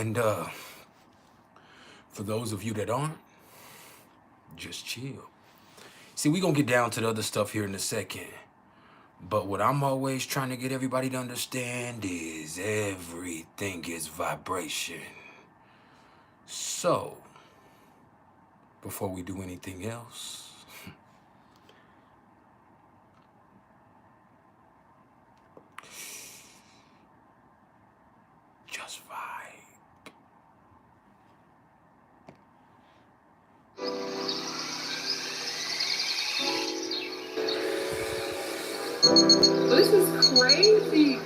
And for those of you that aren't, just chill. See, we're going to get down to the other stuff here in a second. But what I'm always trying to get everybody to understand is everything is vibration. So, before we do anything else, just vibe. This is crazy.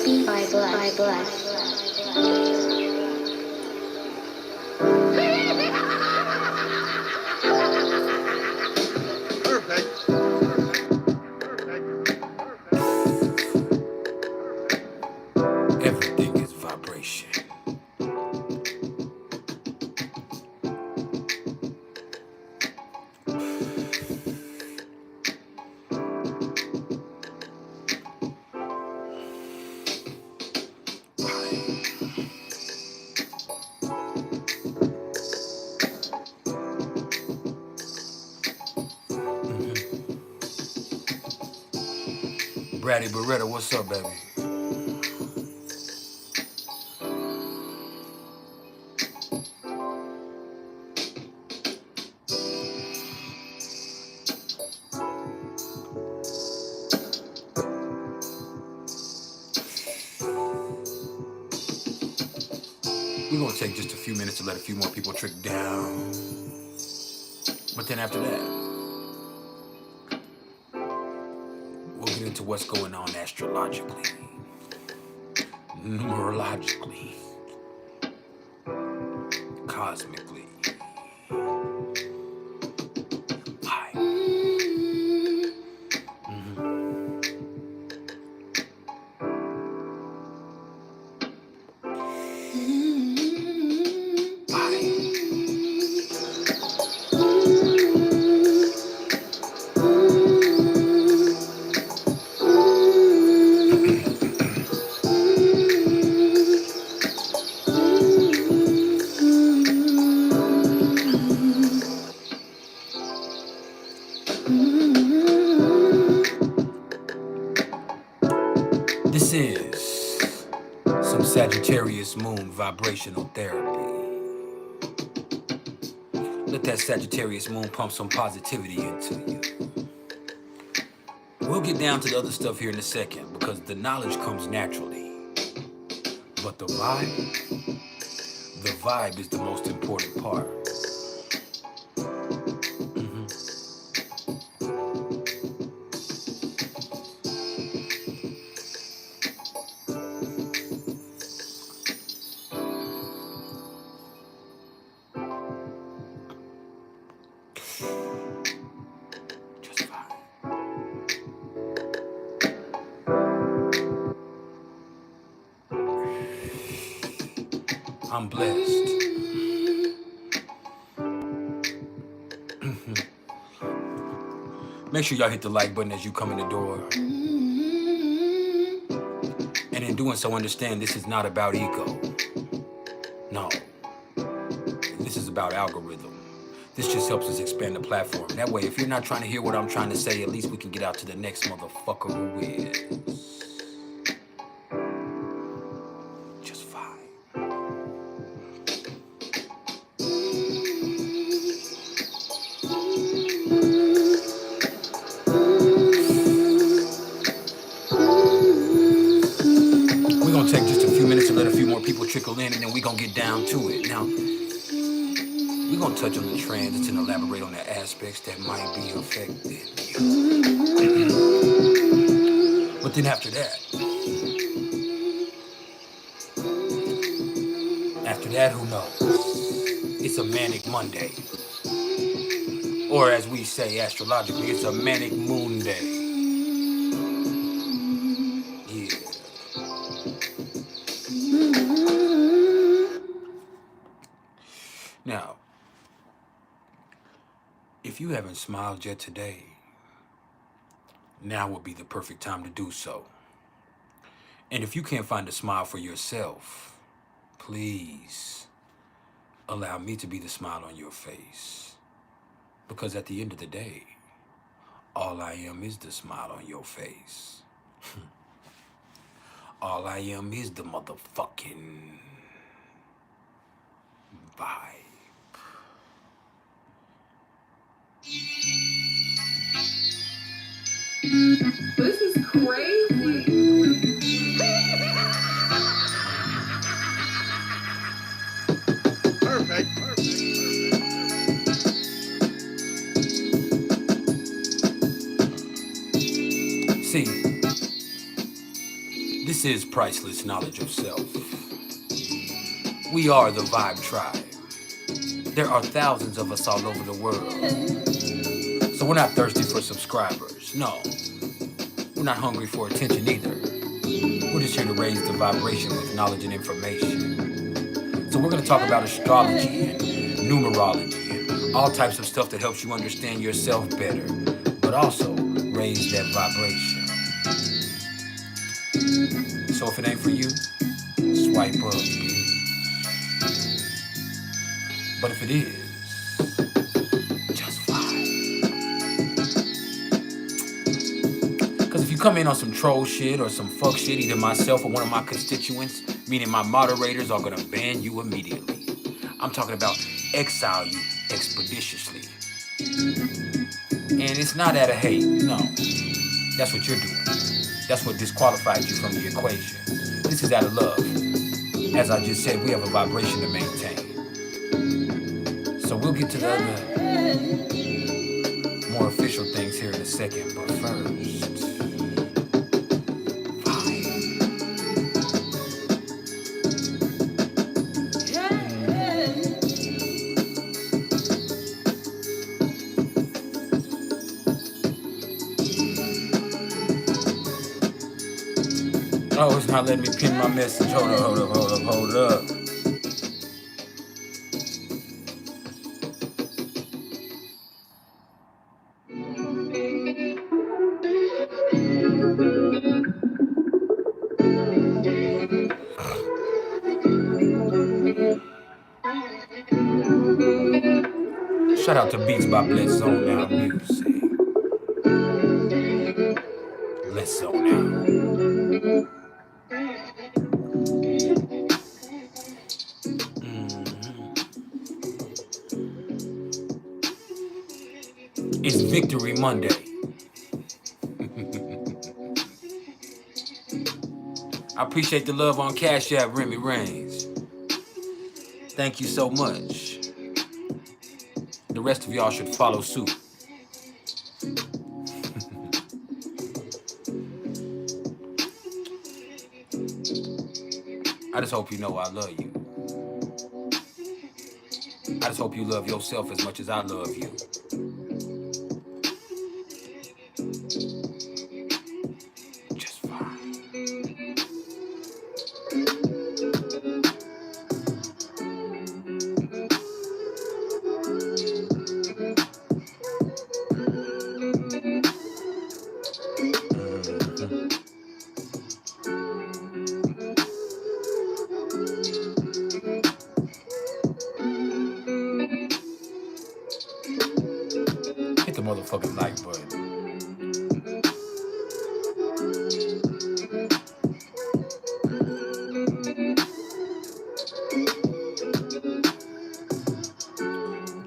Beat by Bless. Everything is vibration. Bratty Beretta, what's up, baby? We're going to take just a few minutes to let a few more people trickle down. But then after that, we'll get into what's going on astrologically, numerologically, cosmically. Hi. This is some Sagittarius moon vibrational therapy. Let that Sagittarius moon pump some positivity into you. We'll get down to the other stuff here in a second because the knowledge comes naturally. But the vibe is the most important part. I'm blessed. Make sure y'all hit the like button as you come in the door. And in doing so, understand this is not about ego. No. This is about algorithm. This just helps us expand the platform. That way, if you're not trying to hear what I'm trying to say, at least we can get out to the next motherfucker who is. Trickle in and then we're going to get down to it. Now, we're going to touch on the transits and elaborate on the aspects that might be affecting you. But then after that, who knows? It's a manic Monday. Or as we say astrologically, it's a manic MoOnDAY. Now, if you haven't smiled yet today, now would be the perfect time to do so. And if you can't find a smile for yourself, please allow me to be the smile on your face. Because at the end of the day, all I am is the smile on your face. All I am is the motherfucking vibe. This is crazy. Perfect. See, this is priceless knowledge of self. We are the Vibe Tribe. There are thousands of us all over the world. So we're not thirsty for subscribers. No. We're not hungry for attention either. We're just here to raise the vibration with knowledge and information. So we're going to talk about astrology and numerology and all types of stuff that helps you understand yourself better, but also raise that vibration. So if it ain't for you, swipe up, bitch. But if it is, just fine. Because if you come in on some troll shit or some fuck shit, either myself or one of my constituents, meaning my moderators, are gonna ban you immediately. I'm talking about exile you expeditiously. And it's not out of hate, no. That's what you're doing. That's what disqualified you from the equation. This is out of love. As I just said, we have a vibration to maintain. So we'll get to the other more official things here in a second, but first, oh, it's not letting me pin my message. Hold up. Shout out to Beats by Let's Zone Out Music. Let's Zone Out. It's Victory Monday. I appreciate the love on CashApp, Remy Reigns. Thank you so much. The rest of y'all should follow suit. I just hope you know I love you. I just hope you love yourself as much as I love you. Just fine. Hit the motherfucking like button.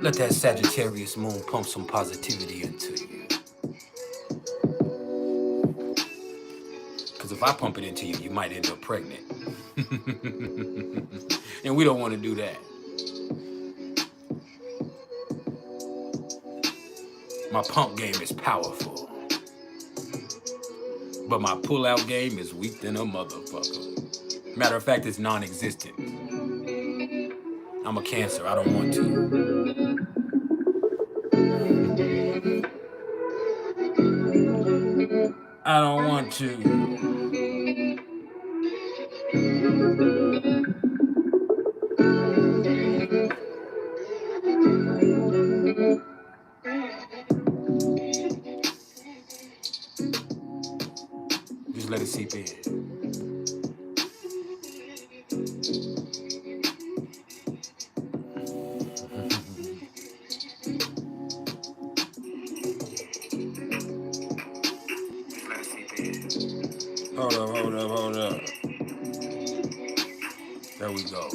Let that Sagittarius moon pump some positivity into you. Because if I pump it into you, you might end up pregnant. And we don't want to do that. My pump game is powerful. But my pull-out game is weak than a motherfucker. Matter of fact, it's non-existent. I'm a Cancer. I don't want to. I don't want to. Just let it seep in. There we go.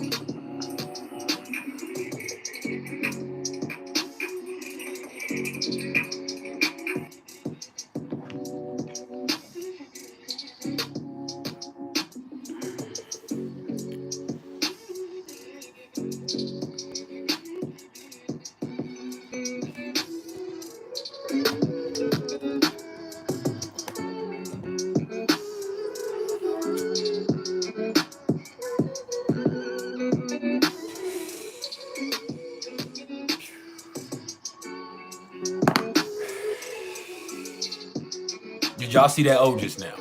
Did y'all see that O just now?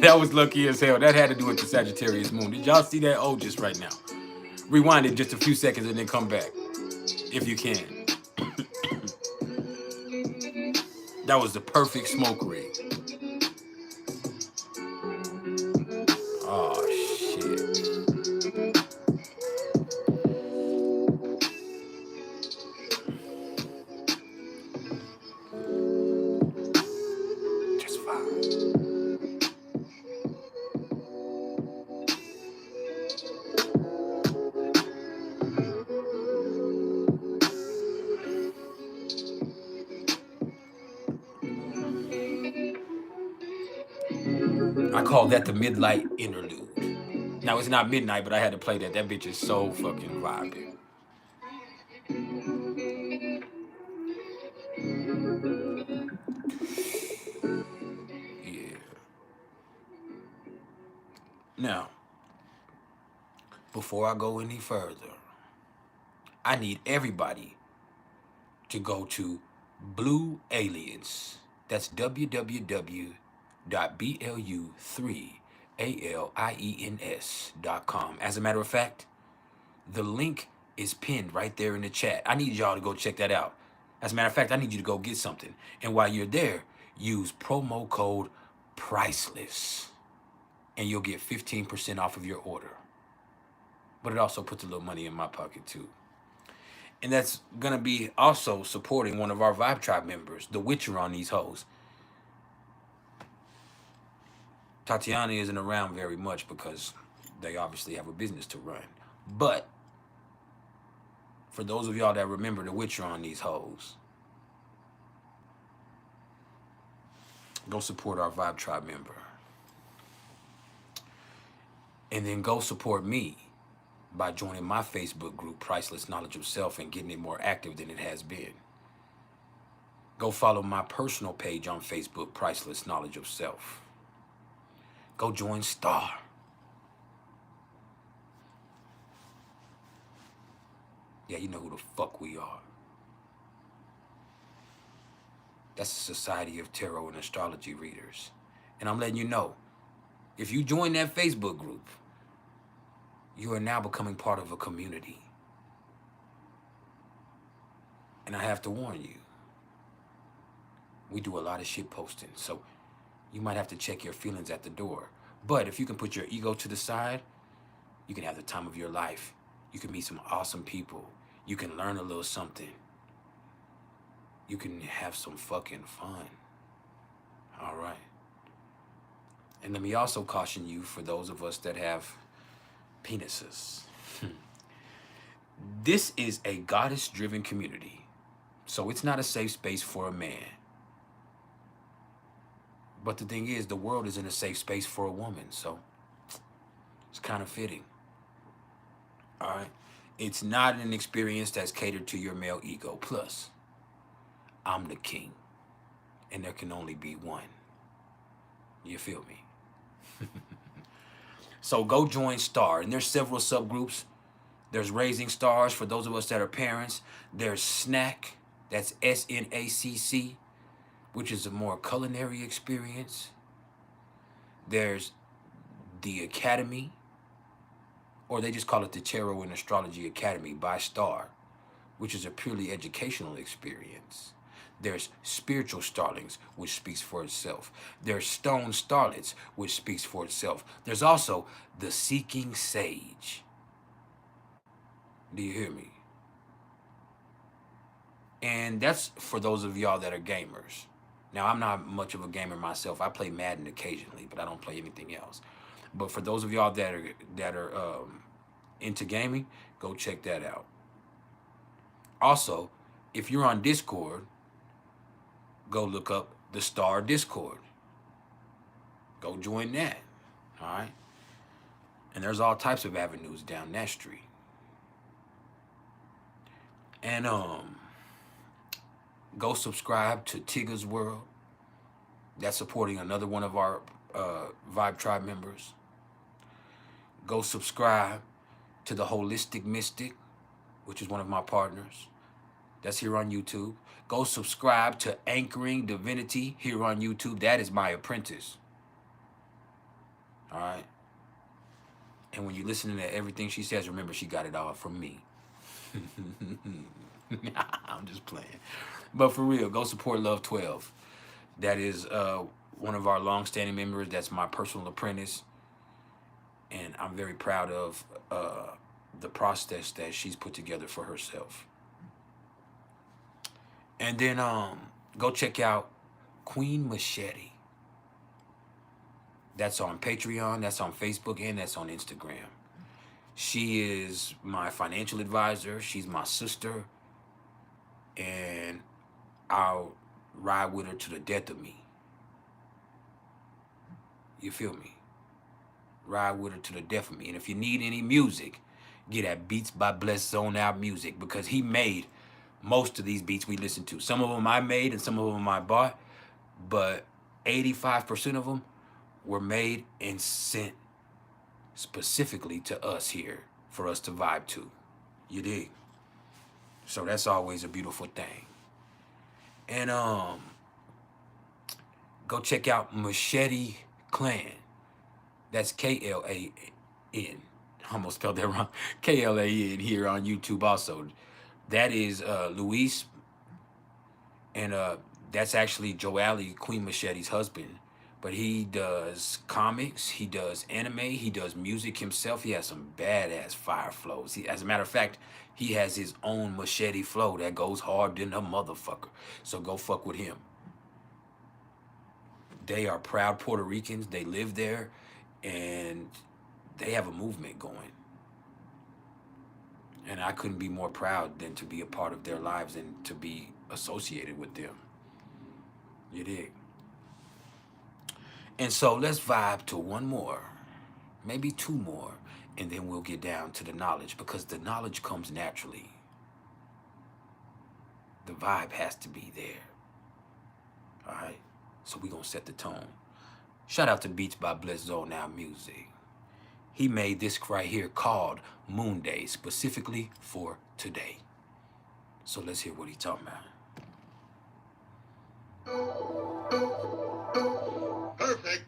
That was lucky as hell. That had to do with the Sagittarius moon. Did y'all see that O just right now? Rewind it just a few seconds and then come back, if you can. That was the perfect smoke ring. Oh, shit. Just fine. I call that the midnight interlude. Now, it's not midnight, but I had to play that. That bitch is so fucking vibing. Yeah. Now, before I go any further, I need everybody to go to Blue Aliens. That's www.blu3aliens.com. As a matter of fact, the link is pinned right there in the chat. I need y'all to go check that out. As a matter of fact, I need you to go get something. And while you're there, use promo code PrIcElEs and you'll get 15% off of your order. But it also puts a little money in my pocket too. And that's going to be also supporting one of our Vibe Tribe members, the Witcher on these hoes. Tatiana isn't around very much because they obviously have a business to run. But for those of y'all that remember the Witcher on these hoes, go support our Vibe Tribe member. And then go support me by joining my Facebook group, Priceless Knowledge of Self, and getting it more active than it has been. Go follow my personal page on Facebook, Priceless Knowledge of Self. Go join Star. Yeah, you know who the fuck we are. That's a society of tarot and astrology readers. And I'm letting you know, if you join that Facebook group, you are now becoming part of a community. And I have to warn you, we do a lot of shit posting, so you might have to check your feelings at the door. But if you can put your ego to the side, you can have the time of your life. You can meet some awesome people. You can learn a little something. You can have some fucking fun. All right. And let me also caution you, for those of us that have penises. This is a goddess-driven community, so it's not a safe space for a man. But the thing is, the world isn't a safe space for a woman, so it's kind of fitting. All right? It's not an experience that's catered to your male ego. Plus, I'm the king, and there can only be one. You feel me? So go join Star, and there's several subgroups. There's Raising Stars for those of us that are parents. There's Snack, that's SNACC, which is a more culinary experience. There's the Academy, or they just call it the Tarot and Astrology Academy by Star, which is a purely educational experience. There's Spiritual Starlings, which speaks for itself. There's Stone Starlets, which speaks for itself. There's also the Seeking Sage. Do you hear me? And that's for those of y'all that are gamers. Now, I'm not much of a gamer myself. I play Madden occasionally, but I don't play anything else. But for those of y'all that are into gaming, go check that out. Also, if you're on Discord, go look up the Star Discord. Go join that. All right. And there's all types of avenues down that street. And go subscribe to Tigger's World. That's supporting another one of our Vibe Tribe members. Go subscribe to the Holistic Mystic, which is one of my partners. That's here on YouTube. Go subscribe to Anchoring Divinity here on YouTube. That is my apprentice. All right. And when you're listening to everything she says, remember she got it all from me. I'm just playing. But for real, go support Love 12. That is one of our long-standing members. That's my personal apprentice. And I'm very proud of the process that she's put together for herself. And then go check out Queen Machete. That's on Patreon, that's on Facebook, and that's on Instagram. She is my financial advisor. She's my sister. And I'll ride with her to the death of me. You feel me? Ride with her to the death of me. And if you need any music, get at Beats by ViBrAtIoNaL Music, because he made most of these beats we listen to. Some of them I made and some of them I bought, but 85% of them were made and sent specifically to us here for us to vibe to. You dig? So that's always a beautiful thing. And go check out Machete Clan. That's K-L-A-N. I almost spelled that wrong. K-L-A-N here on YouTube also. That is Luis. And that's actually Joali, Queen Machete's husband. But he does comics, he does anime, he does music himself. He has some badass fire flows. As a matter of fact, he has his own machete flow that goes hard than a motherfucker. So go fuck with him. They are proud Puerto Ricans. They live there, and they have a movement going. And I couldn't be more proud than to be a part of their lives and to be associated with them. You dig? And so let's vibe to one more, maybe two more, and then we'll get down to the knowledge, because the knowledge comes naturally. The vibe has to be there. All right? So we're going to set the tone. Shout out to Beats by ViBrAtIoNaL Music. He made this right here called MoOnDaY, specifically for today. So let's hear what he's talking about. Perfect.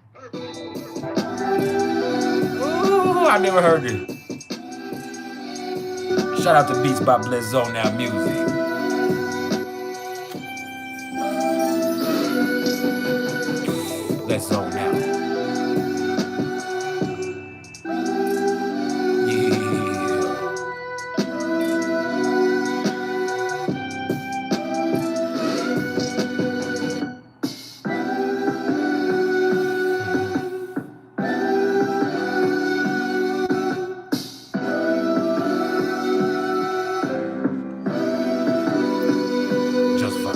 Ooh, I never heard it. Shout out to Beats by ViBrAtIoNaL Music. Let's zone out. Just fine.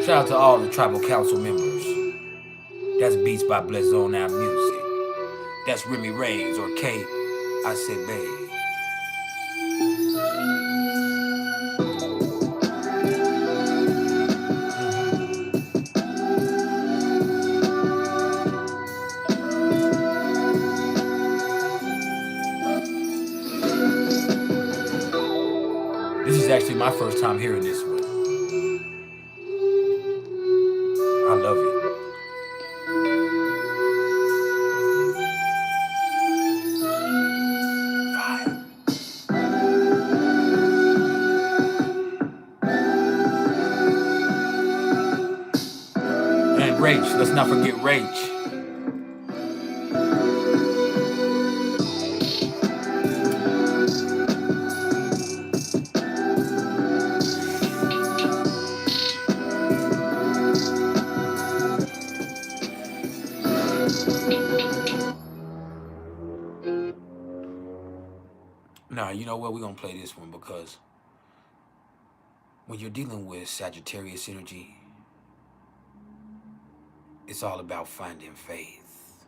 Shout out to all the tribal council members. That's Beats by ViBrAtIoNaL Music. That's Remy Reigns, or K. I said, babe. This is actually my first time hearing this one. I love it. And Rach, let's not forget Rach. Now, you know what? We're going to play this one because when you're dealing with Sagittarius energy, it's all about finding faith.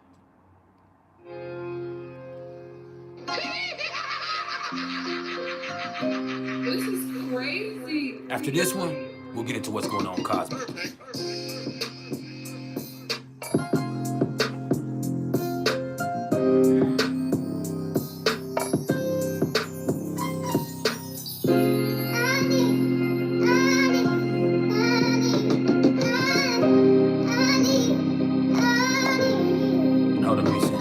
This is crazy. After this one, we'll get into what's going on cosmically. No, let me see.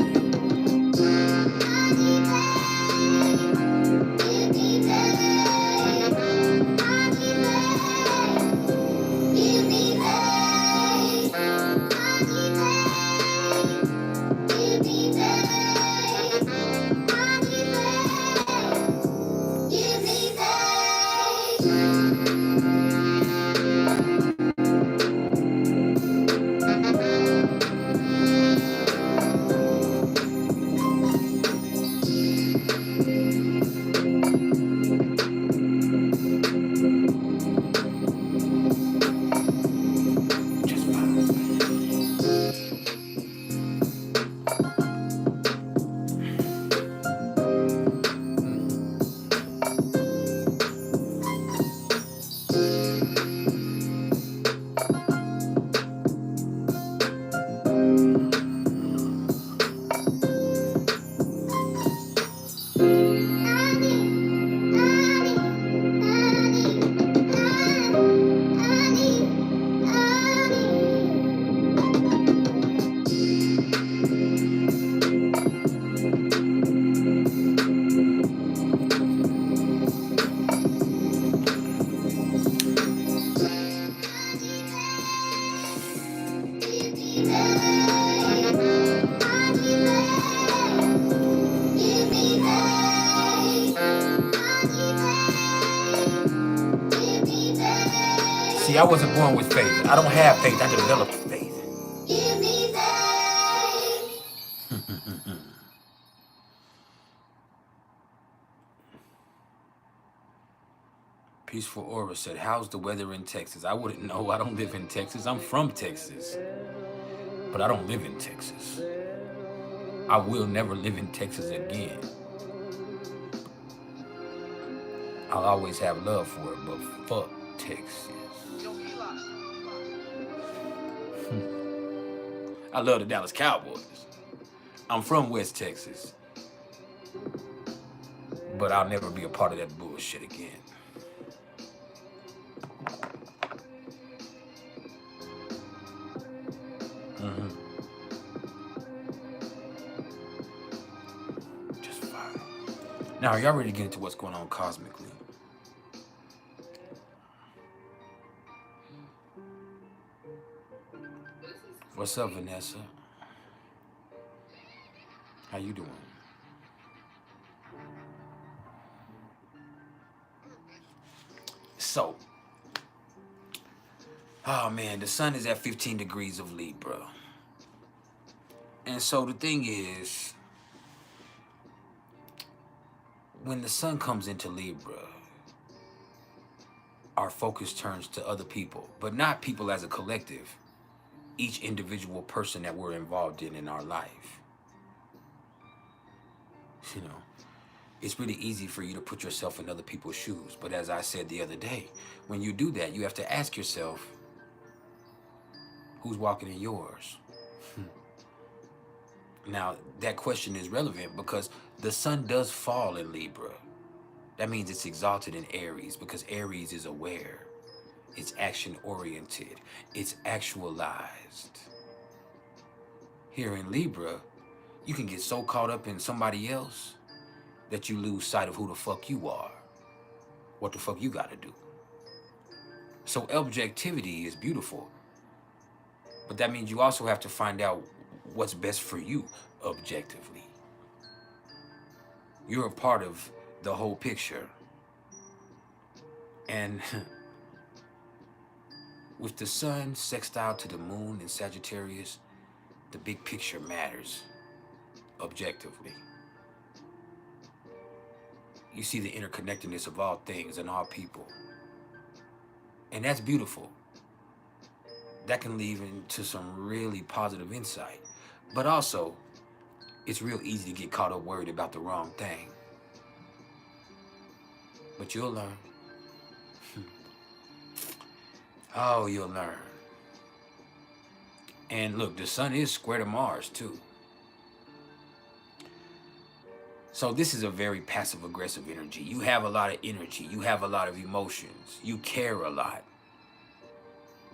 See, I wasn't born with faith. I don't have faith. I developed faith. Peaceful Aura said, how's the weather in Texas? I wouldn't know. I don't live in Texas. I'm from Texas. But I don't live in Texas. I will never live in Texas again. I'll always have love for it, but fuck Texas. I love the Dallas Cowboys. I'm from West Texas. But I'll never be a part of that bullshit again. Just fine. Now, are y'all ready to get into what's going on cosmically? What's up, Vanessa? How you doing? So, oh man, the sun is at 15 degrees of Libra. And so the thing is, when the sun comes into Libra, our focus turns to other people, but not people as a collective. Each individual person that we're involved in our life. You know, it's really easy for you to put yourself in other people's shoes. But as I said the other day, when you do that, you have to ask yourself, who's walking in yours? Now, that question is relevant because the sun does fall in Libra. That means it's exalted in Aries because Aries is aware. It's action-oriented. It's actualized. Here in Libra, you can get so caught up in somebody else that you lose sight of who the fuck you are. What the fuck you gotta do. So objectivity is beautiful. But that means you also have to find out what's best for you objectively. You're a part of the whole picture. And with the sun sextile to the moon in Sagittarius, the big picture matters objectively. You see the interconnectedness of all things and all people. And that's beautiful. That can lead into some really positive insight. But also, it's real easy to get caught up worried about the wrong thing. But you'll learn. Oh, you'll learn. And look, the sun is square to Mars too. So this is a very passive-aggressive energy. You have a lot of energy. You have a lot of emotions. You care a lot.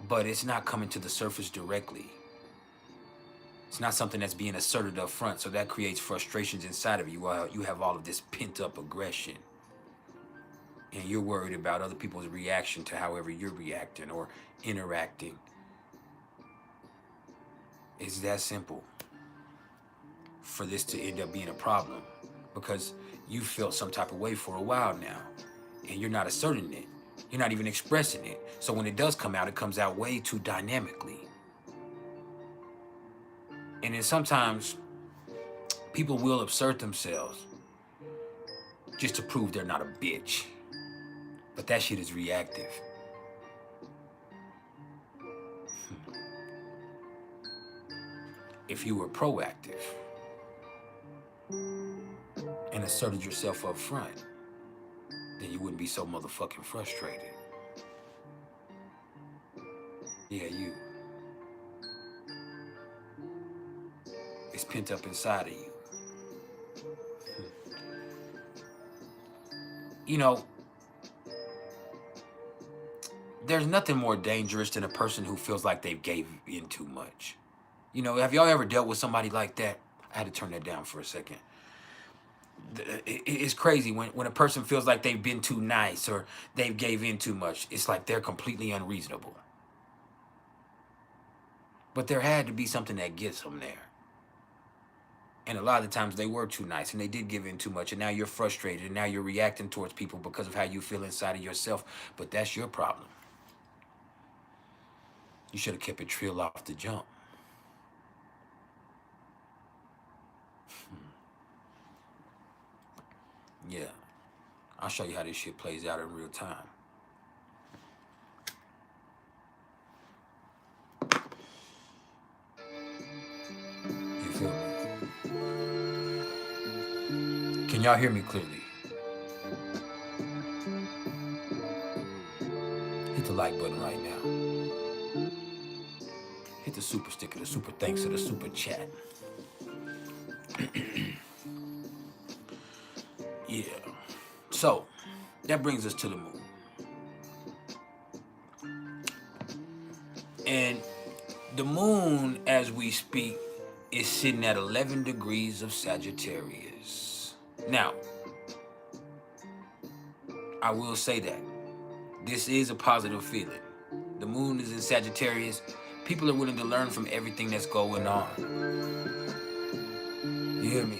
But it's not coming to the surface directly. It's not something that's being asserted up front, so that creates frustrations inside of you while you have all of this pent-up aggression. And you're worried about other people's reaction to however you're reacting or interacting. It's that simple for this to end up being a problem, because you felt some type of way for a while now, and you're not asserting it. You're not even expressing it. So when it does come out, it comes out way too dynamically. And then sometimes people will assert themselves just to prove they're not a bitch. But that shit is reactive. If you were proactive and asserted yourself up front, then you wouldn't be so motherfucking frustrated. Yeah, you. It's pent up inside of you. You know, there's nothing more dangerous than a person who feels like they've gave in too much. You know, have y'all ever dealt with somebody like that? I had to turn that down for a second. It's crazy when a person feels like they've been too nice or they've gave in too much. It's like they're completely unreasonable. But there had to be something that gets them there. And a lot of the times they were too nice and they did give in too much, and now you're frustrated and now you're reacting towards people because of how you feel inside of yourself. But that's your problem. You should have kept it trill off the jump. Yeah, I'll show you how this shit plays out in real time. You feel me? Can y'all hear me clearly? Hit the like button right now. Hit the super sticker, the super thanks, or the super chat. Yeah. So, that brings us to the moon. And the moon, as we speak, is sitting at 11 degrees of Sagittarius. Now, I will say that this is a positive feeling. The moon is in Sagittarius. People are willing to learn from everything that's going on. You hear me?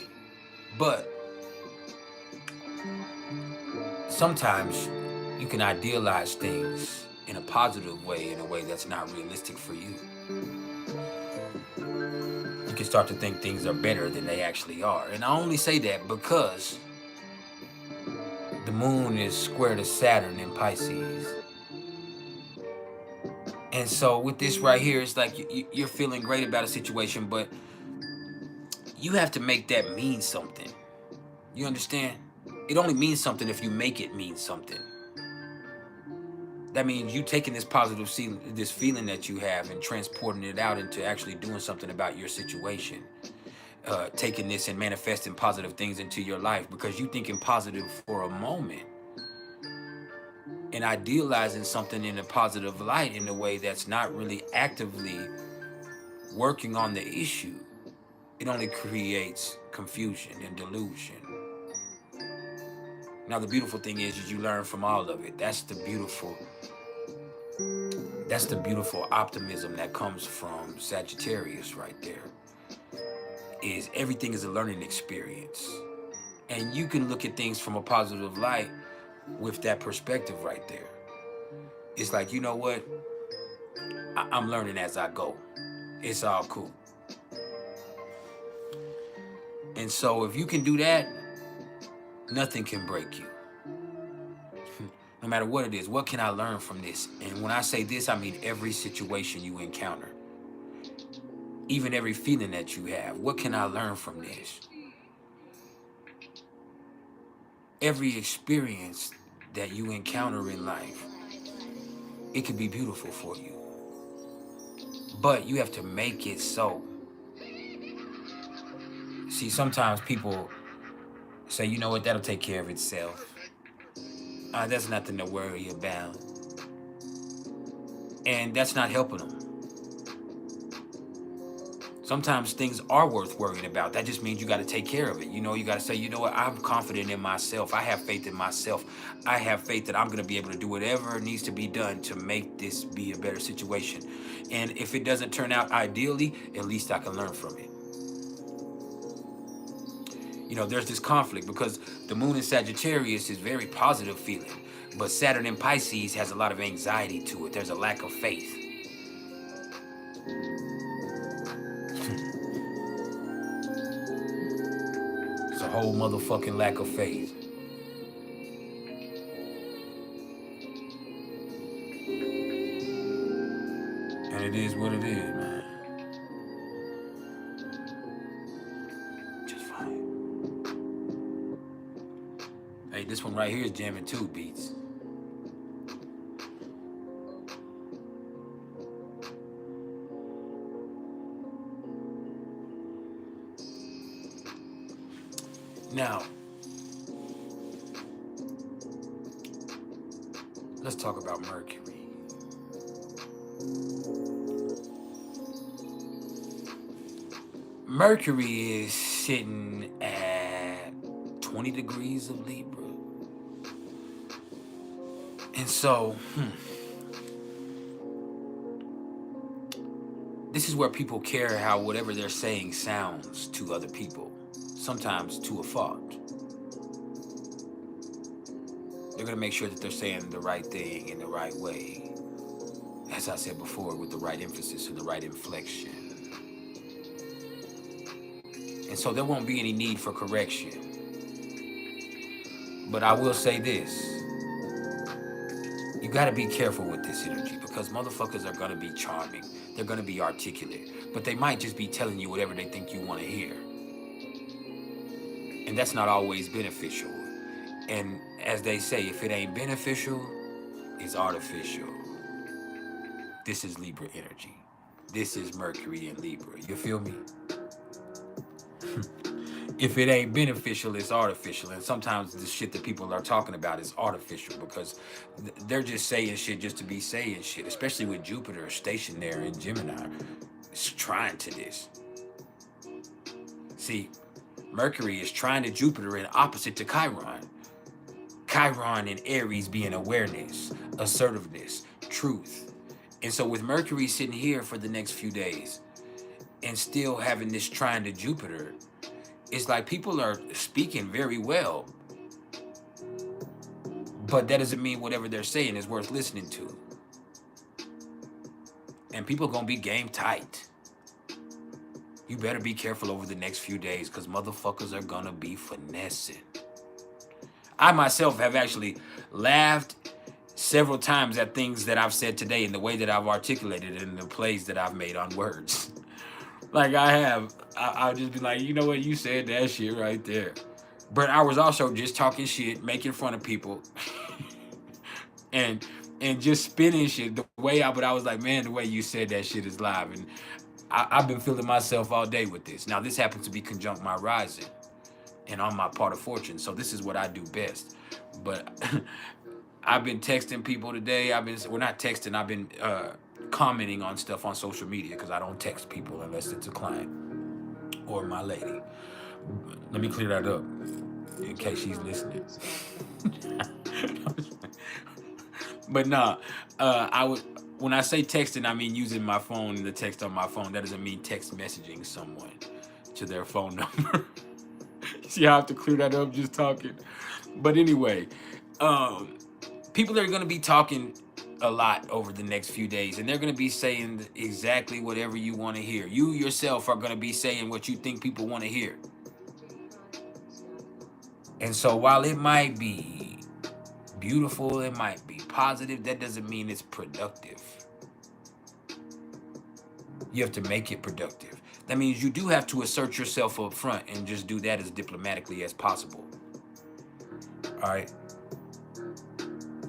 But sometimes you can idealize things in a positive way, in a way that's not realistic for you. You can start to think things are better than they actually are. And I only say that because the moon is square to Saturn in Pisces. And so with this right here, it's like you're feeling great about a situation, but you have to make that mean something. You understand? It only means something if you make it mean something. That means you taking this positive this feeling that you have and transporting it out into actually doing something about your situation. Taking this and manifesting positive things into your life because you thinking positive for a moment and idealizing something in a positive light in a way that's not really actively working on the issue. It only creates confusion and delusion. Now, the beautiful thing is you learn from all of it. That's the beautiful optimism that comes from Sagittarius right there. Is everything is a learning experience. And you can look at things from a positive light with that perspective right there. It's like, you know what? I'm learning as I go. It's all cool. And so if you can do that, Nothing can break you. No matter what it is, what can I learn from this? And when I say this, I mean every situation you encounter. Even every feeling that you have. What can I learn from this? Every experience that you encounter in life, it could be beautiful for you. But you have to make it so. See, sometimes people say, you know what, that'll take care of itself. That's nothing to worry about. And that's not helping them. Sometimes things are worth worrying about. That just means you got to take care of it. You know, you got to say, you know what, I'm confident in myself. I have faith in myself. I have faith that I'm going to be able to do whatever needs to be done to make this be a better situation. And if it doesn't turn out ideally, at least I can learn from it. You know, there's this conflict because the moon in Sagittarius is very positive feeling, but Saturn in Pisces has a lot of anxiety to it. There's a lack of faith. It's a whole motherfucking lack of faith. And it is what it is, man. Just fine. Hey, this one right here is jamming too, beats. Now, let's talk about Mercury. Mercury is sitting at 20 degrees of Libra. And so, this is where people care how whatever they're saying sounds to other people, sometimes to a fault. They're going to make sure that they're saying the right thing in the right way. As I said before, with the right emphasis and the right inflection. And so there won't be any need for correction. But I will say this. You got to be careful with this energy because motherfuckers are going to be charming. They're going to be articulate. But they might just be telling you whatever they think you want to hear. And that's not always beneficial. And as they say, if it ain't beneficial, it's artificial. This is Libra energy. This is Mercury in Libra. You feel me? If it ain't beneficial, it's artificial. And sometimes the shit that people are talking about is artificial because they're just saying shit just to be saying shit, especially with Jupiter stationed there in Gemini. It's trying to this. See, Mercury is trying to Jupiter in opposite to Chiron. Chiron in Aries being awareness, assertiveness, truth. And so with Mercury sitting here for the next few days and still having this trine to Jupiter, it's like people are speaking very well, but that doesn't mean whatever they're saying is worth listening to. And people are going to be game tight. You better be careful over the next few days because motherfuckers are going to be finessing. I myself have actually laughed several times at things that I've said today in the way that I've articulated it in the plays that I've made on words. Like I have, I'll just be like, you know what, you said that shit right there. But I was also just talking shit, making fun of people, and just spinning shit the way but I was like, man, the way you said that shit is live. And I've been feeling myself all day with this. Now, this happens to be conjunct my rising and on my part of fortune. So this is what I do best. But I've been texting people today. We're not texting. I've been commenting on stuff on social media because I don't text people unless it's a client or my lady. Let me clear that up in case she's listening. But nah, when I say texting, I mean using my phone and the text on my phone. That doesn't mean text messaging someone to their phone number. See how I have to clear that up just talking? But anyway, people are going to be talking a lot over the next few days, and they're going to be saying exactly whatever you want to hear. You yourself are going to be saying what you think people want to hear. And so while it might be beautiful, it might be positive, that doesn't mean it's productive. You have to make it productive. That means you do have to assert yourself up front and just do that as diplomatically as possible. All right?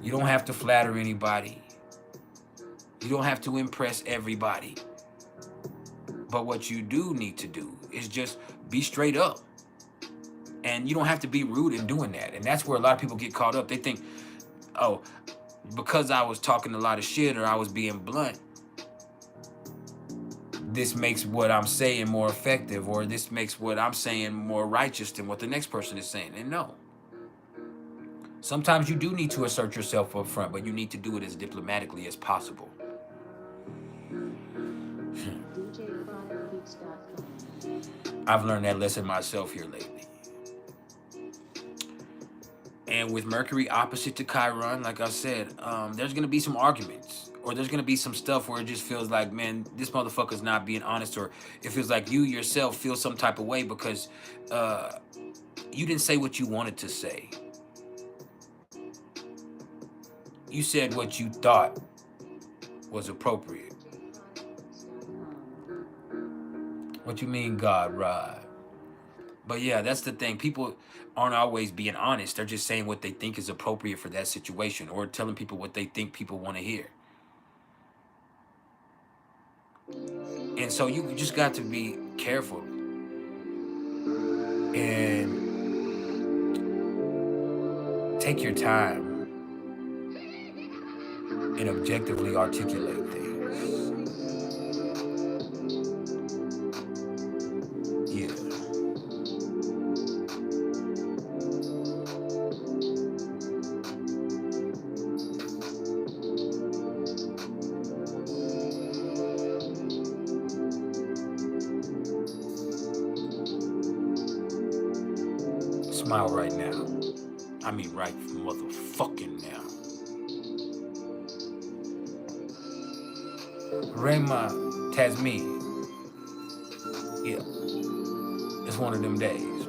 You don't have to flatter anybody. You don't have to impress everybody. But what you do need to do is just be straight up. And you don't have to be rude in doing that. And that's where a lot of people get caught up. They think, oh, because I was talking a lot of shit or I was being blunt, this makes what I'm saying more effective, or this makes what I'm saying more righteous than what the next person is saying. And no. Sometimes you do need to assert yourself up front, but you need to do it as diplomatically as possible. I've learned that lesson myself here lately. And with Mercury opposite to Chiron, like I said, there's going to be some arguments. Or there's going to be some stuff where it just feels like, man, this motherfucker's not being honest. Or it feels like you yourself feel some type of way because you didn't say what you wanted to say. You said what you thought was appropriate. What you mean, God, right? But yeah, that's the thing. People aren't always being honest. They're just saying what they think is appropriate for that situation, or telling people what they think people want to hear. And so you just got to be careful and take your time and objectively articulate things. Yeah. Smile right now. I mean right motherfucking now. Rema Tasmi. Yeah. It's one of them days.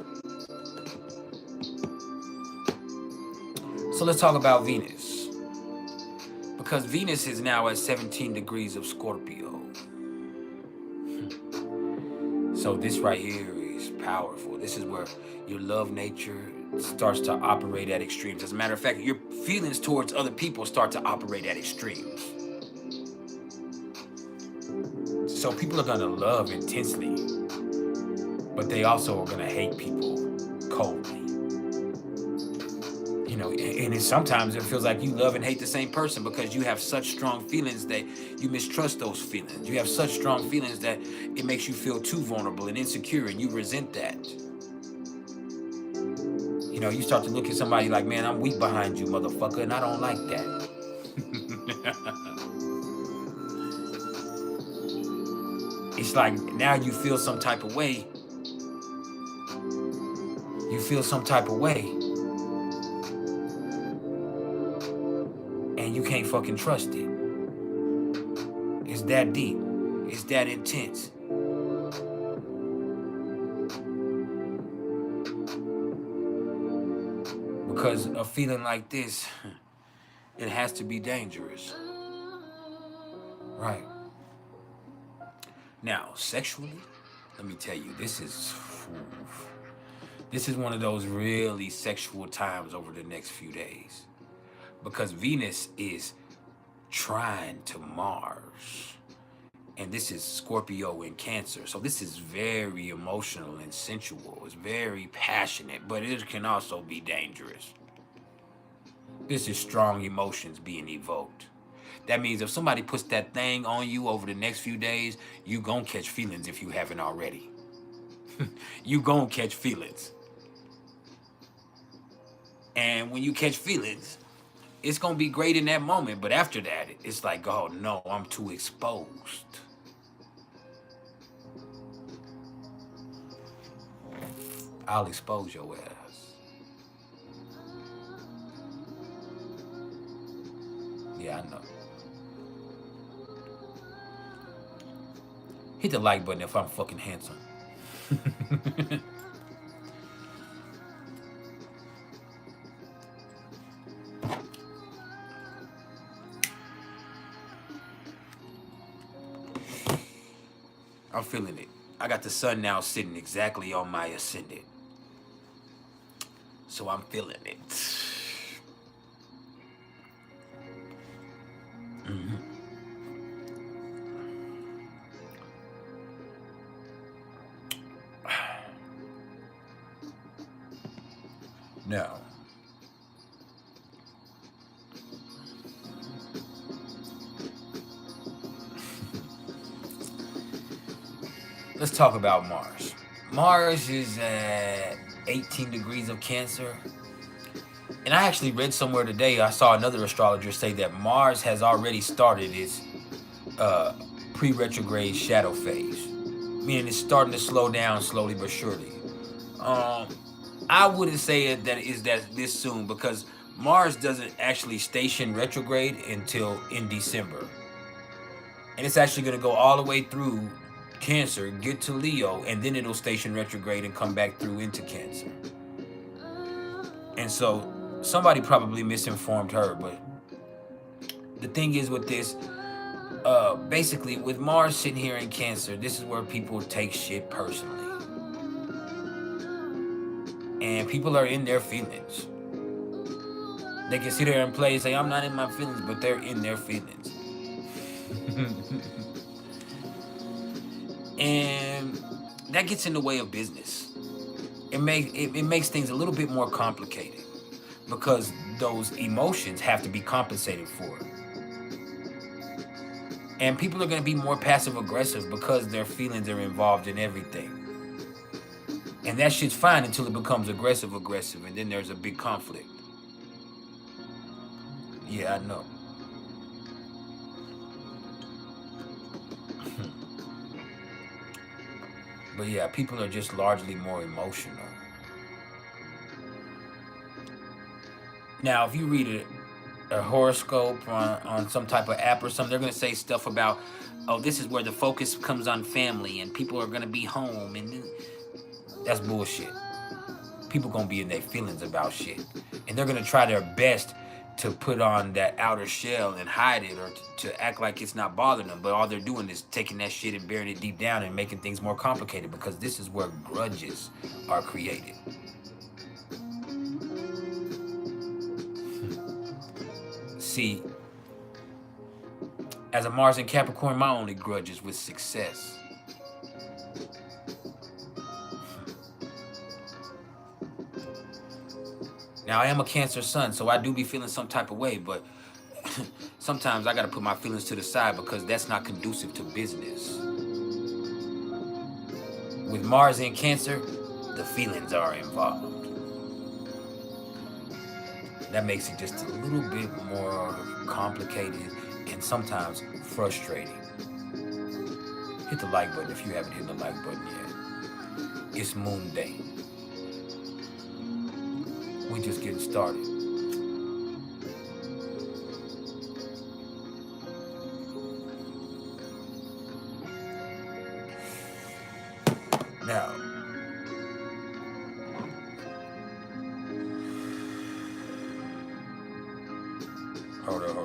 So let's talk about Venus. Because Venus is now at 17 degrees of Scorpio. So this right here is powerful. This is where your love nature starts to operate at extremes. As a matter of fact, your feelings towards other people start to operate at extremes. So people are gonna love intensely, but they also are gonna hate people coldly. You know, and sometimes it feels like you love and hate the same person because you have such strong feelings that you mistrust those feelings. You have such strong feelings that it makes you feel too vulnerable and insecure, and you resent that. You know, you start to look at somebody like, man, I'm weak behind you, motherfucker, and I don't like that. It's like now you feel some type of way. You feel some type of way. And you can't fucking trust it. It's that deep. It's that intense. Because a feeling like this, it has to be dangerous. Right. Now, sexually, let me tell you, this is one of those really sexual times over the next few days. Because Venus is trine to Mars. And this is Scorpio and Cancer. So this is very emotional and sensual. It's very passionate, but it can also be dangerous. This is strong emotions being evoked. That means if somebody puts that thing on you over the next few days, you gonna catch feelings if you haven't already. You gonna catch feelings. And when you catch feelings, it's gonna be great in that moment, but after that, it's like, oh no, I'm too exposed. I'll expose your ass. Yeah, I know. Hit the like button if I'm fucking handsome. I'm feeling it. I got the sun now sitting exactly on my ascendant. So I'm feeling it. Now, let's talk about Mars. Mars is at 18 degrees of Cancer. And I actually read somewhere today, I saw another astrologer say that Mars has already started its pre-retrograde shadow phase. Meaning it's starting to slow down slowly but surely. I wouldn't say it that is that this soon because Mars doesn't actually station retrograde until in December. And it's actually going to go all the way through Cancer, get to Leo, and then it'll station retrograde and come back through into Cancer. And so somebody probably misinformed her, but the thing is with this, basically with Mars sitting here in Cancer, this is where people take shit personally. And people are in their feelings. They can sit there and play and say, I'm not in my feelings, but they're in their feelings. And that gets in the way of business. It makes things a little bit more complicated because those emotions have to be compensated for. And people are going to be more passive aggressive because their feelings are involved in everything. And that shit's fine until it becomes aggressive, and then there's a big conflict. Yeah, I know. But yeah, people are just largely more emotional. Now, if you read a horoscope on some type of app or something, they're going to say stuff about, oh, this is where the focus comes on family and people are going to be home. And that's bullshit. People going to be in their feelings about shit. And they're going to try their best to put on that outer shell and hide it or to act like it's not bothering them. But all they're doing is taking that shit and burying it deep down and making things more complicated because this is where grudges are created. See, as a Mars in Capricorn, my only grudge is with success. Now, I am a Cancer sun, so I do be feeling some type of way, but sometimes I got to put my feelings to the side because that's not conducive to business. With Mars in Cancer, the feelings are involved. That makes it just a little bit more complicated and sometimes frustrating. Hit the like button if you haven't hit the like button yet. It's MoOnDaY. We just getting started. Now, hold up.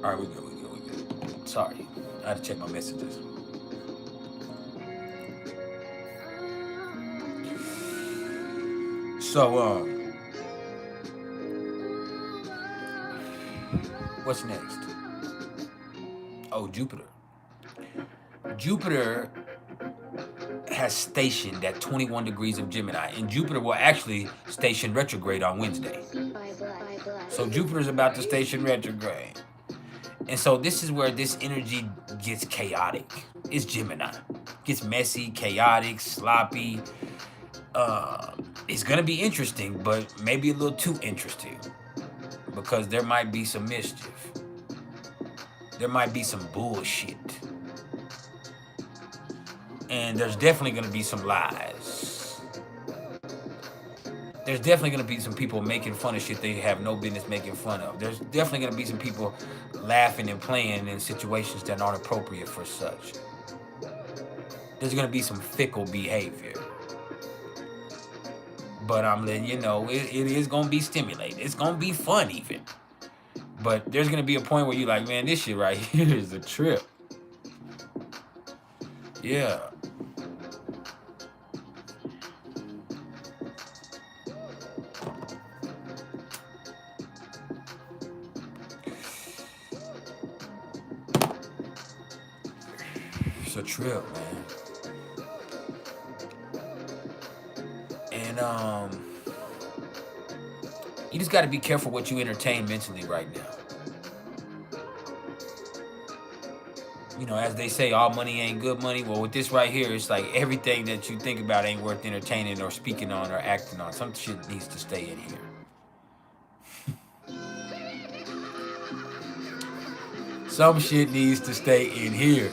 All right, we good. Sorry, I had to check my messages. So, what's next? Oh, Jupiter. Jupiter has stationed at 21 degrees of Gemini, and Jupiter will actually station retrograde on Wednesday. So Jupiter's about to station retrograde. And so this is where this energy gets chaotic. It's Gemini. Gets messy, chaotic, sloppy. It's gonna be interesting, but maybe a little too interesting because there might be some mischief. There might be some bullshit. And there's definitely gonna be some lies. There's definitely gonna be some people making fun of shit they have no business making fun of. There's definitely gonna be some people laughing and playing in situations that aren't appropriate for such. There's gonna be some fickle behavior. But I'm letting you know, it is going to be stimulating. It's going to be fun even. But there's gonna be a point where you're like, man, this shit right here is a trip. Yeah. It's a trip, man. And you just got to be careful what you entertain mentally right now. You know, as they say, all money ain't good money. Well, with this right here, it's like everything that you think about ain't worth entertaining or speaking on or acting on. Some shit needs to stay in here. Some shit needs to stay in here.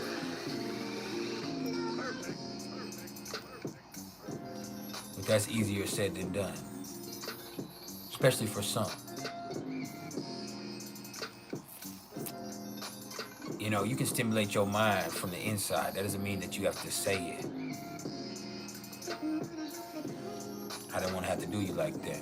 But that's easier said than done. Especially for some. You know, you can stimulate your mind from the inside. That doesn't mean that you have to say it. I don't want to have to do you like that.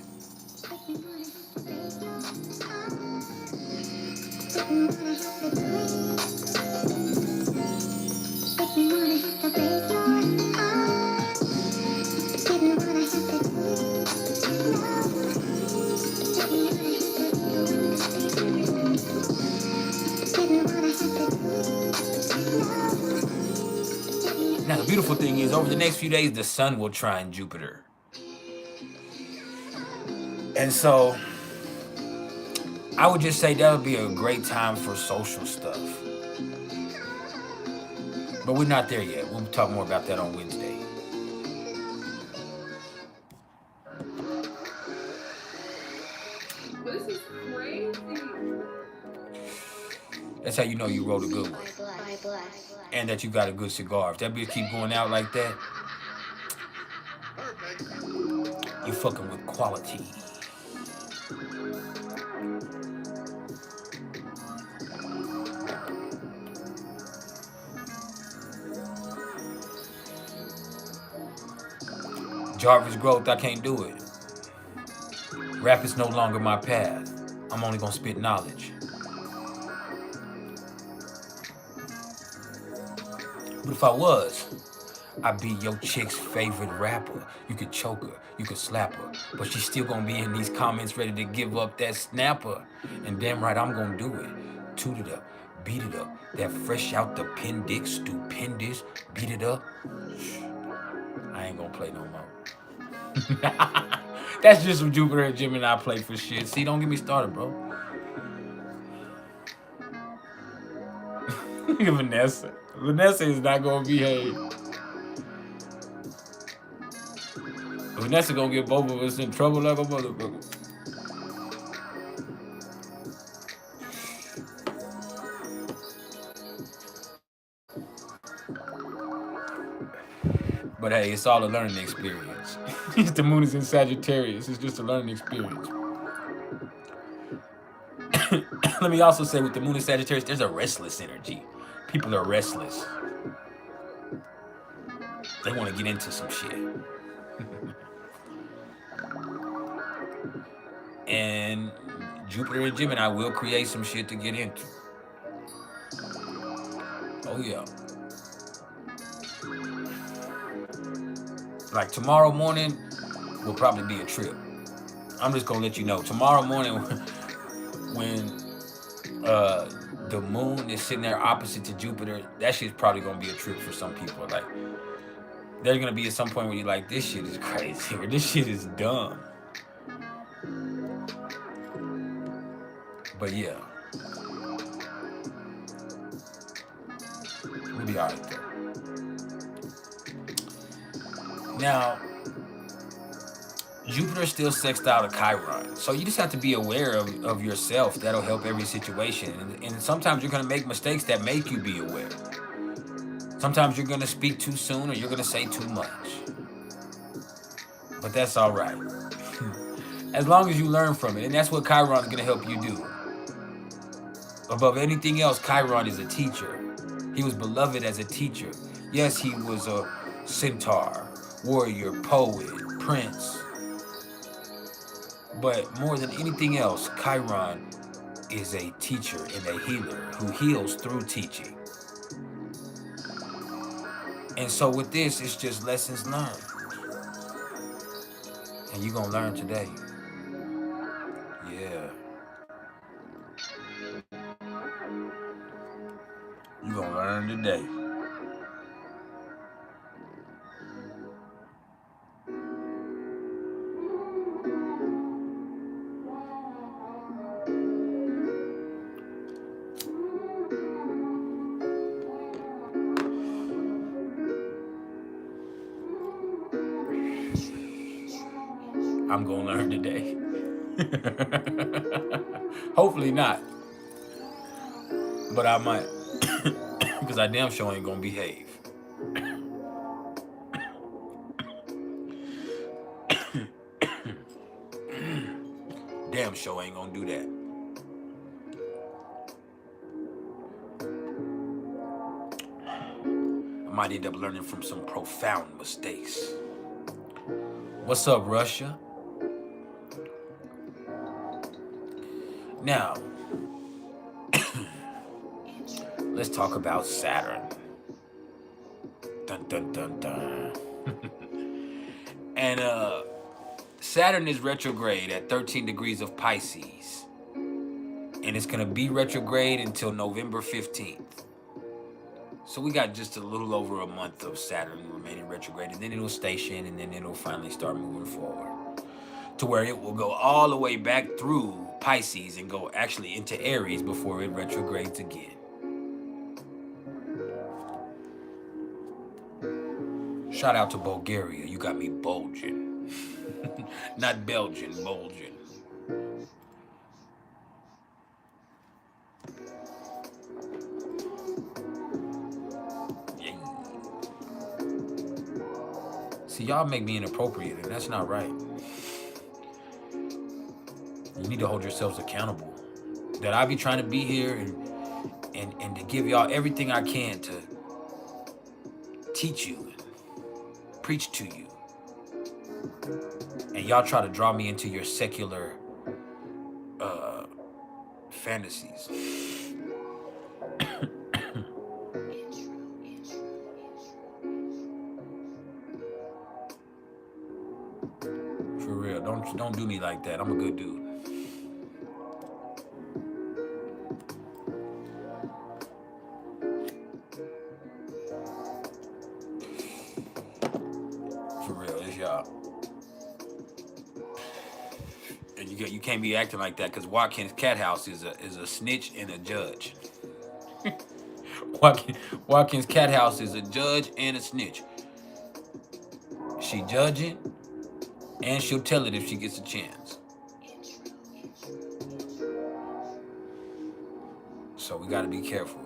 Now, the beautiful thing is, over the next few days, the sun will trine Jupiter. And so, I would just say that would be a great time for social stuff. But we're not there yet. We'll talk more about that on Wednesday. This is crazy. That's how you know you wrote a good one. And that you got a good cigar. If that bitch keep going out like that, you fucking with quality. Jarvis growth, I can't do it. Rap is no longer my path. I'm only gonna spit knowledge. But if I was, I'd be your chick's favorite rapper. You could choke her, you could slap her, but she's still gonna be in these comments ready to give up that snapper. And damn right, I'm gonna do it. Toot it up, beat it up. That fresh out the appendix, stupendous, beat it up. I ain't gonna play no more. That's just some Jupiter and Gemini play for shit. See, don't get me started, bro. Look at Vanessa. Vanessa is not gonna behave. Vanessa gonna get both of us in trouble like a motherfucker. But hey, it's all a learning experience. The moon is in Sagittarius. It's just a learning experience. Let me also say, with the moon in Sagittarius, there's a restless energy. People are restless. They want to get into some shit. And Jupiter and Gemini will create some shit to get into. Oh yeah. Like tomorrow morning will probably be a trip. I'm just gonna let you know. Tomorrow morning, when the moon is sitting there opposite to Jupiter, that shit's probably gonna be a trip for some people. Like, there's gonna be at some point where you're like, this shit is crazy, or this shit is dumb. But yeah, we'll be alright though. Now, Jupiter is still sextile to Chiron. So you just have to be aware of yourself. That'll help every situation. And sometimes you're going to make mistakes that make you be aware. Sometimes you're going to speak too soon or you're going to say too much. But that's all right. As long as you learn from it. And that's what Chiron is going to help you do. Above anything else, Chiron is a teacher. He was beloved as a teacher. Yes, he was a centaur, warrior, poet, prince. But more than anything else, Chiron is a teacher and a healer who heals through teaching. And so with this, it's just lessons learned. And you're going to learn today. Yeah. You're going to learn today. I'm going to learn today. Hopefully not. But I might. Because I damn sure ain't going to behave. Damn sure ain't going to do that. I might end up learning from some profound mistakes. What's up, Russia? Now, let's talk about Saturn. Dun, dun, dun, dun. And Saturn is retrograde at 13 degrees of Pisces. And it's going to be retrograde until November 15th. So we got just a little over a month of Saturn remaining retrograde. And then it'll station, and then it'll finally start moving forward. To where it will go all the way back through Pisces and go actually into Aries before it retrogrades again. Shout out to Bulgaria. You got me bulging. Not Belgian, bulging. Yeah. See, y'all make me inappropriate, and that's not right. You need to hold yourselves accountable. That I be trying to be here and to give y'all everything I can to teach you and preach to you. And y'all try to draw me into your secular fantasies. For real, don't do me like that. I'm a good dude. For real, it's y'all. And you can't be acting like that because Watkins Cat House is a snitch and a judge. Watkins Cat House is a judge and a snitch. She judging, and she'll tell it if she gets a chance. So we gotta be careful.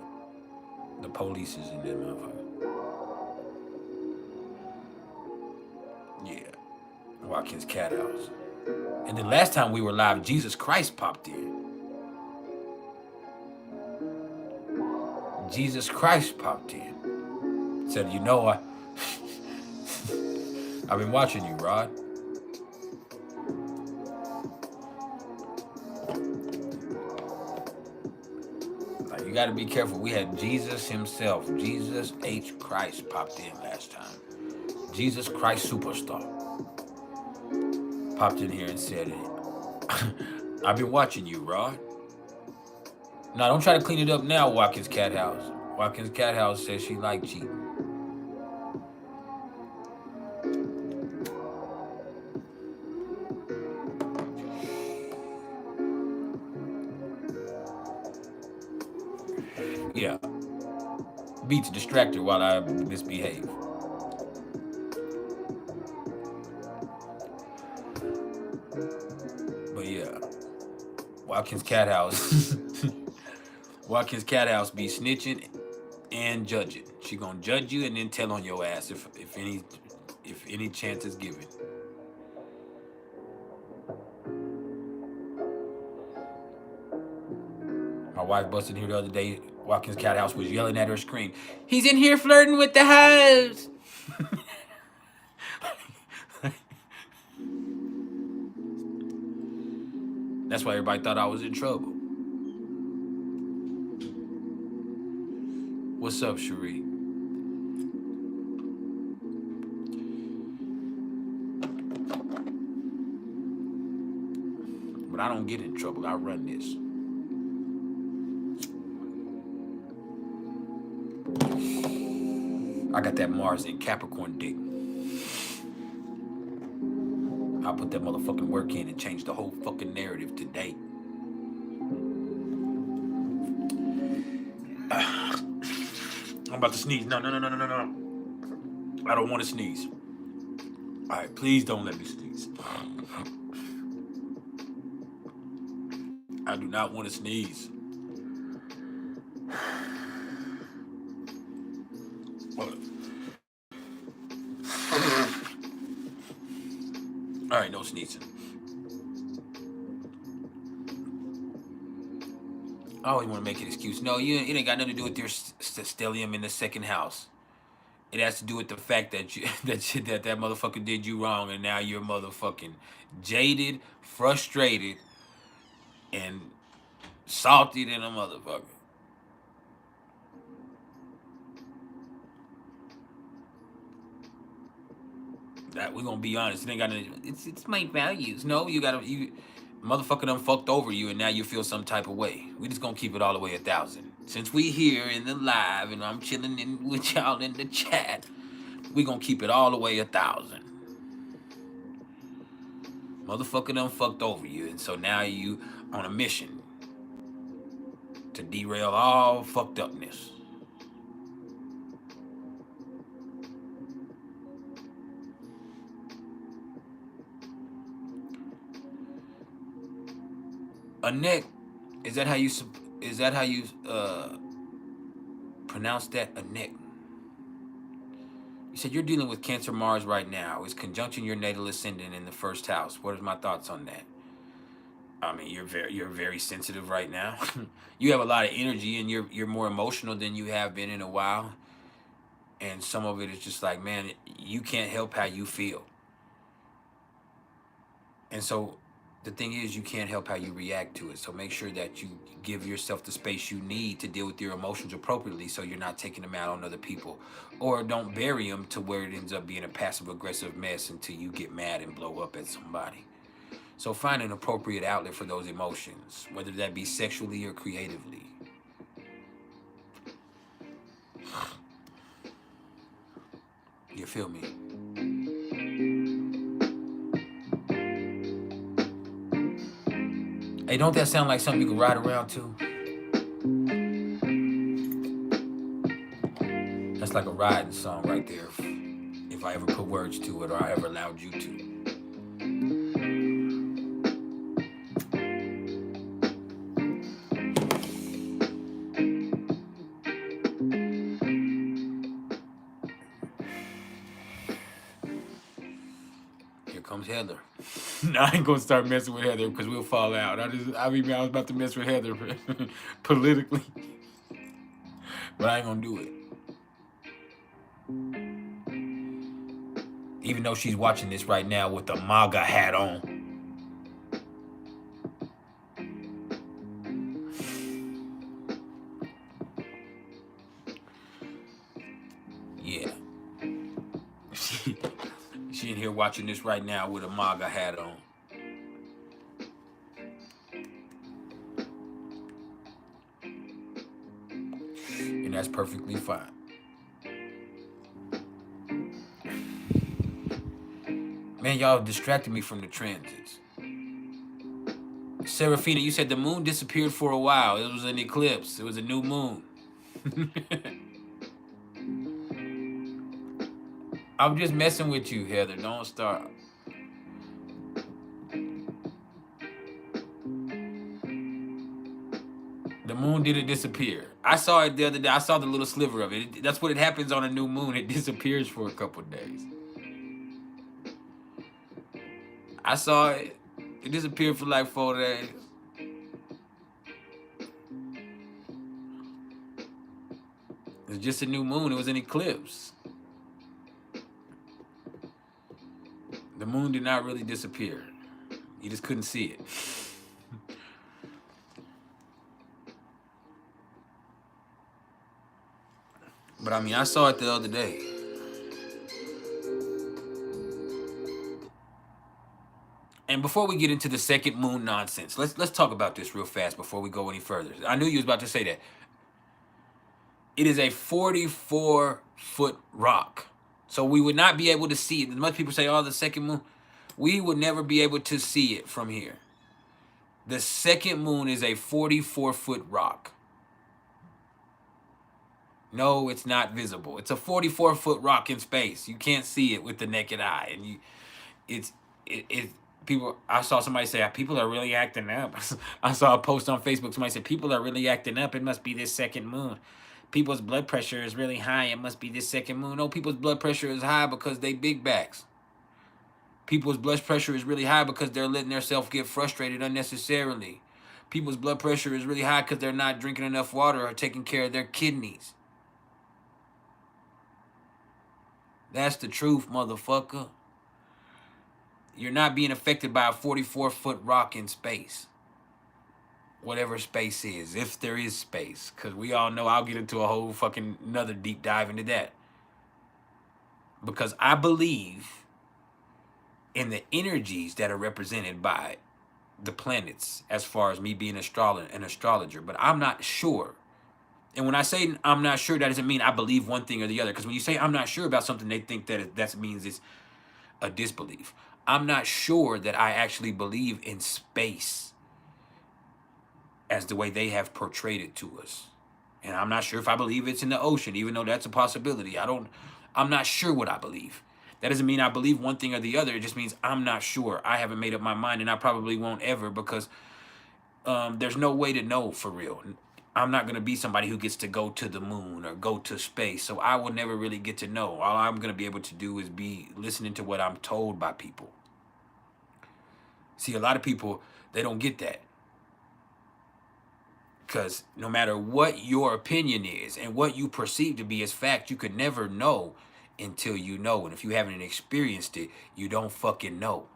The police is in that motherfucker. Yeah. Watkins Cat House. And then last time we were live, Jesus Christ popped in. Jesus Christ popped in. Said, you know, I've been watching you, Rod. Like, you got to be careful. We had Jesus himself, Jesus H. Christ, popped in last time. Jesus Christ Superstar popped in here and said, I've been watching you, Rod. Now, don't try to clean it up now, Watkins Cat House. Watkins Cat House says she like cheating. Yeah. Beats distracted while I misbehave. But yeah. Watkins Cat House. Watkins Cat House be snitching and judging. She gonna judge you and then tell on your ass if any chance is given. My wife busted here the other day. Watkins Cat House was yelling at her screen. He's in here flirting with the hoes. That's why everybody thought I was in trouble. What's up, Cherie? But I don't get in trouble. I run this. I got that Mars in Capricorn dick. I'll put that motherfucking work in and change the whole fucking narrative today. I'm about to sneeze. No. I don't want to sneeze. All right, please don't let me sneeze. I do not want to sneeze. All right, no sneezing. I always want to make an excuse. No, it ain't got nothing to do with your stellium in the second house. It has to do with the fact that that motherfucker did you wrong, and now you're motherfucking jaded, frustrated, and salty than a motherfucker. That we're gonna be honest. It ain't got nothing. It's my values. No, you motherfucker done fucked over you, and now you feel some type of way. We just gonna keep it all the way 1,000. Since we here in the live, and I'm chilling with y'all in the chat, we gonna keep it all the way 1,000. Motherfucker done fucked over you, and so now you on a mission to derail all fucked upness. A neck, is that how you pronounce that? A neck. You said you're dealing with Cancer Mars right now. It's conjunction your natal ascendant in the first house. What are my thoughts on that? I mean, you're very sensitive right now. You have a lot of energy, and you're more emotional than you have been in a while. And some of it is just like, man, you can't help how you feel. And so the thing is, you can't help how you react to it. So make sure that you give yourself the space you need to deal with your emotions appropriately, so you're not taking them out on other people. Or don't bury them to where it ends up being a passive-aggressive mess until you get mad and blow up at somebody. So find an appropriate outlet for those emotions, whether that be sexually or creatively. You feel me? Hey, don't that sound like something you can ride around to? That's like a riding song right there, if I ever put words to it or I ever allowed you to. Here comes Heather. I ain't gonna start messing with Heather because we'll fall out. I was about to mess with Heather politically, but I ain't gonna do it. Even though she's watching this right now with the MAGA hat on. Yeah. She in here watching this right now with a MAGA hat on. And that's perfectly fine. Man, y'all distracted me from the transits. Serafina, you said the moon disappeared for a while. It was an eclipse. It was a new moon. I'm just messing with you, Heather. Don't start. The moon didn't disappear. I saw it the other day. I saw the little sliver of it. That's what it happens on a new moon. It disappears for a couple of days. I saw it. It disappeared for like 4 days. It was just a new moon. It was an eclipse. The moon did not really disappear. You just couldn't see it. But I mean, I saw it the other day. And before we get into the second moon nonsense, let's talk about this real fast before we go any further. I knew you was about to say that. It is a 44-foot rock. So we would not be able to see it. As much people say, oh, the second moon. We would never be able to see it from here. The second moon is a 44-foot rock. No, it's not visible. It's a 44-foot rock in space. You can't see it with the naked eye. And people, I saw somebody say, people are really acting up. I saw a post on Facebook. Somebody said, people are really acting up. It must be this second moon. People's blood pressure is really high. It must be this second moon. No, people's blood pressure is high because they big backs. People's blood pressure is really high because they're letting themselves get frustrated unnecessarily. People's blood pressure is really high because they're not drinking enough water or taking care of their kidneys. That's the truth, motherfucker. You're not being affected by a 44-foot rock in space. Whatever space is, if there is space. Because we all know I'll get into a whole fucking another deep dive into that. Because I believe in the energies that are represented by the planets as far as me being an astrologer. But I'm not sure. And when I say I'm not sure, that doesn't mean I believe one thing or the other. Because when you say I'm not sure about something, they think that that means it's a disbelief. I'm not sure that I actually believe in space as the way they have portrayed it to us. And I'm not sure if I believe it's in the ocean, even though that's a possibility. I'm not sure what I believe. That doesn't mean I believe one thing or the other. It just means I'm not sure. I haven't made up my mind, and I probably won't ever, because there's no way to know for real. I'm not going to be somebody who gets to go to the moon or go to space, so I will never really get to know. All I'm going to be able to do is be listening to what I'm told by people. See, a lot of people, they don't get that. Because no matter what your opinion is and what you perceive to be as fact, you could never know until you know. And if you haven't experienced it, you don't fucking know.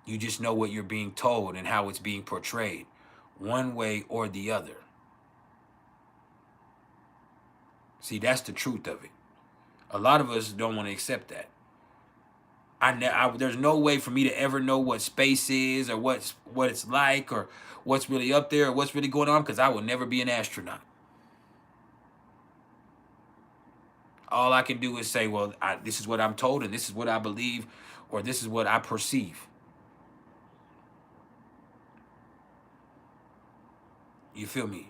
You just know what you're being told and how it's being portrayed, one way or the other. See, that's the truth of it. A lot of us don't want to accept that. There's no way for me to ever know what space is or what it's like or what's really up there or what's really going on, because I will never be an astronaut. All I can do is say, well, this is what I'm told and this is what I believe, or this is what I perceive. You feel me?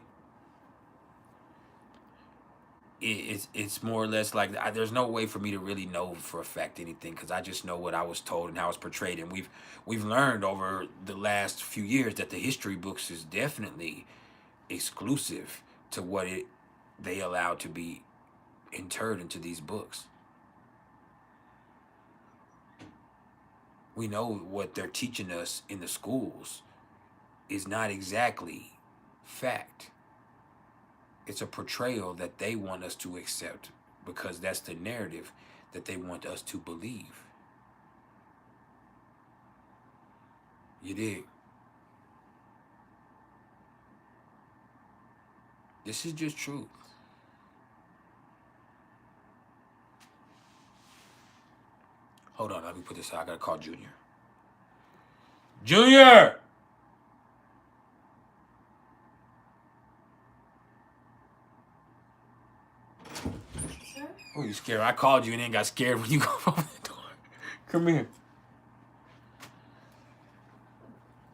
It's more or less like there's no way for me to really know for a fact anything, because I just know what I was told and how it's portrayed. And we've learned over the last few years that the history books is definitely exclusive to what they allow to be interred into these books. We know what they're teaching us in the schools is not exactly fact. It's a portrayal that they want us to accept because that's the narrative that they want us to believe. You dig? This is just truth. Hold on, let me put this out. I gotta call Junior. Junior! Oh, you scared? I called you and then got scared when you go over the door. Come here.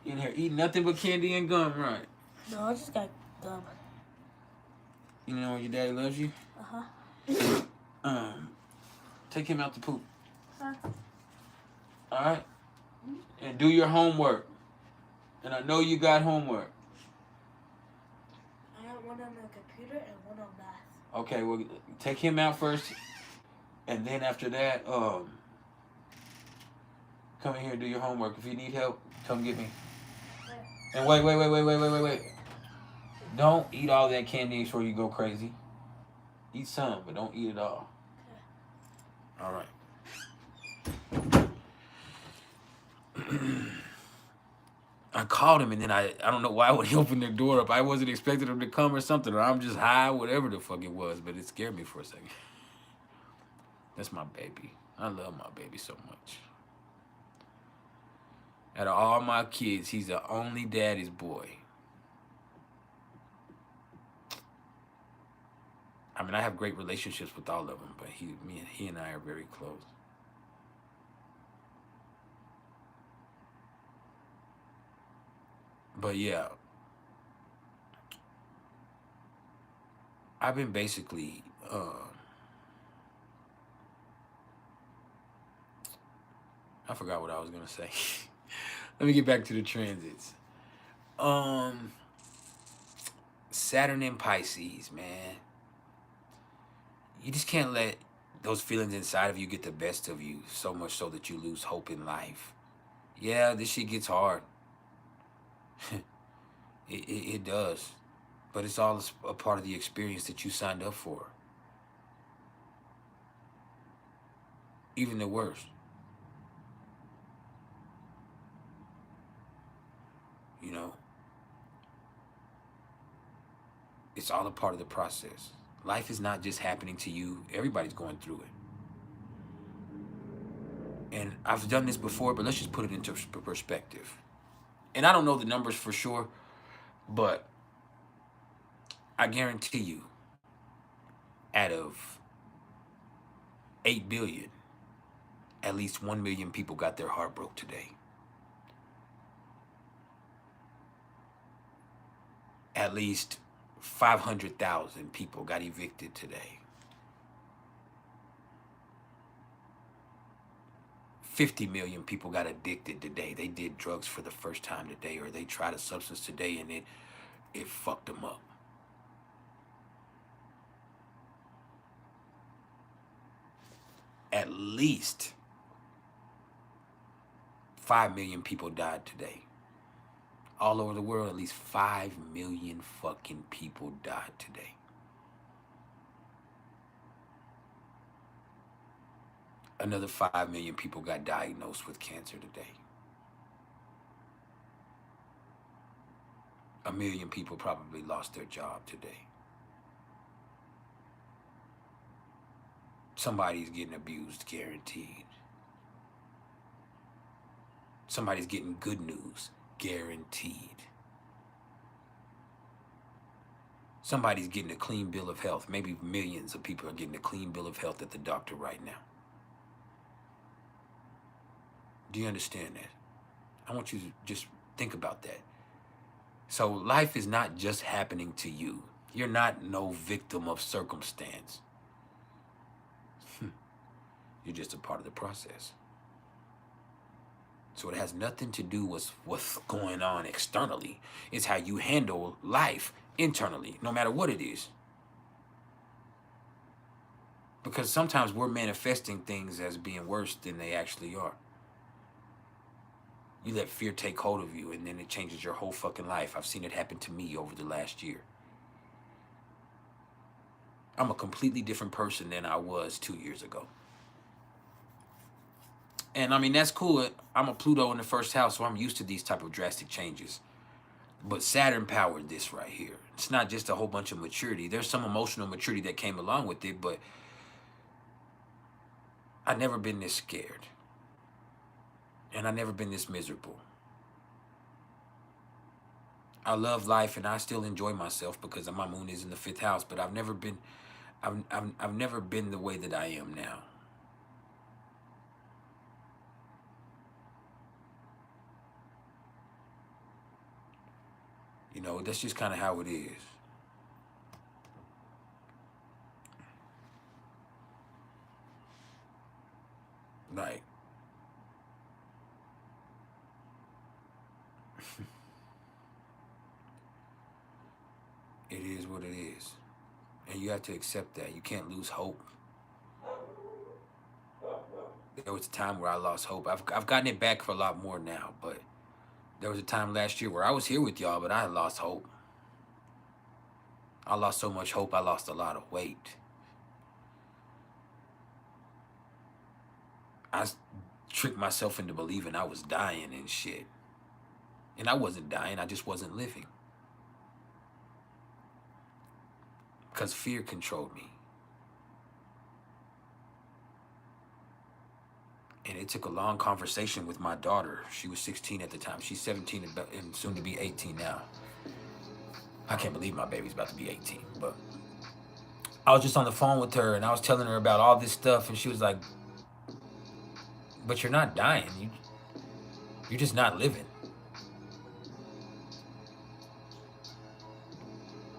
You in here eating nothing but candy and gum, right? No, I just got gum. You know your daddy loves you? Uh-huh. Take him out to poop. Huh? All right? And do your homework. And I know you got homework. I got one on the computer and one on math. Okay, well, take him out first, and then after that, come in here and do your homework. If you need help, come get me. And wait. Don't eat all that candy before you go crazy. Eat some, but don't eat it all. All right. called him, and then I don't know why when he opened the door up, I wasn't expecting him to come or something, or I'm just high, whatever the fuck it was, but it scared me for a second. That's my baby. I love my baby so much. Out of all my kids, he's the only daddy's boy. I mean, I have great relationships with all of them, but he and I are very close. But yeah, I've been basically, I forgot what I was gonna say. Let me get back to the transits. Saturn in Pisces, man. You just can't let those feelings inside of you get the best of you, so much so that you lose hope in life. Yeah, this shit gets hard. It does. But it's all a part of the experience that you signed up for. Even the worst. You know? It's all a part of the process. Life is not just happening to you. Everybody's going through it. And I've done this before, but let's just put it into perspective. And I don't know the numbers for sure, but I guarantee you, out of 8 billion, at least 1 million people got their heart broke today. At least 500,000 people got evicted today. 50 million people got addicted today. They did drugs for the first time today, or they tried a substance today and it fucked them up. At least 5 million people died today. All over the world, at least 5 million fucking people died today. Another 5 million people got diagnosed with cancer today. 1 million people probably lost their job today. Somebody's getting abused, guaranteed. Somebody's getting good news, guaranteed. Somebody's getting a clean bill of health. Maybe millions of people are getting a clean bill of health at the doctor right now. Do you understand that? I want you to just think about that. So life is not just happening to you. You're not no victim of circumstance. You're just a part of the process. So it has nothing to do with what's going on externally. It's how you handle life internally, no matter what it is. Because sometimes we're manifesting things as being worse than they actually are. You let fear take hold of you, and then it changes your whole fucking life. I've seen it happen to me over the last year. I'm a completely different person than I was 2 years ago. And I mean, that's cool. I'm a Pluto in the first house, so I'm used to these type of drastic changes. But Saturn powered this right here. It's not just a whole bunch of maturity. There's some emotional maturity that came along with it, but I've never been this scared. And I've never been this miserable. I love life and I still enjoy myself because my moon is in the 5th house, but I've never been the way that I am now. You know, that's just kind of how it is. Like, it is what it is. And you have to accept that. You can't lose hope. There was a time where I lost hope. I've gotten it back for a lot more now, but there was a time last year where I was here with y'all, but I had lost hope. I lost so much hope, I lost a lot of weight. I tricked myself into believing I was dying and shit. And I wasn't dying, I just wasn't living. Because fear controlled me. And it took a long conversation with my daughter. She was 16 at the time. She's 17 and soon to be 18 now. I can't believe my baby's about to be 18. But I was just on the phone with her and I was telling her about all this stuff. And she was like, but you're not dying. You're just not living.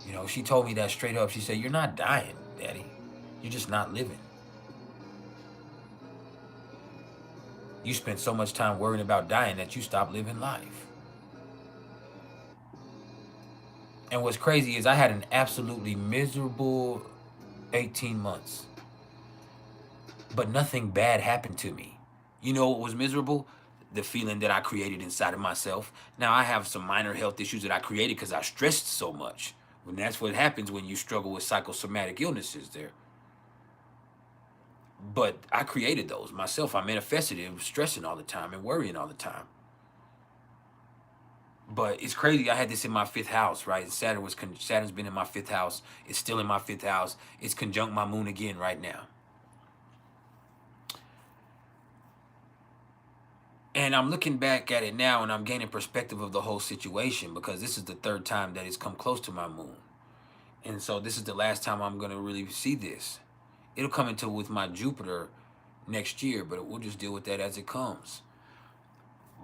You know, she told me that straight up. She said, you're not dying, Daddy. You're just not living. You spend so much time worrying about dying that you stop living life. And what's crazy is I had an absolutely miserable 18 months. But nothing bad happened to me. You know what was miserable? The feeling that I created inside of myself. Now, I have some minor health issues that I created because I stressed so much. And that's what happens when you struggle with psychosomatic illnesses there. But I created those myself. I manifested it, stressing all the time and worrying all the time. But it's crazy. I had this in my 5th house, right? Saturn's been in my 5th house. It's still in my 5th house. It's conjunct my moon again right now. And I'm looking back at it now and I'm gaining perspective of the whole situation because this is the 3rd time that it's come close to my moon. And so this is the last time I'm going to really see this. It'll come into with my Jupiter next year, but we'll just deal with that as it comes.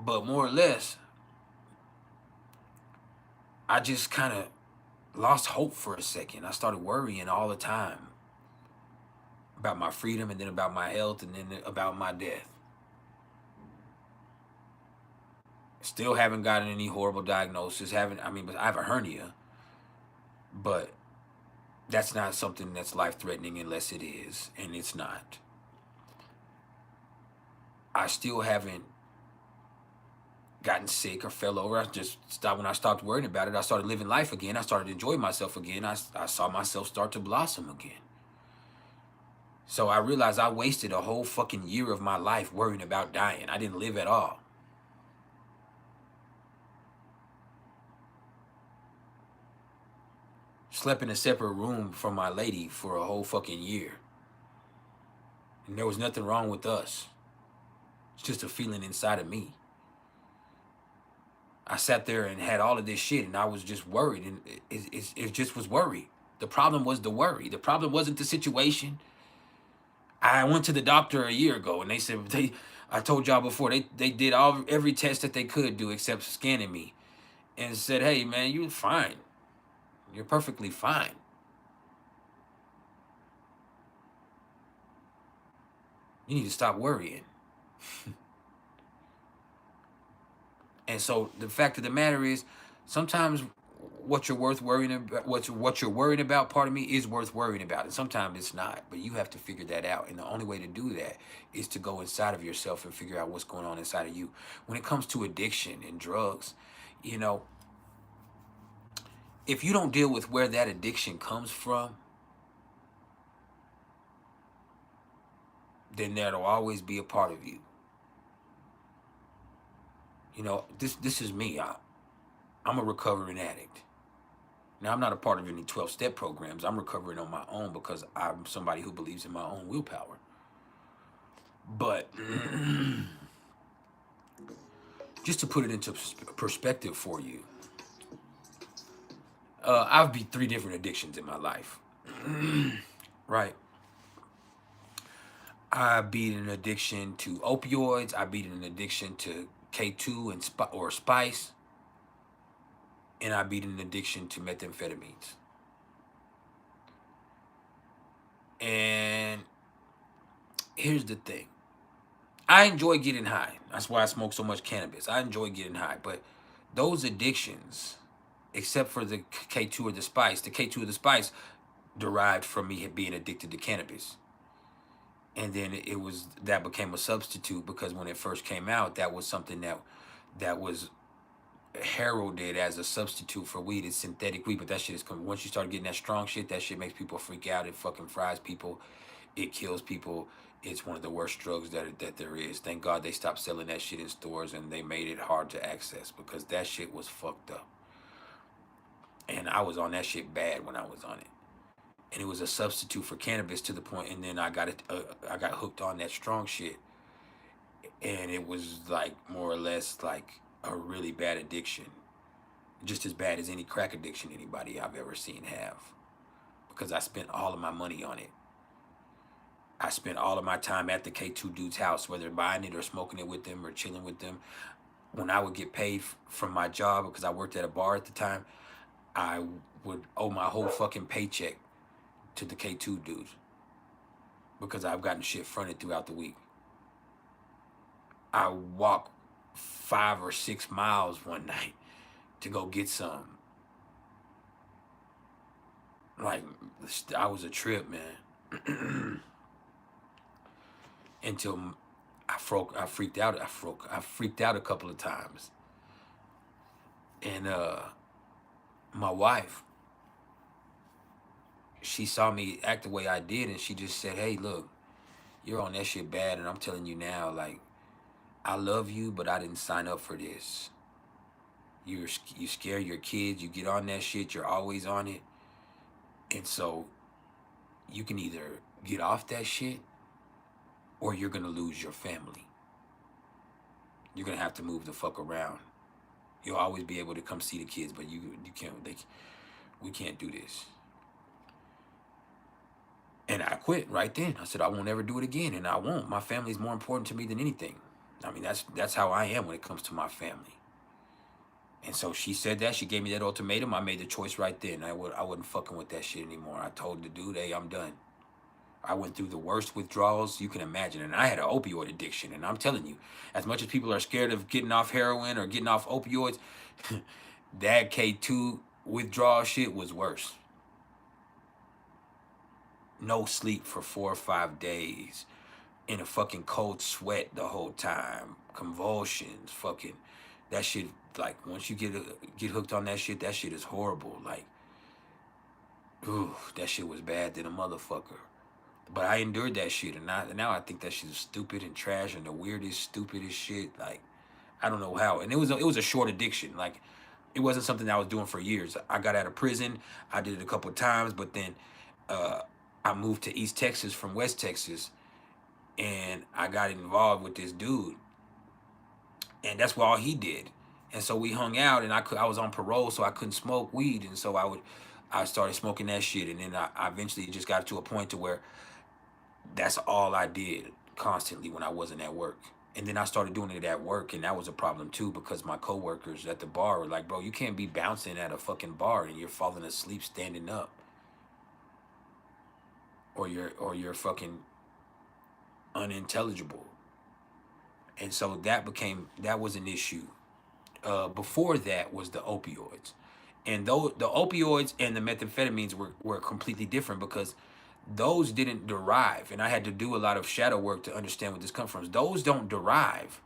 But more or less, I just kind of lost hope for a second. I started worrying all the time about my freedom and then about my health and then about my death. Still haven't gotten any horrible diagnosis. I have a hernia, but that's not something that's life-threatening unless it is, and it's not. I still haven't gotten sick or fell over. When I stopped worrying about it, I started living life again. I started enjoying myself again. I saw myself start to blossom again. So I realized I wasted a whole fucking year of my life worrying about dying. I didn't live at all. Slept in a separate room from my lady for a whole fucking year. And there was nothing wrong with us. It's just a feeling inside of me. I sat there and had all of this shit and I was just worried. And it just was worry. The problem was the worry. The problem wasn't the situation. I went to the doctor a year ago and they said, I told y'all before, they did every test that they could do except scanning me. And said, hey man, you're fine. You're perfectly fine. You need to stop worrying. And so the fact of the matter is, sometimes what you're worrying about, pardon me, is worth worrying about. And sometimes it's not. But you have to figure that out. And the only way to do that is to go inside of yourself and figure out what's going on inside of you. When it comes to addiction and drugs, you know, if you don't deal with where that addiction comes from, then that'll always be a part of you. You know, this is me. I'm a recovering addict. Now, I'm not a part of any 12-step programs. I'm recovering on my own because I'm somebody who believes in my own willpower. But just to put it into perspective for you, I've beat 3 different addictions in my life. Right. I beat an addiction to opioids. I beat an addiction to K2 or spice. And I beat an addiction to methamphetamines. And here's the thing. I enjoy getting high. That's why I smoke so much cannabis. I enjoy getting high. But those addictions, except for the K2 or the K2 or the spice derived from me being addicted to cannabis. And then that became a substitute because when it first came out, that was something that was heralded as a substitute for weed. It's synthetic weed, but that shit is coming. Once you start getting that strong shit, that shit makes people freak out. It fucking fries people. It kills people. It's one of the worst drugs that there is. Thank God they stopped selling that shit in stores and they made it hard to access because that shit was fucked up. And I was on that shit bad when I was on it. And it was a substitute for cannabis to the point, and then I got hooked on that strong shit, and it was like more or less like a really bad addiction, just as bad as any crack addiction anybody I've ever seen have, because I spent all of my money on it. I spent all of my time at the K2 dude's house, whether buying it or smoking it with them or chilling with them. When I would get paid from my job, because I worked at a bar at the time, I would owe my whole fucking paycheck to the K2 dudes because I've gotten shit fronted throughout the week. I walked 5 or 6 miles one night to go get some. Like, I was a trip, man. Until I freaked out. I freaked out a couple of times. And my wife, she saw me act the way I did, and she just said, "Hey, look, you're on that shit bad, and I'm telling you now, like, I love you, but I didn't sign up for this. You scare your kids, you get on that shit, you're always on it. And so you can either get off that shit or you're gonna lose your family. You're gonna have to move the fuck around. You'll always be able to come see the kids, but you can't, we can't do this." And I quit right then. I said, I won't ever do it again, and I won't. My family's more important to me than anything. I mean, that's how I am when it comes to my family. And so she said that. She gave me that ultimatum. I made the choice right then. I wasn't fucking with that shit anymore. I told the dude, "Hey, I'm done." I went through the worst withdrawals you can imagine, and I had an opioid addiction. And I'm telling you, as much as people are scared of getting off heroin or getting off opioids, that K2 withdrawal shit was worse. No sleep for 4 or 5 days, in a fucking cold sweat the whole time, convulsions, fucking, that shit, like, once you get hooked on that shit is horrible. Like, ooh, that shit was bad than a motherfucker. But I endured that shit, and now I think that shit is stupid and trash and the weirdest, stupidest shit. Like, I don't know how. And it was a short addiction. Like, it wasn't something I was doing for years. I got out of prison. I did it a couple of times, but then I moved to East Texas from West Texas, and I got involved with this dude, and that's what all he did. And so we hung out, and I was on parole, so I couldn't smoke weed, and so I started smoking that shit, and then I eventually just got to a point to where that's all I did constantly when I wasn't at work. And then I started doing it at work, and that was a problem too, because my coworkers at the bar were like, "Bro, you can't be bouncing at a fucking bar and you're falling asleep standing up, or you're fucking unintelligible." And so that was an issue. Before that was the opioids, and though the opioids and the methamphetamines were completely different, because those didn't derive, and I had to do a lot of shadow work to understand where this comes from. Those don't derive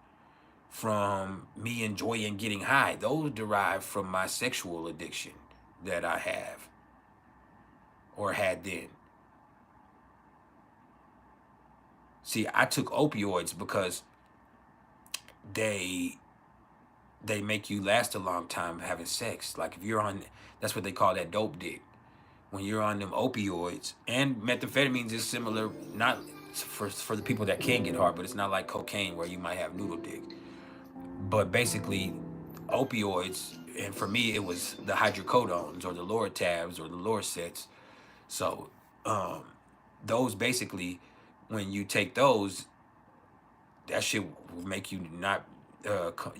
from me enjoying getting high. Those derive from my sexual addiction that I have, or had then. See, I took opioids because they make you last a long time having sex. Like, if you're on, that's what they call that dope dick. When you're on them opioids, and methamphetamines is similar, not for the people that can get hard, but it's not like cocaine where you might have noodle dick. But basically, opioids, and for me, it was the hydrocodones or the Loratabs or the Lorcets. So those basically, when you take those, that shit will make you not,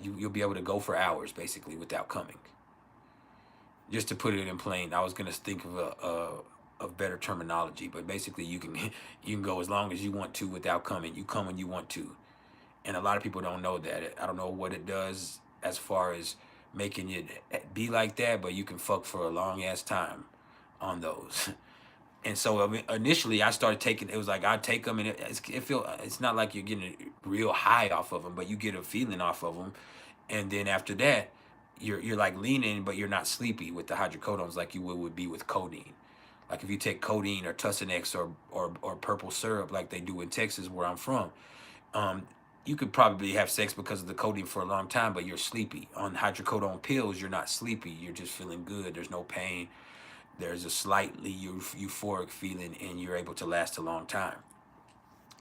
you'll be able to go for hours basically without coming. Just to put it in plain, I was gonna think of a better terminology, but basically you can go as long as you want to without coming. You come when you want to, and a lot of people don't know that. I don't know what it does as far as making it be like that, but you can fuck for a long ass time on those. And so initially I started taking, it was like I take them, and it's not like you're getting real high off of them, but you get a feeling off of them, and then after that, you're like leaning, but you're not sleepy with the hydrocodones like you would be with codeine. Like if you take codeine or Tussinex or purple syrup like they do in Texas where I'm from, um, you could probably have sex because of the codeine for a long time, but you're sleepy. On hydrocodone pills, you're not sleepy. You're just feeling good. There's no pain. There's a slightly euphoric feeling, and you're able to last a long time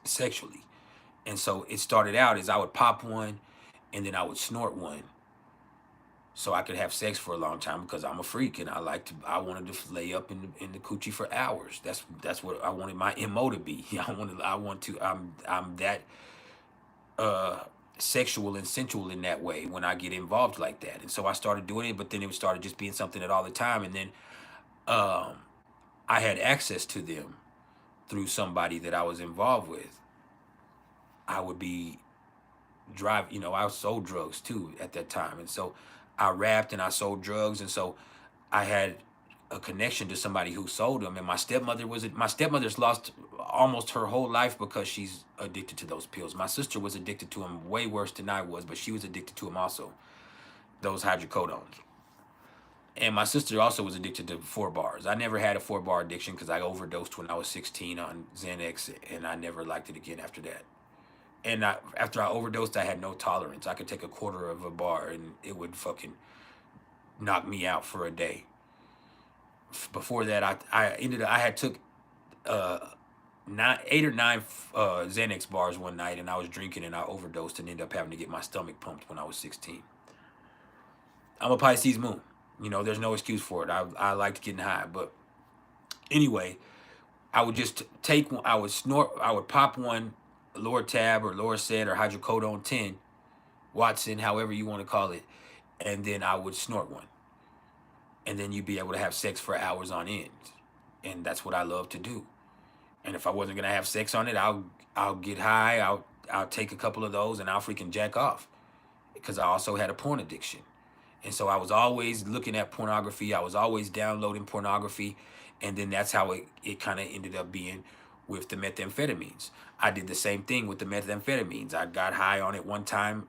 sexually. And so it started out as I would pop one, and then I would snort one, so I could have sex for a long time because I'm a freak and I wanted to lay up in the coochie for hours. That's what I wanted my MO to be. I'm that sexual and sensual in that way when I get involved like that. And so I started doing it, but then it started just being something that all the time. And then I had access to them through somebody that I was involved with. I would be I sold drugs too at that time. And so I rapped and I sold drugs. And so I had a connection to somebody who sold them. And my stepmother's lost almost her whole life because she's addicted to those pills. My sister was addicted to them way worse than I was, but she was addicted to them also, those hydrocodones. And my sister also was addicted to 4-bars. I never had a 4-bar addiction because I overdosed when I was 16 on Xanax, and I never liked it again after that. And after I overdosed, I had no tolerance. I could take a quarter of a bar and it would fucking knock me out for a day. Before that, I had took 8 or 9 Xanax bars one night, and I was drinking and I overdosed and ended up having to get my stomach pumped when I was 16. I'm a Pisces moon. There's no excuse for it. I liked getting high. But anyway, I would just take one, I would pop one, Lortab or Lorcet or hydrocodone 10, Watson, however you want to call it, and then I would snort one. And then you'd be able to have sex for hours on end. And that's what I love to do. And if I wasn't going to have sex on it, I'll get high, I'll take a couple of those and I'll freaking jack off. Because I also had a porn addiction. And so I was always looking at pornography. I was always downloading pornography. And then that's how it kind of ended up being with the methamphetamines. I did the same thing with the methamphetamines. I got high on it one time,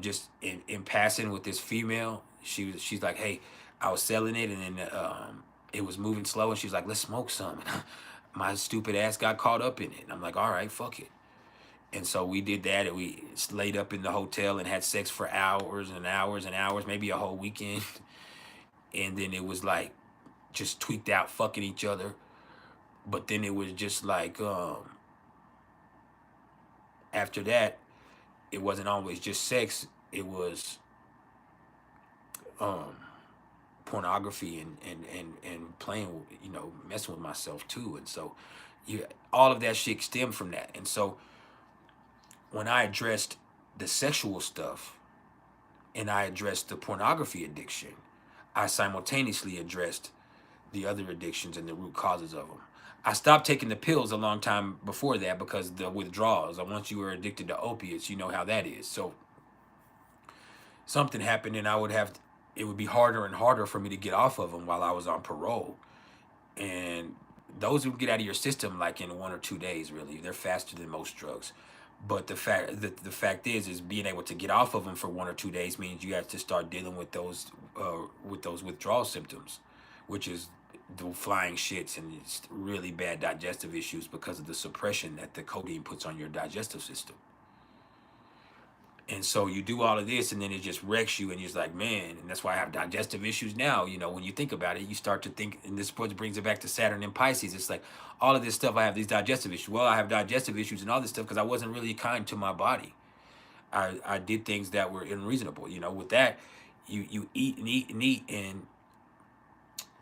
just in passing with this female. She's like, hey, I was selling it, and then it was moving slow, and she's like, let's smoke some. And my stupid ass got caught up in it. And I'm like, all right, fuck it. And so we did that, and we laid up in the hotel and had sex for hours and hours and hours, maybe a whole weekend. And then it was like just tweaked out fucking each other. But then it was just like, after that, it wasn't always just sex. It was pornography and playing, messing with myself too. And so all of that shit stemmed from that. And so when I addressed the sexual stuff and I addressed the pornography addiction, I simultaneously addressed the other addictions and the root causes of them. I stopped taking the pills a long time before that because the withdrawals. And once you were addicted to opiates, you know how that is. So something happened, and it would be harder and harder for me to get off of them while I was on parole. And those would get out of your system like in 1 or 2 days. Really, they're faster than most drugs. But the fact is being able to get off of them for 1 or 2 days means you have to start dealing with those withdrawal symptoms, which is the flying shits and it's really bad digestive issues because of the suppression that the codeine puts on your digestive system. And so you do all of this, and then it just wrecks you, and you're just like, man, and that's why I have digestive issues now. When you think about it, you start to think, and this brings it back to Saturn and Pisces. It's like all of this stuff, I have these digestive issues. Well, I have digestive issues and all this stuff because I wasn't really kind to my body. I did things that were unreasonable. With that, you eat and eat and eat, and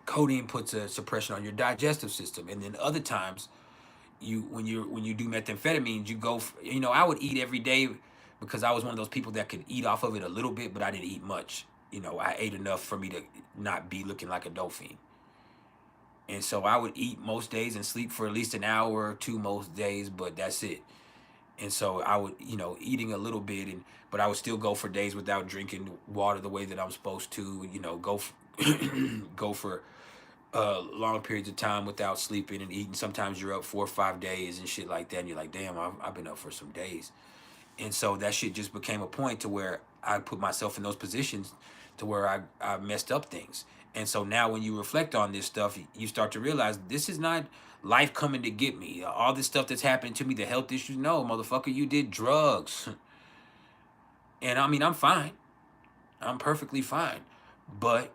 codeine puts a suppression on your digestive system. And then other times, when you do methamphetamines, you go, I would eat every day because I was one of those people that could eat off of it a little bit, but I didn't eat much. I ate enough for me to not be looking like a dolphin. And so I would eat most days and sleep for at least an hour or two most days, but that's it. And so I would, eating a little bit, but I would still go for days without drinking water the way that I'm supposed to, go for long periods of time without sleeping and eating. Sometimes you're up 4 or 5 days and shit like that, and you're like, damn, I've been up for some days. And so that shit just became a point to where I put myself in those positions to where I messed up things. And so now when you reflect on this stuff, you start to realize this is not life coming to get me. All this stuff that's happening to me, the health issues, no, motherfucker, you did drugs. And I mean, I'm fine. I'm perfectly fine. But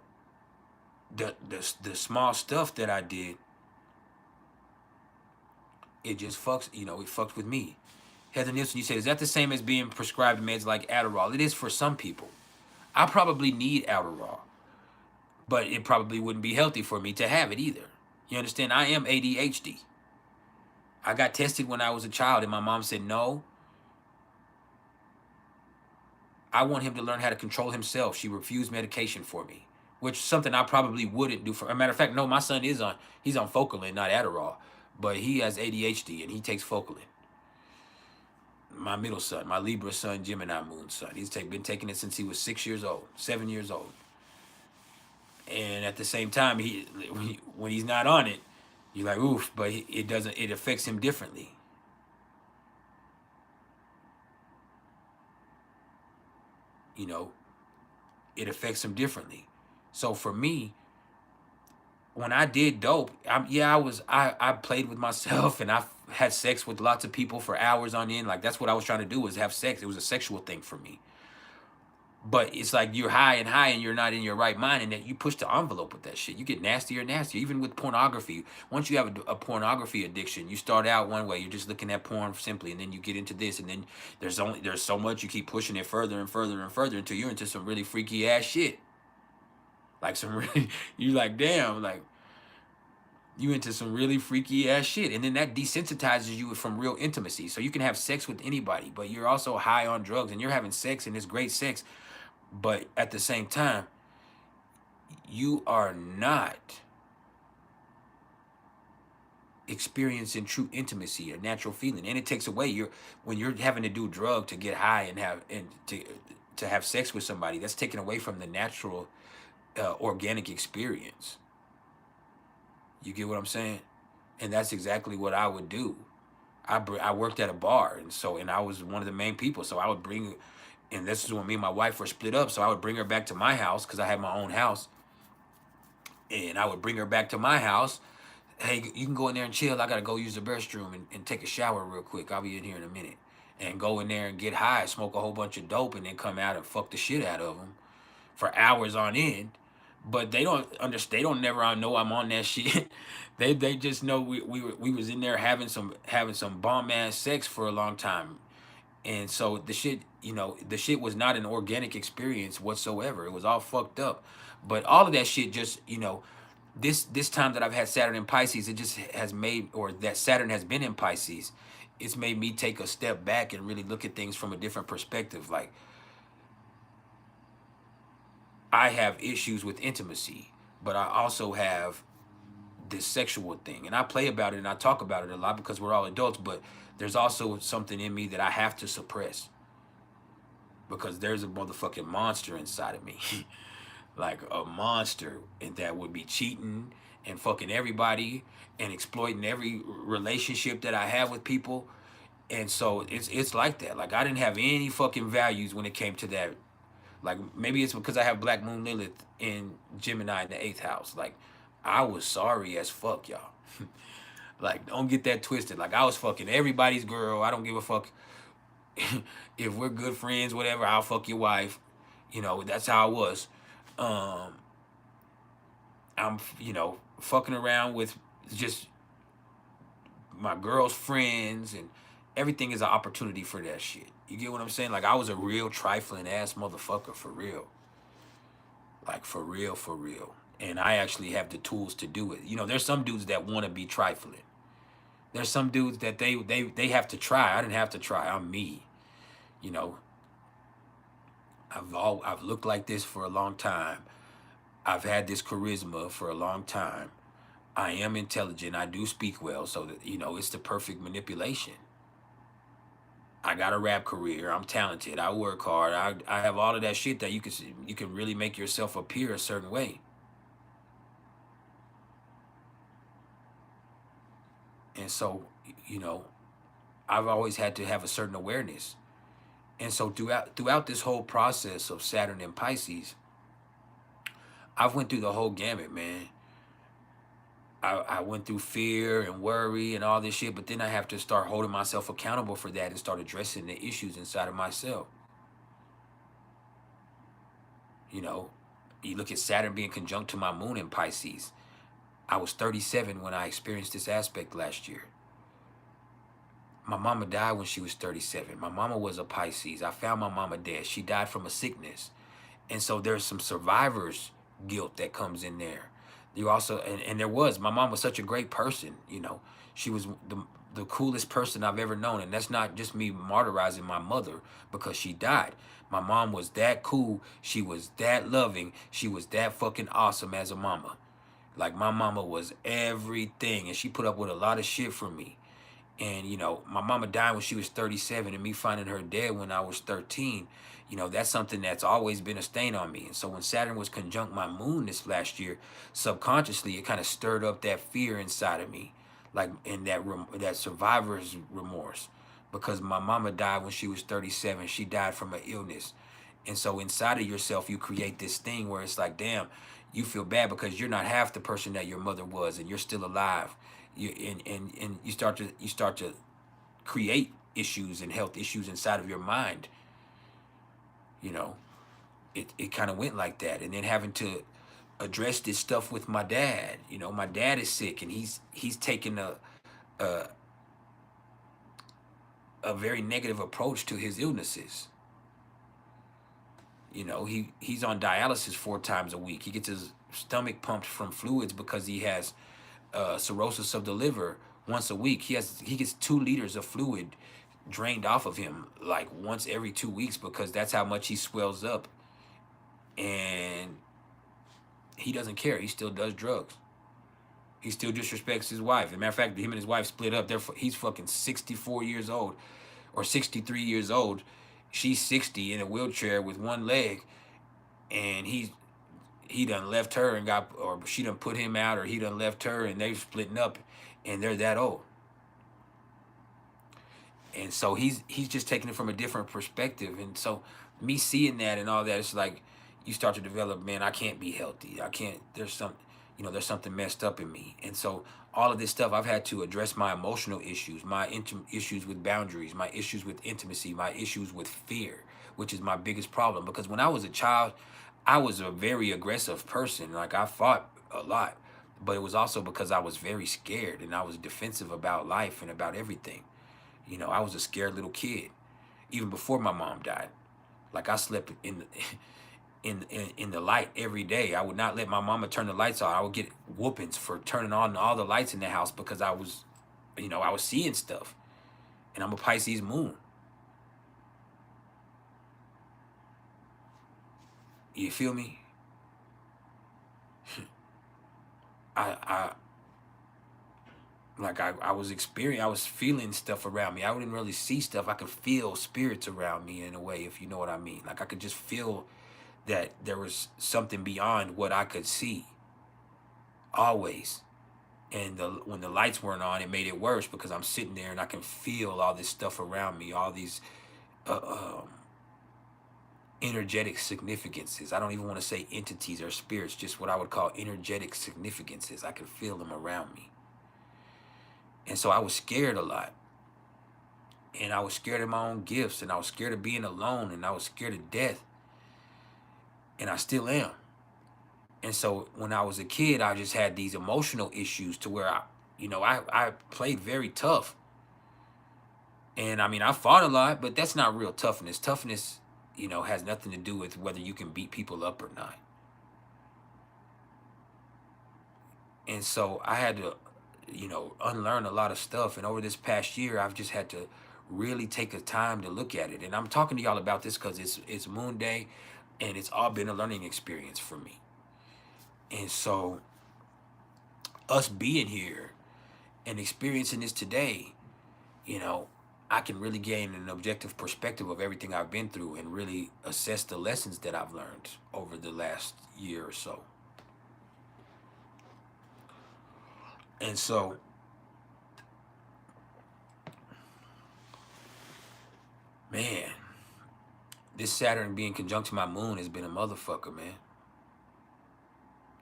the small stuff that I did, it just fucks, you know, it fucks with me. Heather Nielsen, you said, is that the same as being prescribed meds like Adderall? It is for some people. I probably need Adderall, but it probably wouldn't be healthy for me to have it either. You understand? I am ADHD. I got tested when I was a child, and my mom said, no, I want him to learn how to control himself. She refused medication for me, which is something I probably wouldn't do. For a matter of fact, no, my son he's on Focalin, not Adderall, but he has ADHD and he takes Focalin. My middle son, my Libra son, Gemini moon son, he's been taking it since he was 6 years old, 7 years old. And at the same time, when he's not on it, you're like, oof, but it affects him differently. You know, it affects him differently. So for me, when I did dope, I played with myself and I had sex with lots of people for hours on end. Like that's what I was trying to do, was have sex. It was a sexual thing for me. But it's like you're high and you're not in your right mind, and that you push the envelope with that shit. You get nastier and nastier. Even with pornography, once you have a pornography addiction, you start out one way. You're just looking at porn simply, and then you get into this, and then there's so much, you keep pushing it further and further and further until you're into some really freaky ass shit. Like some really, you like, damn, like you into some really freaky ass shit, and then that desensitizes you from real intimacy. So you can have sex with anybody, but you're also high on drugs, and you're having sex, and it's great sex. But at the same time, you are not experiencing true intimacy or natural feeling, and it takes away when you're having to do drug to get high and to have sex with somebody. That's taken away from the natural, organic experience. You get what I'm saying? And that's exactly what I would do. I worked at a bar, and I was one of the main people. So I would bring. And this is when me and my wife were split up. So I would bring her back to my house because I had my own house. And I would bring her back to my house. Hey, you can go in there and chill. I got to go use the restroom and take a shower real quick. I'll be in here in a minute. And go in there and get high, smoke a whole bunch of dope, and then come out and fuck the shit out of them for hours on end. But they don't understand. They don't never know I'm on that shit. They just know we was in there having some bomb ass sex for a long time. And so the shit, the shit was not an organic experience whatsoever. It was all fucked up. But all of that shit just, this time that I've had Saturn in Pisces, it just has made, or that Saturn has been in Pisces, it's made me take a step back and really look at things from a different perspective. Like, I have issues with intimacy, but I also have this sexual thing. And I play about it and I talk about it a lot because we're all adults, but there's also something in me that I have to suppress because there's a motherfucking monster inside of me. Like a monster, and that would be cheating and fucking everybody and exploiting every relationship that I have with people. And so it's like that. Like I didn't have any fucking values when it came to that. Like maybe it's because I have Black Moon Lilith in Gemini in the 8th house. Like I was sorry as fuck, y'all. Like, don't get that twisted. Like, I was fucking everybody's girl. I don't give a fuck if we're good friends, whatever. I'll fuck your wife. That's how I was. I'm, fucking around with just my girl's friends, and everything is an opportunity for that shit. You get what I'm saying? Like, I was a real trifling ass motherfucker, for real. Like, for real, for real. And I actually have the tools to do it. There's some dudes that want to be trifling. There's some dudes that they have to try. I didn't have to try. I'm me. I've looked like this for a long time. I've had this charisma for a long time. I am intelligent. I do speak well. So that, it's the perfect manipulation. I got a rap career. I'm talented. I work hard. I have all of that shit that you can really make yourself appear a certain way. And so, I've always had to have a certain awareness. And so throughout this whole process of Saturn and Pisces, I've went through the whole gamut, man. I went through fear and worry and all this shit, but then I have to start holding myself accountable for that and start addressing the issues inside of myself. You know, you look at Saturn being conjunct to my moon in Pisces. I was 37 when I experienced this aspect last year. My mama died when she was 37. My mama was a Pisces. I found my mama dead. She died from a sickness. And so there's some survivor's guilt that comes in there. You also, and there was, my mom was such a great person, you know. She was the coolest person I've ever known. And that's not just me martyrizing my mother because she died. My mom was that cool. She was that loving. She was that fucking awesome as a mama. Like, my mama was everything. And she put up with a lot of shit from me. And, you know, my mama died when she was 37 and me finding her dead when I was 13, you know, that's something that's always been a stain on me. And so when Saturn was conjunct my moon this last year, subconsciously, it kind of stirred up that fear inside of me, like in that survivor's remorse, because my mama died when she was 37. She died from an illness. And so inside of yourself, you create this thing where it's like, damn, you feel bad because you're not half the person that your mother was and you're still alive. And you start to create issues and health issues inside of your mind. You know, it kind of went like that. And then having to address this stuff with my dad. You know, my dad is sick and he's taking a very negative approach to his illnesses. You know, he's on dialysis 4 times a week. He gets his stomach pumped from fluids because he has cirrhosis of the liver once a week. He gets 2 liters of fluid drained off of him like once every 2 weeks because that's how much he swells up. And he doesn't care. He still does drugs. He still disrespects his wife. As a matter of fact, him and his wife split up. He's fucking 64 years old or 63 years old. She's 60 in a wheelchair with one leg, and he done left her and or she done put him out, or he done left her and they're splitting up, and they're that old. And so he's just taking it from a different perspective. And so me seeing that and all that, it's like you start to develop, man, I can't be healthy. I can't, there's something messed up in me. And so all of this stuff, I've had to address my emotional issues, my issues with boundaries, my issues with intimacy, my issues with fear, which is my biggest problem. Because when I was a child, I was a very aggressive person. Like, I fought a lot, but it was also because I was very scared and I was defensive about life and about everything. You know, I was a scared little kid, even before my mom died. Like, I slept in the light every day. I would not let my mama turn the lights on. I would get whoopings for turning on all the lights in the house because I was seeing stuff. And I'm a Pisces moon. You feel me? I was feeling stuff around me. I wouldn't really see stuff. I could feel spirits around me in a way, if you know what I mean. Like, I could just feel that there was something beyond what I could see. Always. And when the lights weren't on, it made it worse because I'm sitting there and I can feel all this stuff around me, all these energetic significances. I don't even want to say entities or spirits, just what I would call energetic significances. I could feel them around me. And so I was scared a lot. And I was scared of my own gifts, and I was scared of being alone, and I was scared of death. And I still am. And so when I was a kid, I just had these emotional issues to where I played very tough. And I mean, I fought a lot, but that's not real toughness. Toughness, has nothing to do with whether you can beat people up or not. And so I had to, unlearn a lot of stuff. And over this past year, I've just had to really take a time to look at it. And I'm talking to y'all about this because it's MoOnDaY, and it's all been a learning experience for me. And so us being here and experiencing this today, I can really gain an objective perspective of everything I've been through and really assess the lessons that I've learned over the last year or so. And so man, this Saturn being conjunct to my moon has been a motherfucker, man.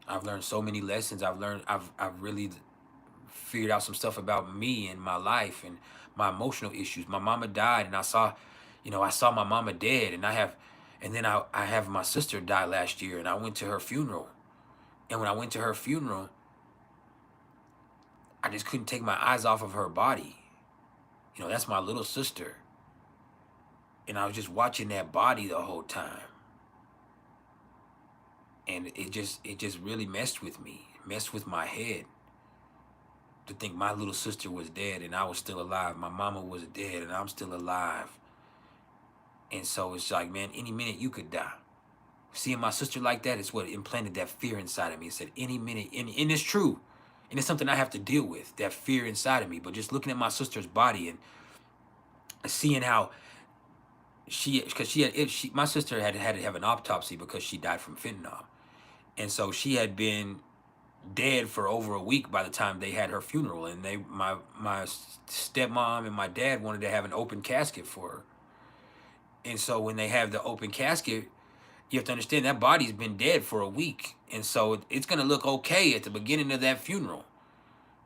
I've learned so many lessons. I've really figured out some stuff about me and my life and my emotional issues. My mama died, and I saw my mama dead, and then I have my sister die last year, and I went to her funeral. And when I went to her funeral, I just couldn't take my eyes off of her body. You know, that's my little sister. And I was just watching that body the whole time. And it just really messed with me, messed with my head. To think my little sister was dead and I was still alive. My mama was dead and I'm still alive. And so it's like, man, any minute you could die. Seeing my sister like that is what implanted that fear inside of me. It said any minute, and it's true. And it's something I have to deal with, that fear inside of me. But just looking at my sister's body and seeing how my sister had to have an autopsy because she died from fentanyl. And so she had been dead for over a week by the time they had her funeral. And my stepmom and my dad wanted to have an open casket for her. And so when they have the open casket, you have to understand that body's been dead for a week. And so it's going to look okay at the beginning of that funeral.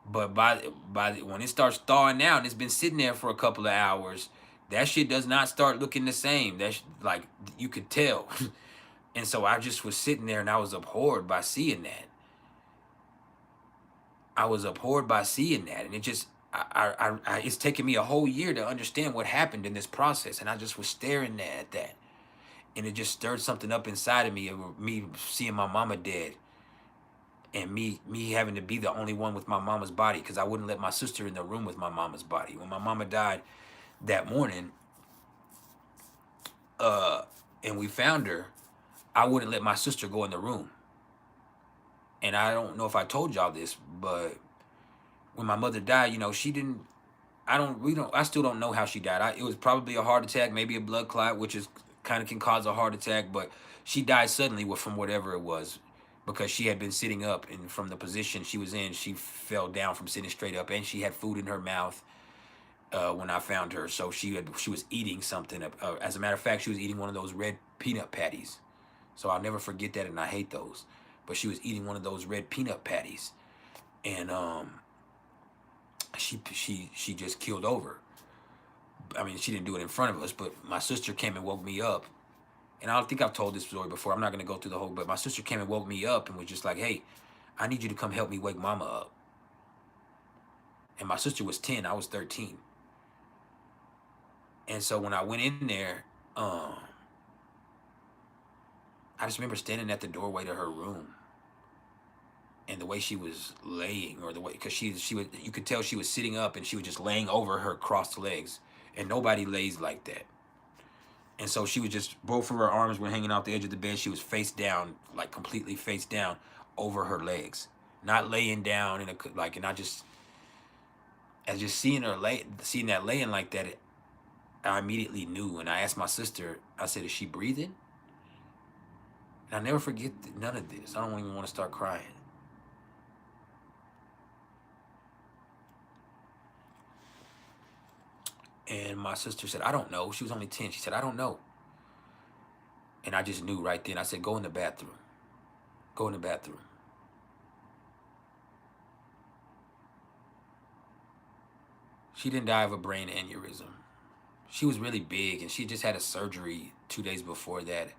But when it starts thawing out and it's been sitting there for a couple of hours, that shit does not start looking the same. That's like, you could tell. And so I just was sitting there and I was abhorred by seeing that. And it just, it's taken me a whole year to understand what happened in this process. And I just was staring at that. And it just stirred something up inside of me, of me seeing my mama dead. And me having to be the only one with my mama's body, because I wouldn't let my sister in the room with my mama's body. When my mama died that morning, and we found her, I wouldn't let my sister go in the room. And I don't know if I told y'all this, but when my mother died, you know, I still don't know how she died. It was probably a heart attack, maybe a blood clot, which is kind of can cause a heart attack, but she died suddenly from whatever it was, because she had been sitting up, and from the position she was in, she fell down from sitting straight up, and she had food in her mouth when I found her. So she was eating something. As a matter of fact, she was eating one of those red peanut patties. So I'll never forget that, and I hate those. But she was eating one of those red peanut patties, and she just killed over. I mean, she didn't do it in front of us, but my sister came and woke me up. And I don't think I've told this story before. I'm not going to go through the whole, but my sister came and woke me up and was just like, hey, I need you to come help me wake mama up. And my sister was 10, I was 13. And so when I went in there, I just remember standing at the doorway to her room. And the way she was laying, or the way, because you could tell she was sitting up and she was just laying over her crossed legs. And nobody lays like that. And so she was just, both of her arms were hanging out the edge of the bed. She was face down, like completely face down over her legs, not laying down and I just seeing that laying like that, I immediately knew. And I asked my sister, I said, is she breathing? And I never forget none of this. I don't even want to start crying. And my sister said, I don't know. She was only 10. She said, I don't know. And I just knew right then. I said, go in the bathroom. Go in the bathroom. She didn't die of a brain aneurysm. She was really big, and she just had a surgery 2 days before that.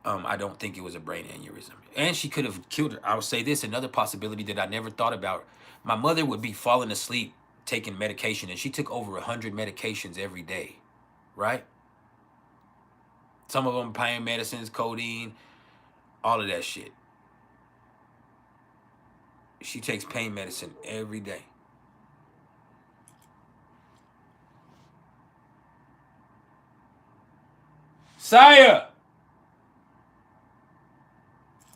I don't think it was a brain aneurysm. And she could have killed her. I would say this, another possibility that I never thought about. My mother would be falling asleep taking medication, and she took over 100 medications every day, right? Some of them pain medicines, codeine, all of that shit. She takes pain medicine every day. Saya!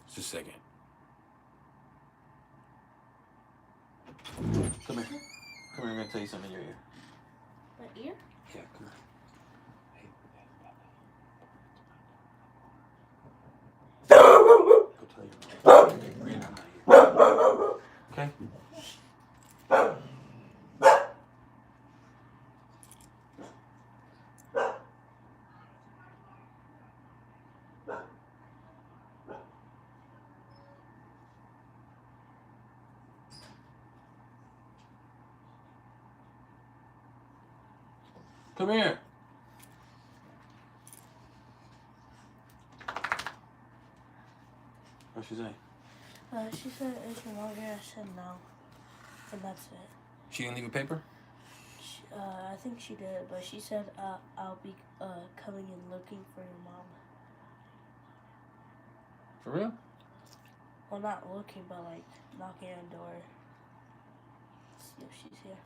Just a second. Come here. Come here, I'm going to tell you something in your ear. My ear? Yeah, come here. Go tell your mom. Bring it out here. Okay? Come here. What'd she say? She said, is your mom here? I said no. And that's it. She didn't leave a paper? I think she did, but she said, I'll be coming and looking for your mom. For real? Well, not looking, but like knocking on the door. See if she's here.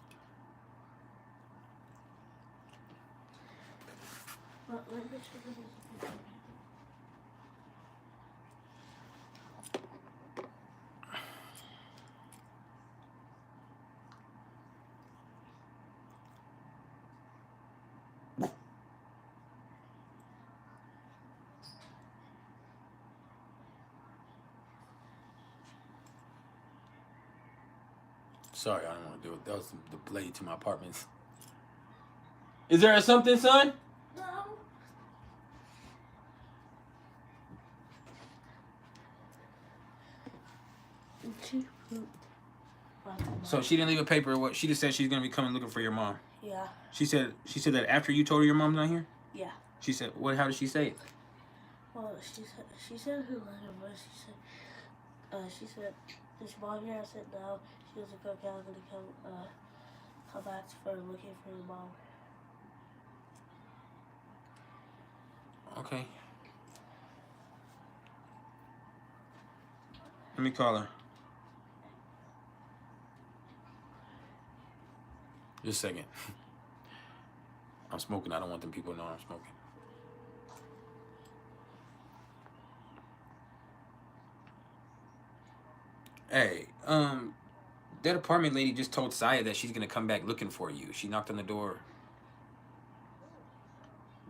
Well, let me check if there's a picture. Sorry, I don't want to do it. That was the blade to my apartments. Is there something, son? No. So she didn't leave a paper. What she just said she's gonna be coming looking for your mom. Yeah. She said that after you told her your mom's not here. Yeah. She said what? How did she say it? Well, she said who let her, but she said is your mom here? I said no. She was like, okay, I'm gonna come back for looking for your mom. Okay. Let me call her. Just a second. I'm smoking. I don't want them people to know I'm smoking. Hey, that apartment lady just told Saya that she's gonna come back looking for you. She knocked on the door.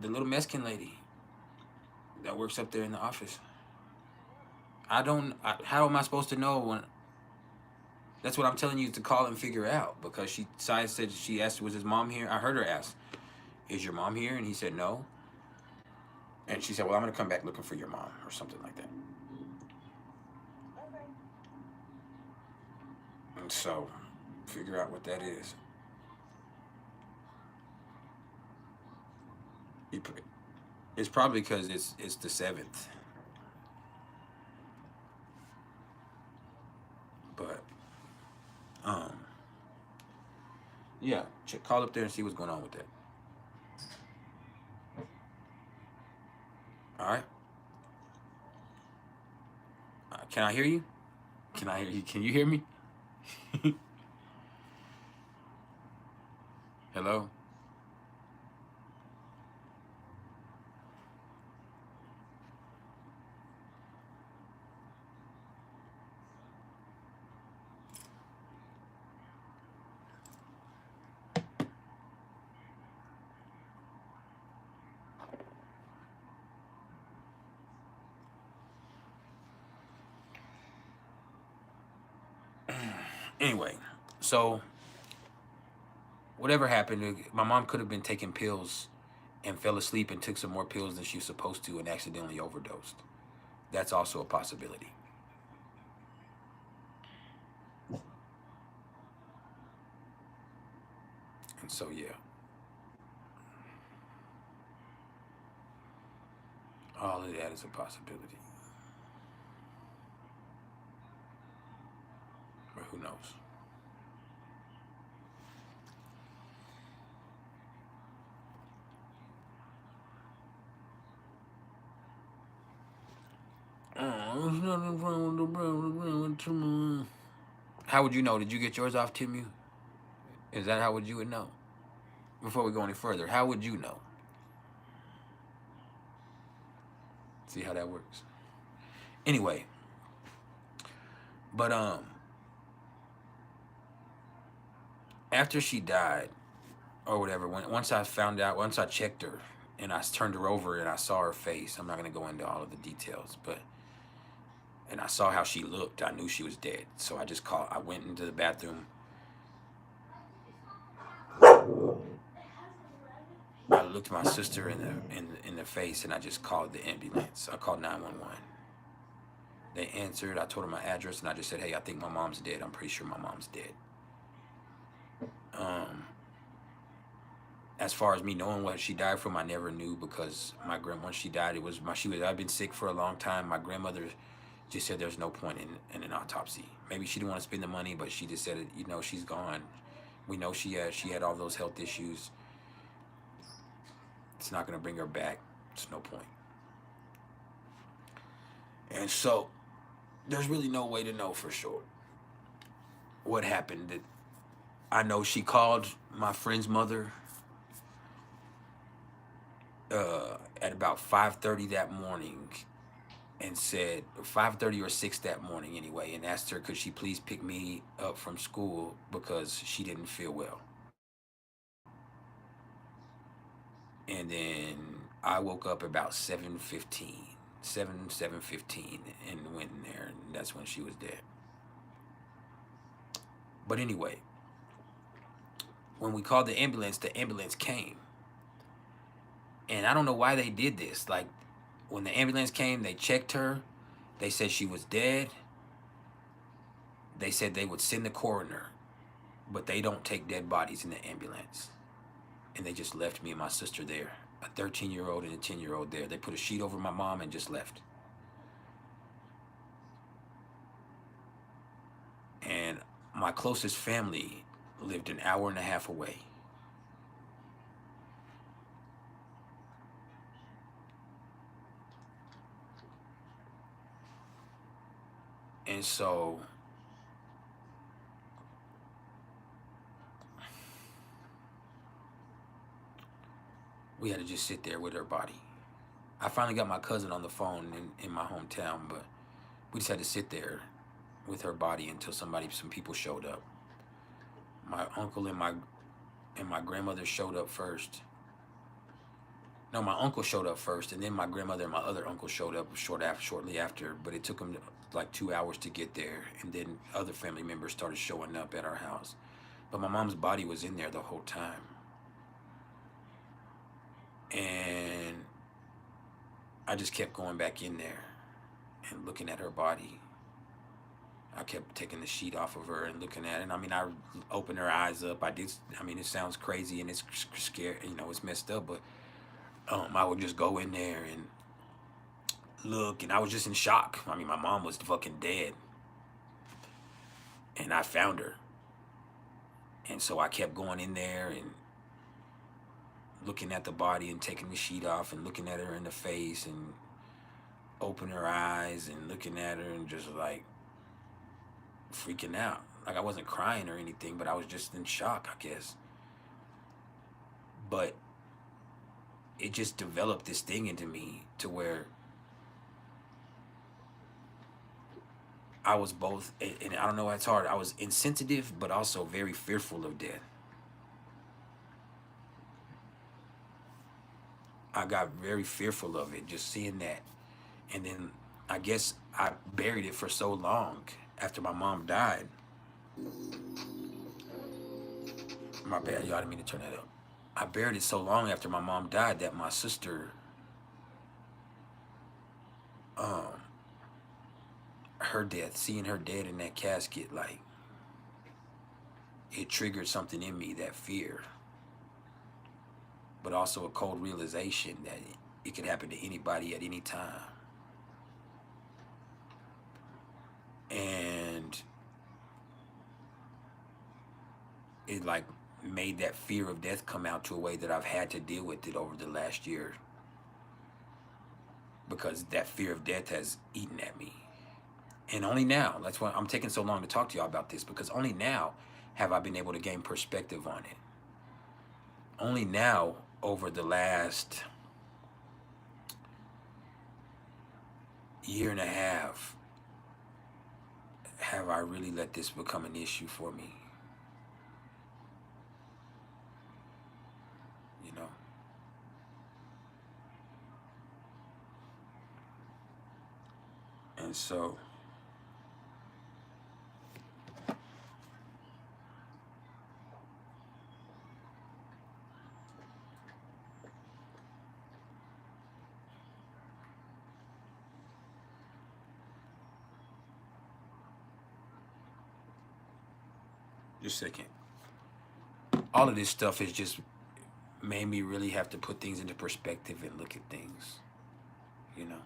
The little Mexican lady that works up there in the office. How am I supposed to know when? That's what I'm telling you to call and figure out, because Saya said, she asked, was his mom here? I heard her ask, is your mom here? And he said no. And she said, well, I'm gonna come back looking for your mom, or something like that. And so, figure out what that is. It's probably because it's the 7th. But, yeah, call up there and see what's going on with that. All right. Can I hear you? Can I hear you? Can you hear me? Hello? Anyway, so whatever happened, my mom could have been taking pills and fell asleep and took some more pills than she was supposed to and accidentally overdosed. That's also a possibility. And so, yeah. All of that is a possibility. But who knows? How would you know? Did you get yours off Timu? Is that how you would know? Before we go any further, how would you know? See how that works. Anyway, but after she died or whatever, once I found out, once I checked her and I turned her over and I saw her face, I'm not gonna go into all of the details, but and I saw how she looked, I knew she was dead. So I went into the bathroom. I looked my sister in the face and I just called the ambulance. I called 911. They answered. I told them my address and I just said, hey, I think my mom's dead. I'm pretty sure my mom's dead. as far as me knowing what she died from, I never knew, because my once she died, it was I'd been sick for a long time. My grandmother just said there's no point in an autopsy. Maybe she didn't want to spend the money, but she just said, you know, she's gone. We know she had all those health issues. It's not going to bring her back. It's no point. And so there's really no way to know for sure what happened. That I know she called my friend's mother at about 5:30 that morning, and said 5:30 or 6 that morning anyway, and asked her, could she please pick me up from school because she didn't feel well. And then I woke up about 7:15, 7:15, and went in there, and that's when she was dead. But anyway, when we called the ambulance came. And I don't know why they did this. Like, when the ambulance came, they checked her. They said she was dead. They said they would send the coroner, but they don't take dead bodies in the ambulance. And they just left me and my sister there, a 13-year-old and a 10-year-old there. They put a sheet over my mom and just left. And my closest family lived an hour and a half away. And so we had to just sit there with her body. I finally got my cousin on the phone in my hometown, but we just had to sit there with her body until some people showed up. My uncle and my grandmother showed up first. No, my uncle showed up first, and then my grandmother and my other uncle showed up shortly after, but it took them like 2 hours to get there, and then other family members started showing up at our house. But my mom's body was in there the whole time. And I just kept going back in there and looking at her body. I kept taking the sheet off of her and looking at it. And I mean, I opened her eyes up. It sounds crazy and it's scary, you know, it's messed up, but I would just go in there and look, and I was just in shock. I mean, my mom was fucking dead. And I found her. And so I kept going in there and looking at the body and taking the sheet off and looking at her in the face and opening her eyes and looking at her and just like freaking out. Like, I wasn't crying or anything, but I was just in shock, I guess. But it just developed this thing into me to where I was both, and I don't know, it's hard. I was insensitive, but also very fearful of death. I got very fearful of it, just seeing that. And then I guess I buried it for so long after my mom died. My bad, y'all, I didn't mean to turn that up. I buried it so long after my mom died that my sister, her death, seeing her dead in that casket, like, it triggered something in me, that fear, but also a cold realization that it could happen to anybody at any time. And it like made that fear of death come out to a way that I've had to deal with it over the last year, because that fear of death has eaten at me. And only now, that's why I'm taking so long to talk to y'all about this, because only now have I been able to gain perspective on it. Only now, over the last year and a half, have I really let this become an issue for me. You know? And so just a second. All of this stuff is just made me really have to put things into perspective and look at things, you know.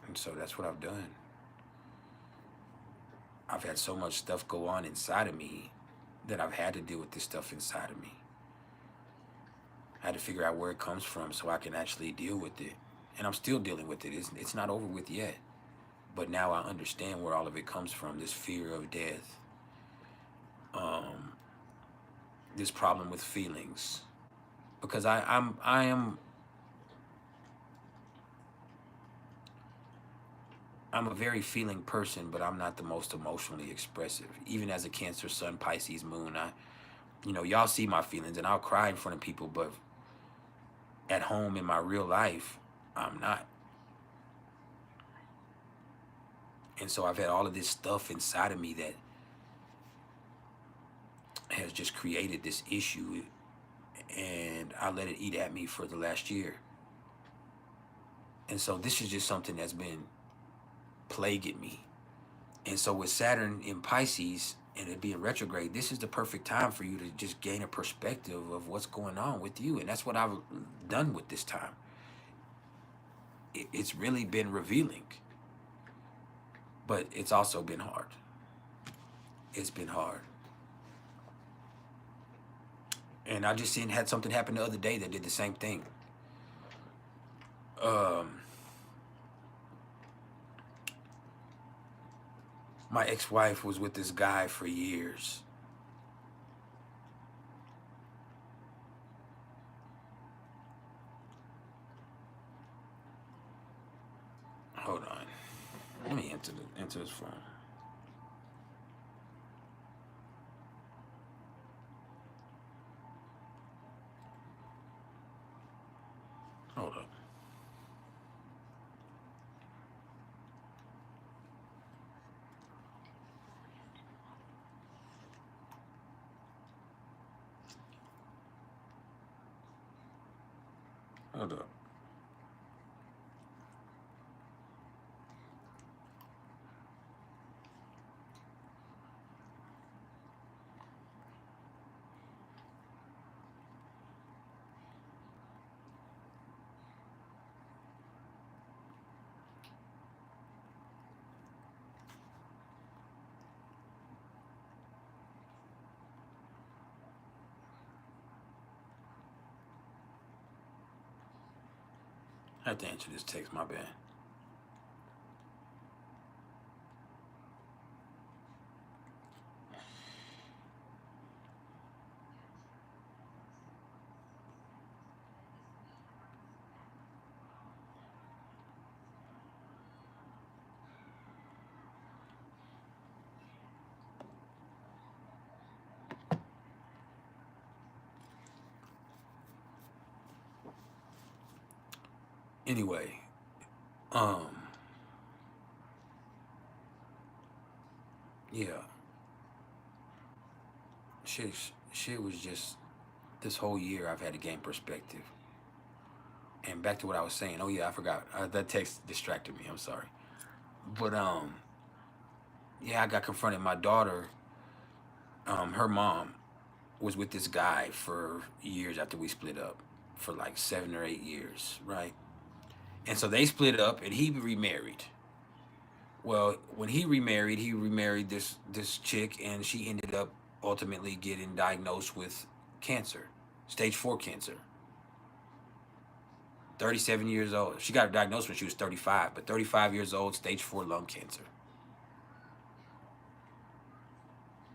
And so that's what I've done. I've had so much stuff go on inside of me that I've had to deal with this stuff inside of me. I had to figure out where it comes from so I can actually deal with it. And I'm still dealing with it. It's not over with yet. But now I understand where all of it comes from, this fear of death. This problem with feelings. Because I'm a very feeling person, but I'm not the most emotionally expressive. Even as a Cancer, Sun, Pisces, Moon, y'all see my feelings, and I'll cry in front of people, but at home in my real life, I'm not. And so I've had all of this stuff inside of me that has just created this issue, and I let it eat at me for the last year. And so this is just something that's been plaguing me. And so with Saturn in Pisces and it being retrograde, this is the perfect time for you to just gain a perspective of what's going on with you. And that's what I've done with this time. It's really been revealing, but it's also been hard. It's been hard. And I just had something happen the other day that did the same thing. My ex-wife was with this guy for years. Hold on. Let me enter his phone. Hold up. Hold up. I have to answer this text, my bad. Anyway, yeah. Shit was just, this whole year I've had to gain perspective. And back to what I was saying. Oh yeah, I forgot. That text distracted me. I'm sorry. But yeah, I got confronted. My daughter, her mom was with this guy for years after we split up, for like 7 or 8 years, right? And so they split up, and he remarried. Well, when he remarried this chick, and she ended up ultimately getting diagnosed with cancer, stage 4 cancer. 37 years old. She got diagnosed when she was 35, but 35 years old, stage 4 lung cancer.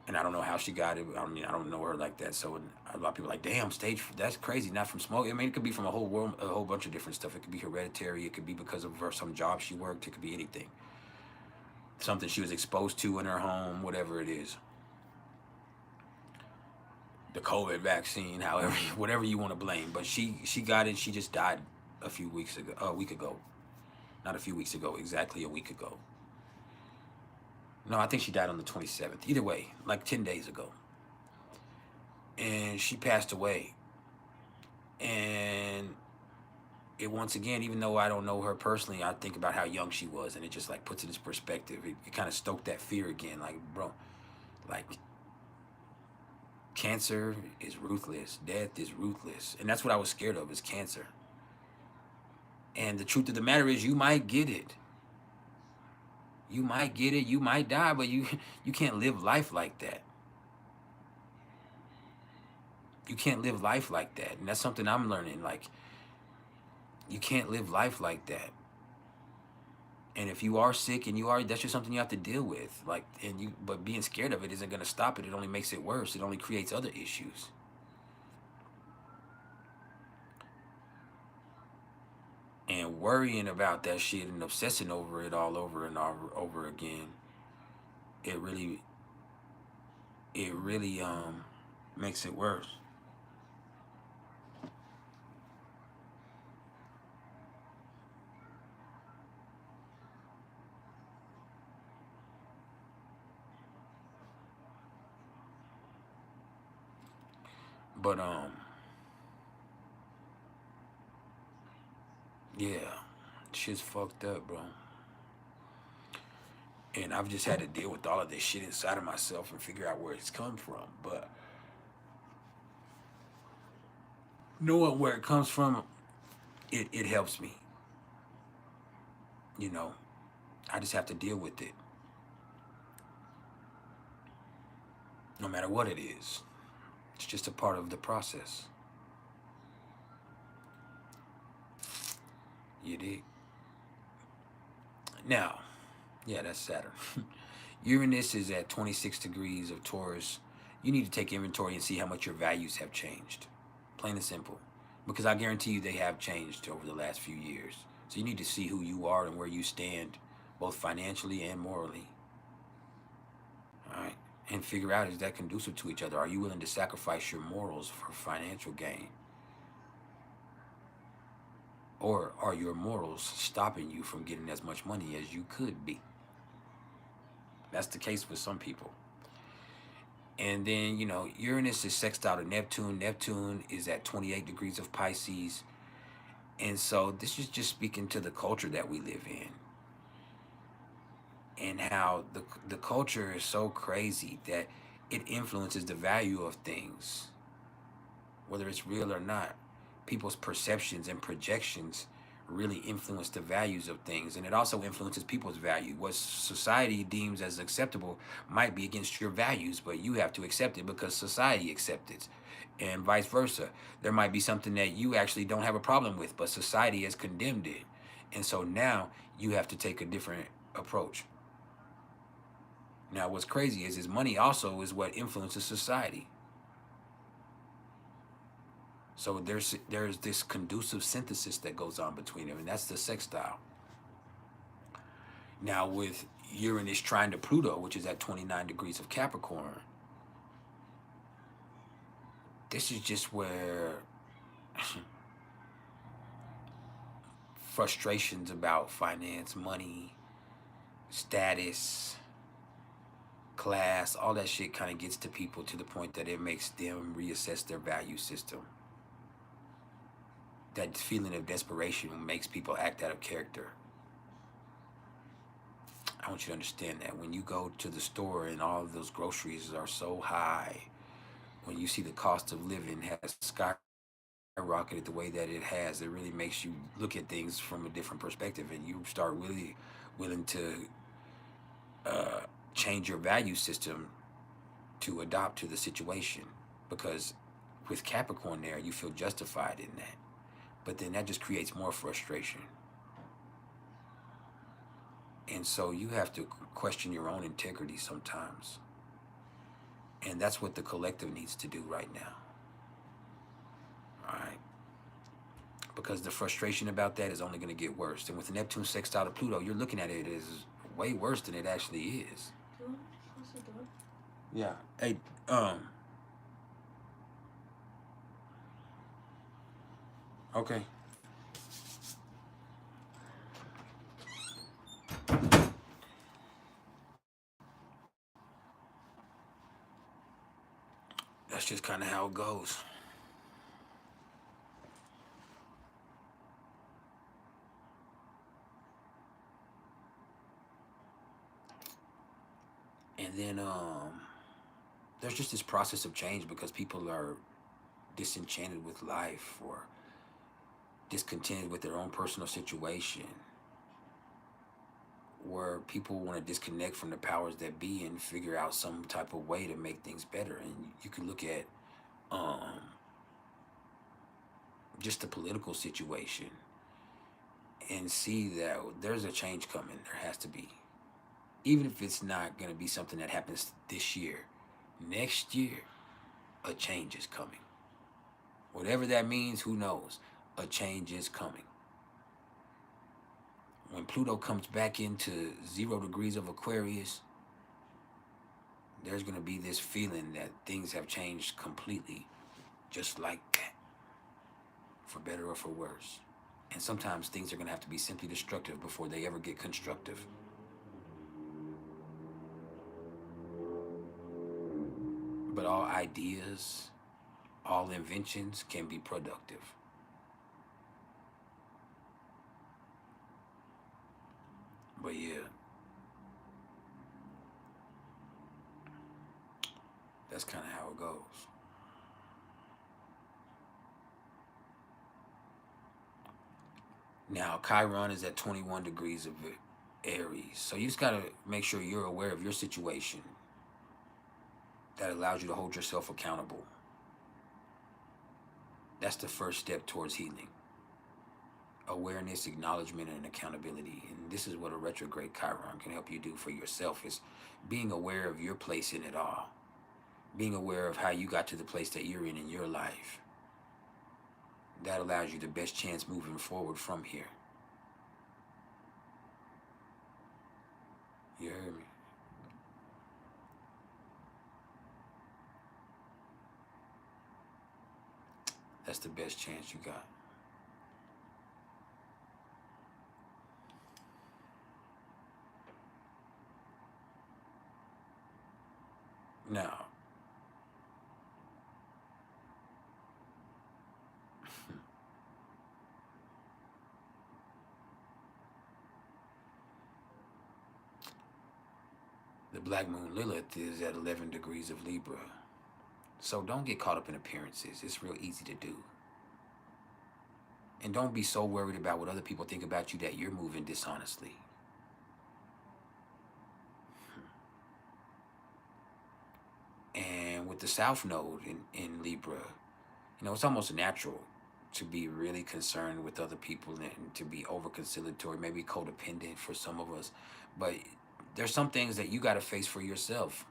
And I don't know how she got it. I mean, I don't know her like that. So a lot of people are like, damn, that's crazy. Not from smoke. I mean, it could be from a whole bunch of different stuff. It could be hereditary. It could be because of some job she worked. It could be anything. Something she was exposed to in her home, whatever it is. The COVID vaccine, however, whatever you want to blame. But she got it. She just died a week ago. Not a few weeks ago, exactly a week ago. No, I think she died on the 27th. Either way, like 10 days ago. And she passed away. And it, once again, even though I don't know her personally, I think about how young she was, and it just like puts it in perspective. It kind of stoked that fear again. Like, bro, like Cancer is ruthless. Death is ruthless. And that's what I was scared of, is cancer. And the truth of the matter is, you might get it. You might get it, you might die, but you can't live life like that. You can't live life like that. And that's something I'm learning. Like, you can't live life like that. And if you are sick and that's just something you have to deal with. Like, but being scared of it isn't going to stop it. It only makes it worse. It only creates other issues. And worrying about that shit and obsessing over it all over and over again, it really makes it worse. But yeah, shit's fucked up, bro. And I've just had to deal with all of this shit inside of myself and figure out where it's come from. But knowing where it comes from, it helps me. You know, I just have to deal with it. No matter what it is. It's just a part of the process. You dig? Now, yeah, that's Saturn. Uranus is at 26 degrees of Taurus. You need to take inventory and see how much your values have changed. Plain and simple. Because I guarantee you they have changed over the last few years. So you need to see who you are and where you stand, both financially and morally. All right? And figure out, is that conducive to each other? Are you willing to sacrifice your morals for financial gain? Or are your morals stopping you from getting as much money as you could be? That's the case with some people. And then, you know, Uranus is sextile to Neptune. Neptune is at 28 degrees of Pisces. And so this is just speaking to the culture that we live in. And how the culture is so crazy that it influences the value of things, whether it's real or not. People's perceptions and projections really influence the values of things, and it also influences people's value. What society deems as acceptable might be against your values, but you have to accept it because society accepts it, and vice versa. There might be something that you actually don't have a problem with, but society has condemned it, and so now you have to take a different approach. Now, what's crazy is money also is what influences society. So there's this conducive synthesis that goes on between them, and that's the sextile. Now, with Uranus trine to Pluto, which is at 29 degrees of Capricorn, this is just where frustrations about finance, money, status, class, all that shit kind of gets to people to the point that it makes them reassess their value system. That feeling of desperation makes people act out of character. I want you to understand that when you go to the store and all of those groceries are so high, when you see the cost of living has skyrocketed the way that it has, it really makes you look at things from a different perspective, and you start really willing to change your value system to adopt to the situation. Because with Capricorn there, you feel justified in that. But then that just creates more frustration. And so you have to question your own integrity sometimes. And that's what the collective needs to do right now. All right? Because the frustration about that is only going to get worse. And with Neptune sextile to Pluto, you're looking at it as way worse than it actually is. Yeah. Hey, okay. That's just kind of how it goes. And then, there's just this process of change because people are disenchanted with life or discontented with their own personal situation, where people want to disconnect from the powers that be and figure out some type of way to make things better. And you can look at just the political situation and see that there's a change coming. There has to be. Even if it's not going to be something that happens this year, next year, a change is coming. Whatever that means, who knows? A change is coming. When Pluto comes back into 0 degrees of Aquarius, there's going to be this feeling that things have changed completely, just like that, for better or for worse. And sometimes things are going to have to be simply destructive before they ever get constructive. But all ideas, all inventions can be productive. But yeah, that's kind of how it goes. Now, Chiron is at 21 degrees of Aries. So you just got to make sure you're aware of your situation. That allows you to hold yourself accountable. That's the first step towards healing. Awareness, acknowledgement, and accountability. And this is what a retrograde Chiron can help you do for yourself, is being aware of your place in it all. Being aware of how you got to the place that you're in your life. That allows you the best chance moving forward from here. You heard me? That's the best chance you got. Now, the black moon Lilith is at 11 degrees of Libra. So don't get caught up in appearances. It's real easy to do. And don't be so worried about what other people think about you that you're moving dishonestly. And with the South Node in Libra, you know, it's almost natural to be really concerned with other people and to be over-conciliatory, maybe codependent for some of us. But there's some things that you got to face for yourself.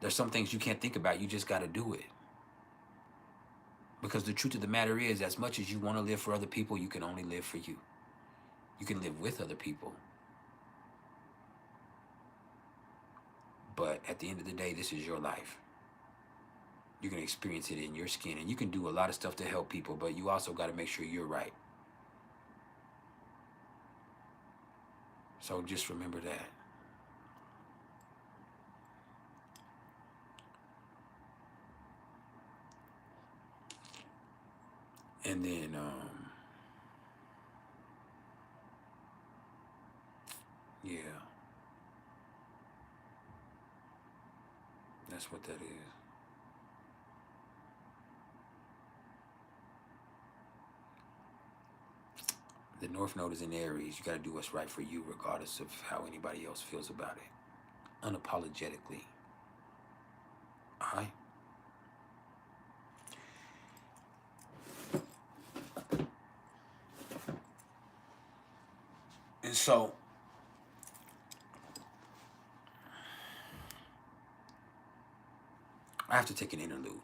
There's some things you can't think about. You just got to do it. Because the truth of the matter is, as much as you want to live for other people, you can only live for you. You can live with other people. But at the end of the day, this is your life. You can experience it in your skin. And you can do a lot of stuff to help people, but you also got to make sure you're right. So just remember that. And then, yeah. That's what that is. The North Node is in Aries. You got to do what's right for you regardless of how anybody else feels about it. Unapologetically. All right? And so, I have to take an interlude.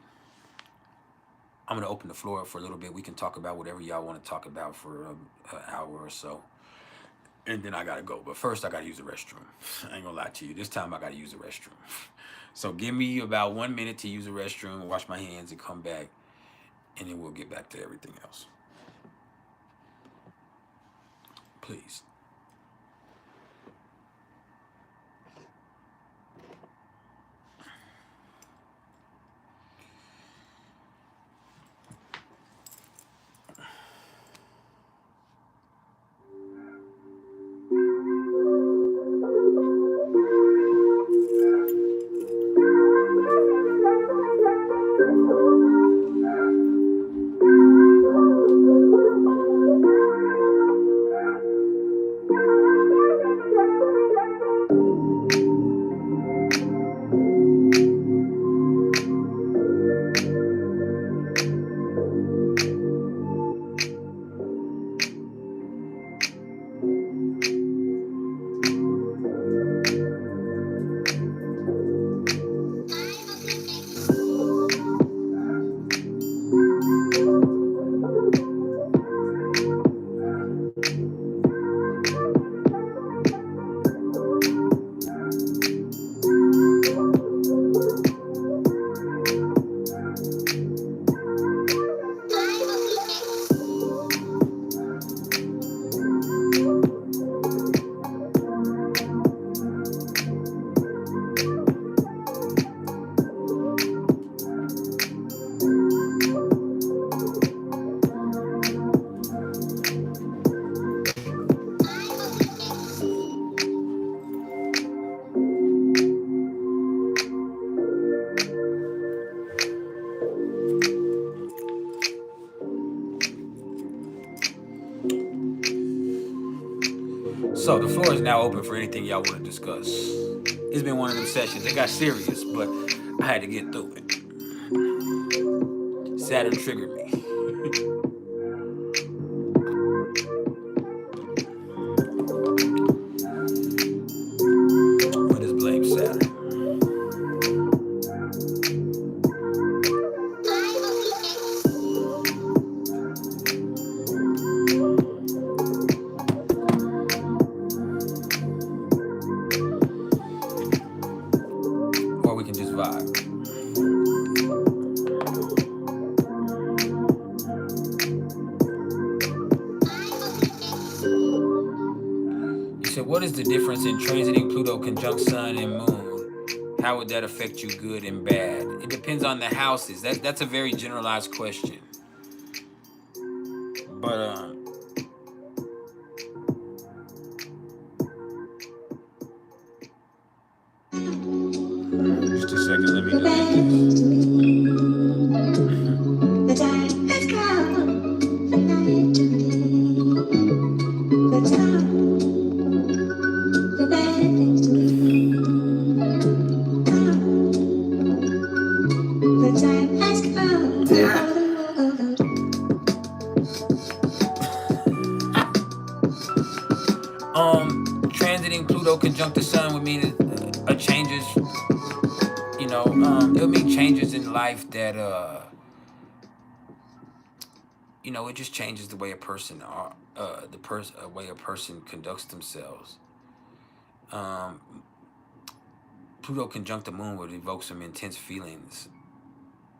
I'm going to open the floor up for a little bit. We can talk about whatever y'all want to talk about for an hour or so. And then I got to go. But first, I got to use the restroom. I ain't going to lie to you. This time, I got to use the restroom. So give me about 1 minute to use the restroom, wash my hands, and come back. And then we'll get back to everything else. Please. So the floor is now open for anything y'all want to discuss. It's been one of them sessions. It got serious, but I had to get through it. Saturn triggered me. Let us blame Saturn. Or we can just vibe. So what is the difference in transiting Pluto conjunct Sun and Moon? How would that affect you, good and bad? It depends on the houses. That's a very generalized question. But just a second, let me know. The time has come for night to be. The time for bad things to be. The time has come for the world. Transiting Pluto conjunct the Sun would mean changes. You know, it'll mean changes in life that you know, it just changes the way a person way a person conducts themselves. Pluto conjunct the Moon would evoke some intense feelings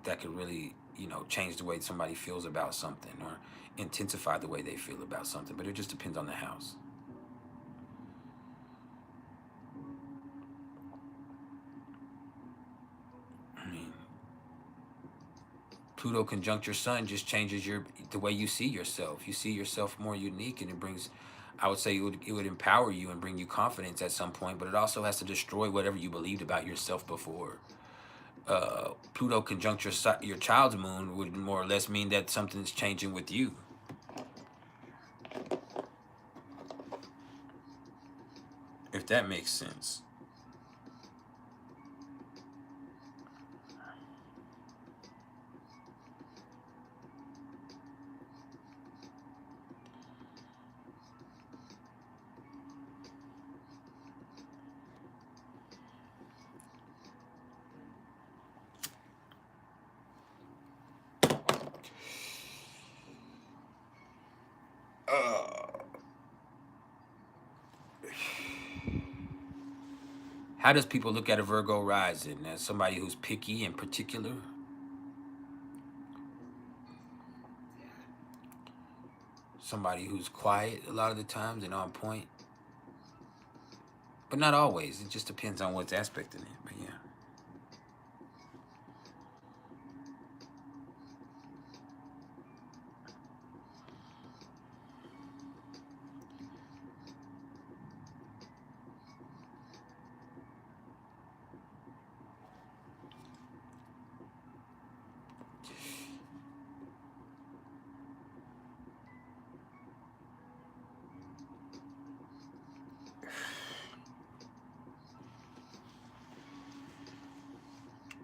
that could really, you know, change the way somebody feels about something or intensify the way they feel about something. But it just depends on the house. I mean, Pluto conjunct your Sun just changes the way you see yourself. You see yourself more unique, and it brings, I would say, it would empower you and bring you confidence at some point. But it also has to destroy whatever you believed about yourself before. Pluto conjunct your child's moon would more or less mean that something's changing with you. If that makes sense. How does people look at a Virgo rising? As somebody who's picky and particular? Somebody who's quiet a lot of the times and on point? But not always. It just depends on what's aspecting it. But yeah.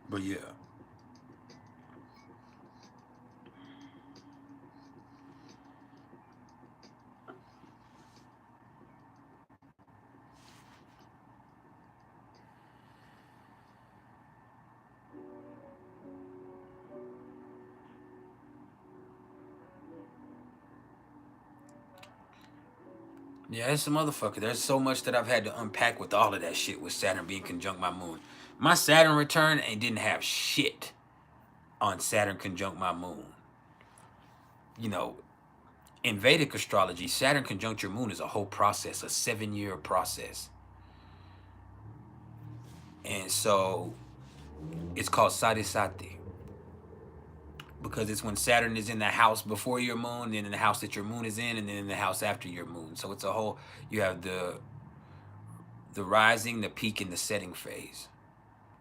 But yeah. Yeah, it's a motherfucker. There's so much that I've had to unpack with all of that shit with Saturn being conjunct my moon. My Saturn return and didn't have shit on Saturn conjunct my moon. You know, in Vedic astrology, Saturn conjunct your moon is a whole process, a 7-year process. And so it's called Sadhisati. Because it's when Saturn is in the house before your moon, then in the house that your moon is in, and then in the house after your moon. So it's a whole, you have the rising, the peak, and the setting phase.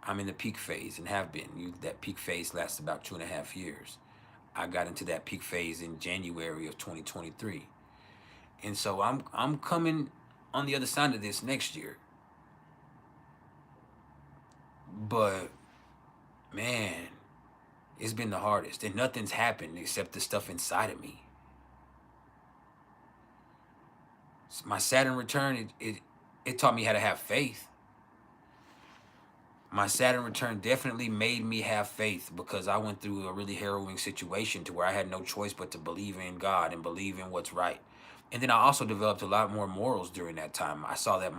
I'm in the peak phase and have been. That peak phase lasts about 2.5 years. I got into that peak phase in January of 2023. And so I'm coming on the other side of this next year. But man, it's been the hardest, and nothing's happened except the stuff inside of me. My Saturn return, it taught me how to have faith. My Saturn return definitely made me have faith, because I went through a really harrowing situation to where I had no choice but to believe in God and believe in what's right. And then I also developed a lot more morals during that time. I saw that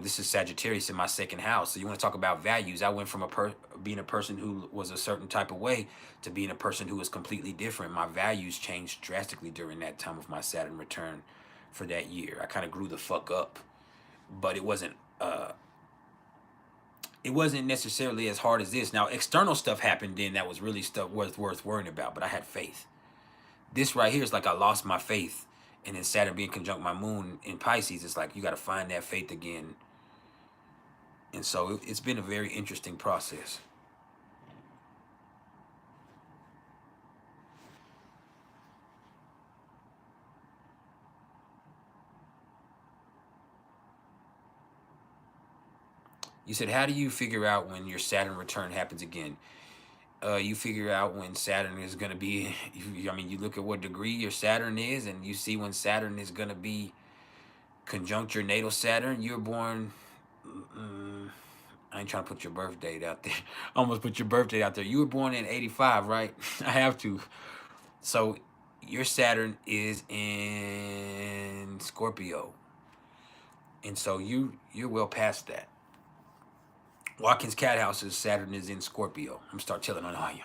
this is Sagittarius in my second house. So you want to talk about values. I went from being a person who was a certain type of way to being a person who was completely different. My values changed drastically during that time of my Saturn return for that year. I kind of grew the fuck up, but it wasn't necessarily as hard as this. Now, external stuff happened then that was really stuff worth worrying about, but I had faith. This right here is like I lost my faith. And then Saturn being conjunct my moon in Pisces, it's like you got to find that faith again. And so it's been a very interesting process. You said, how do you figure out when your Saturn return happens again? You figure out when Saturn is going to be, you look at what degree your Saturn is, and you see when Saturn is going to be conjunct your natal Saturn. You're born, I ain't trying to put your birth date out there. I almost put your birth date out there. You were born in 85, right? I have to. So your Saturn is in Scorpio. And so you're well past that. Watkins Cat House's Saturn is in Scorpio. I'm gonna start telling on all you.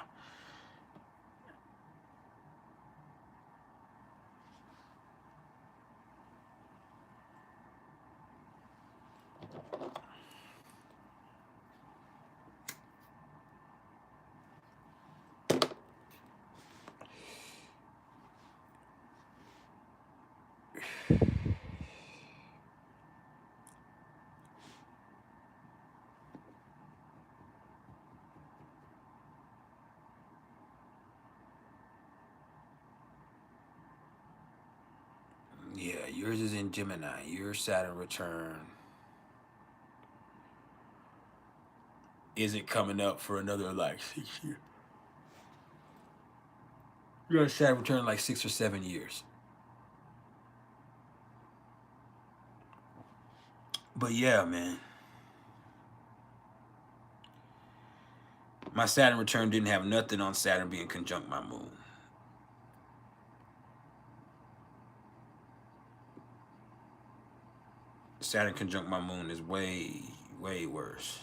Yeah, yours is in Gemini. Your Saturn return isn't coming up for another like 6 years. Your Saturn return like 6 or 7 years. But yeah, man. My Saturn return didn't have nothing on Saturn being conjunct my moon. Saturn conjunct my moon is way, way worse.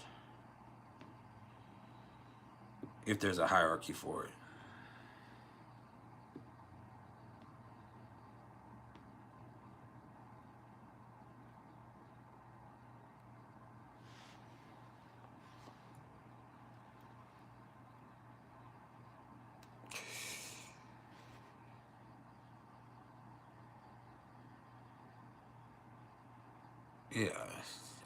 If there's a hierarchy for it. Yeah,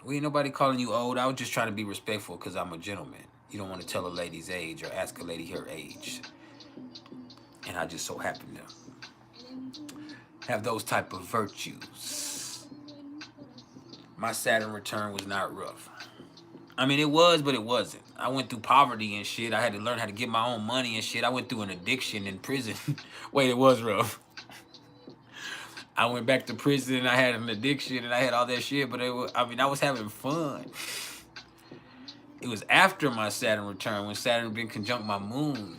we ain't nobody calling you old. I was just trying to be respectful because I'm a gentleman. You don't want to tell a lady's age or ask a lady her age. And I just so happen to have those type of virtues. My Saturn return was not rough. I mean, it was, but it wasn't. I went through poverty and shit. I had to learn how to get my own money and shit. I went through an addiction in prison. Wait, it was rough. I went back to prison and I had an addiction and I had all that shit, but I was having fun. It was after my Saturn return, when Saturn been conjunct my moon,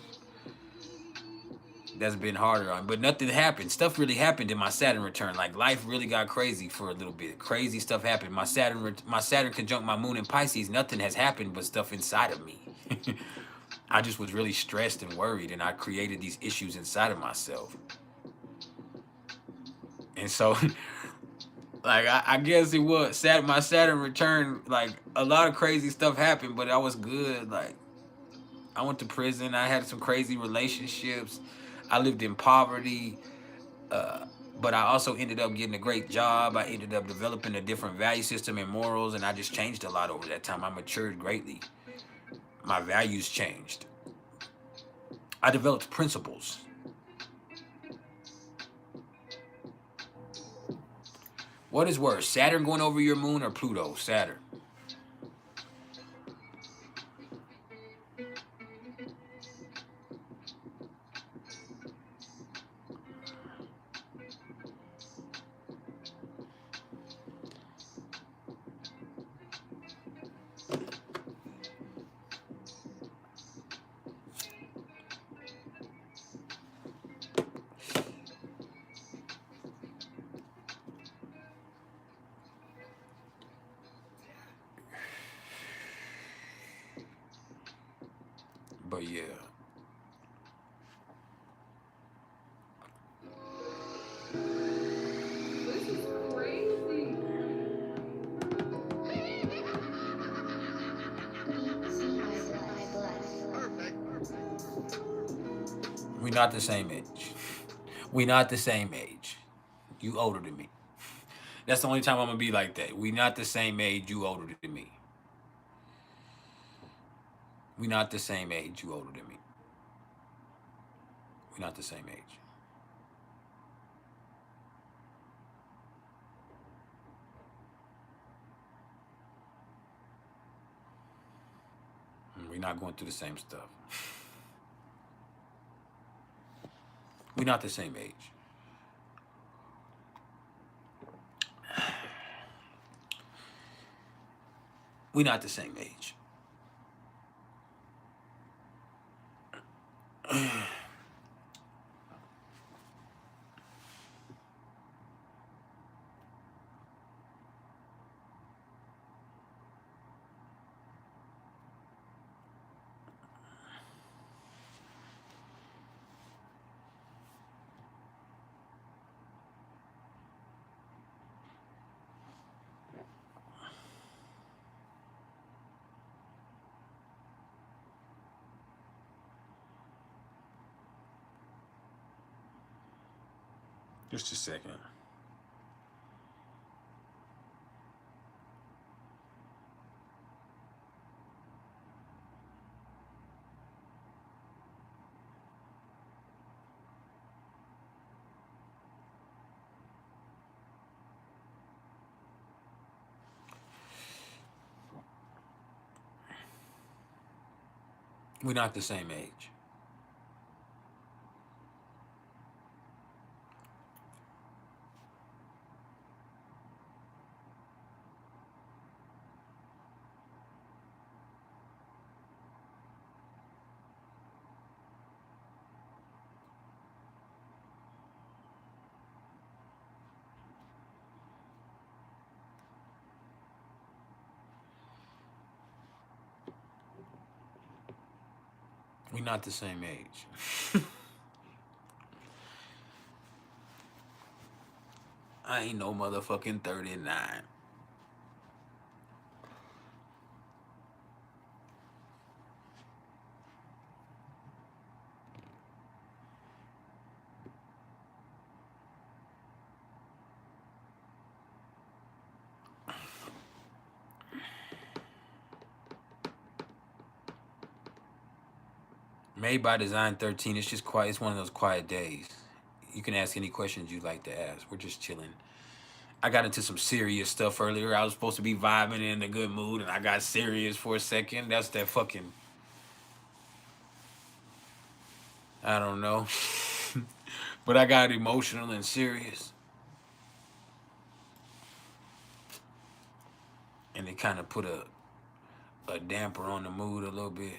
that's been harder on. But nothing happened. Stuff really happened in my Saturn return. Like life really got crazy for a little bit. Crazy stuff happened. My Saturn conjunct my moon in Pisces. Nothing has happened but stuff inside of me. I just was really stressed and worried, and I created these issues inside of myself. And so, like, I guess it was my Saturn return. Like, a lot of crazy stuff happened, but I was good. Like, I went to prison. I had some crazy relationships. I lived in poverty. But I also ended up getting a great job. I ended up developing a different value system and morals, and I just changed a lot over that time. I matured greatly. My values changed. I developed principles. What is worse, Saturn going over your moon or Pluto? Saturn. But yeah. This is crazy. We not the same age. We not the same age. You older than me. That's the only time I'm gonna be like that. We not the same age. You older than me. We not the same age. You older than me. We not the same age. We're not going through the same stuff. We're not the same age. We're not the same age. Just a second. We're not the same age. We're not the same age. I ain't no motherfucking 39. Made by Design 13. It's just quiet. It's one of those quiet days. You can ask any questions you'd like to ask. We're just chilling. I got into some serious stuff earlier. I was supposed to be vibing in a good mood, and I got serious for a second. That's that fucking... I don't know. But I got emotional and serious. And it kind of put a damper on the mood a little bit.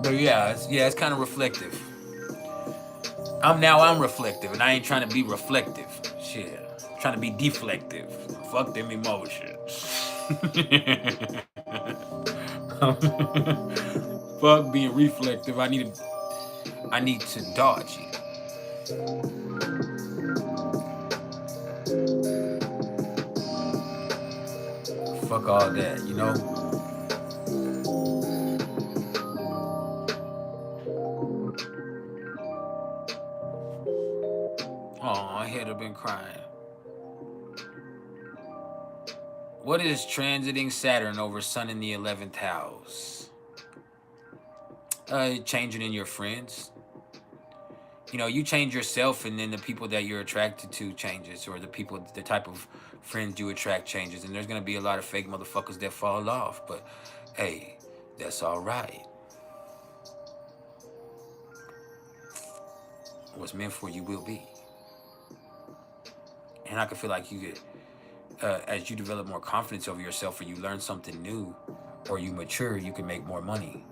But yeah, it's kind of reflective. I'm reflective, and I ain't trying to be reflective. Shit, I'm trying to be deflective. Fuck them emotions. Fuck being reflective. I need to dodge it. Fuck all that, you know. Oh, I had have been crying. What is transiting Saturn over Sun in the 11th house? Changing in your friends. You know, you change yourself, and then the people that you're attracted to changes, or the type of friends you attract changes. And there's gonna be a lot of fake motherfuckers that fall off, but hey, that's all right. What's meant for you will be. And I can feel like you get, as you develop more confidence over yourself, or you learn something new, or you mature, you can make more money.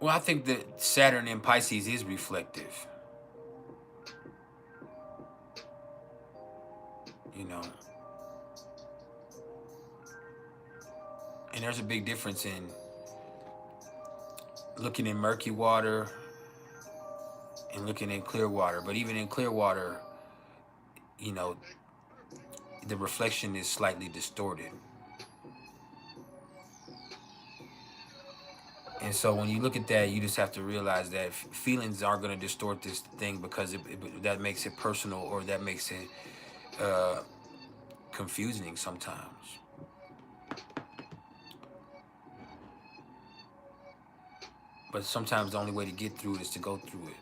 Well, I think that Saturn in Pisces is reflective. You know. And there's a big difference in looking in murky water and looking in clear water. But even in clear water, you know, the reflection is slightly distorted. And so when you look at that, you just have to realize that feelings are going to distort this thing, because that makes it personal, or that makes it confusing sometimes. But sometimes the only way to get through it is to go through it.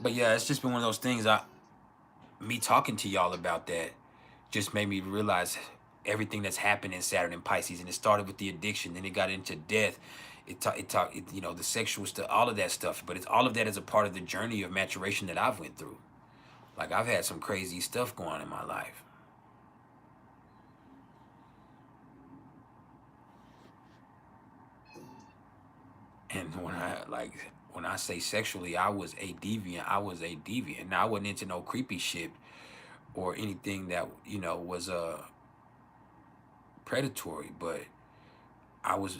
But yeah, it's just been one of those things. Me talking to y'all about that just made me realize everything that's happened in Saturn and Pisces. And it started with the addiction, then it got into death. You know, the sexual stuff, all of that stuff. But all of that is a part of the journey of maturation that I've went through. Like, I've had some crazy stuff going on in my life. And when I say sexually, I was a deviant. Now, I wasn't into no creepy shit or anything that, you know, was predatory, but I was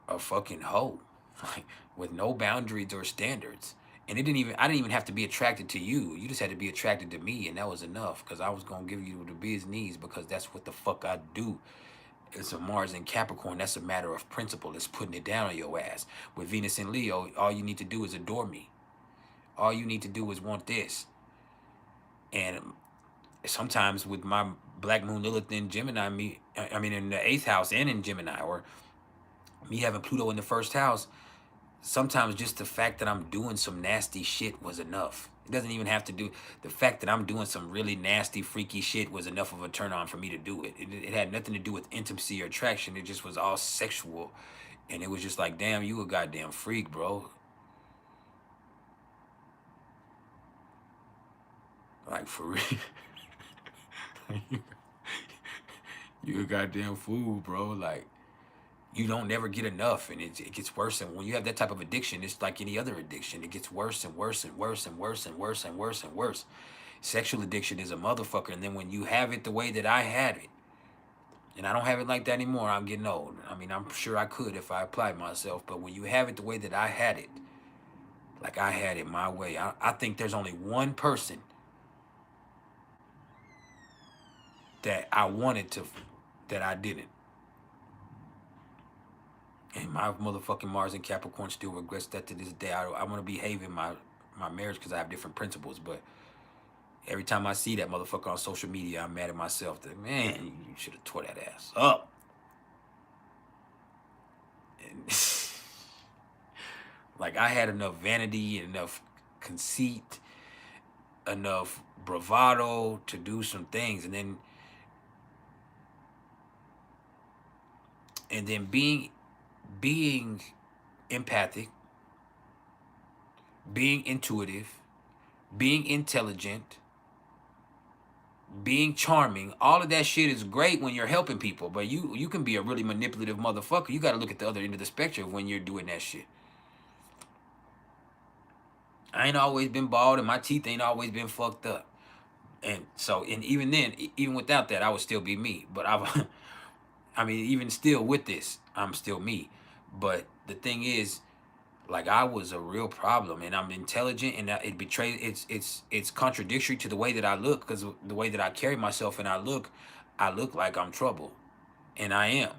a fucking hoe, like, with no boundaries or standards. And I didn't even have to be attracted to you. You just had to be attracted to me, and that was enough, because I was gonna give you the biz knees, because that's what the fuck I do. It's a Mars in Capricorn. That's a matter of principle. It's putting it down on your ass. With Venus in Leo, all you need to do is adore me. All you need to do is want this. And sometimes with my Black Moon Lilith in Gemini, in the 8th house and in Gemini, or me having Pluto in the 1st house, sometimes just the fact that I'm doing some nasty shit was enough. It doesn't even have to do, the fact that I'm doing some really nasty, freaky shit was enough of a turn on for me to do it. It had nothing to do with intimacy or attraction. It just was all sexual. And it was just like, damn, you a goddamn freak, bro. Like, for real. You a goddamn fool, bro. Like, you don't never get enough, and it gets worse. And when you have that type of addiction, it's like any other addiction. It gets worse and worse and worse and worse and worse and worse and worse. Sexual addiction is a motherfucker. And then when you have it the way that I had it, and I don't have it like that anymore, I'm getting old. I mean, I'm sure I could if I applied myself. But when you have it the way that I had it, like I had it my way, I think there's only one person that I wanted to, that I didn't. And my motherfucking Mars and Capricorn still regrets that to this day. I want to behave in my marriage because I have different principles. But every time I see that motherfucker on social media, I'm mad at myself. That, man, you should have tore that ass up. And like, I had enough vanity, enough conceit, enough bravado to do some things. And then And then being empathic, being intuitive, being intelligent, being charming, all of that shit is great when you're helping people, but you can be a really manipulative motherfucker. You got to look at the other end of the spectrum when you're doing that shit. I ain't always been bald, and my teeth ain't always been fucked up. And so, and even then, even without that, I would still be me. But I mean, even still with this, I'm still me. But the thing is, like, I was a real problem, and I'm intelligent, and it betrays. It's contradictory to the way that I look, because the way that I carry myself and I look like I'm trouble, and I am.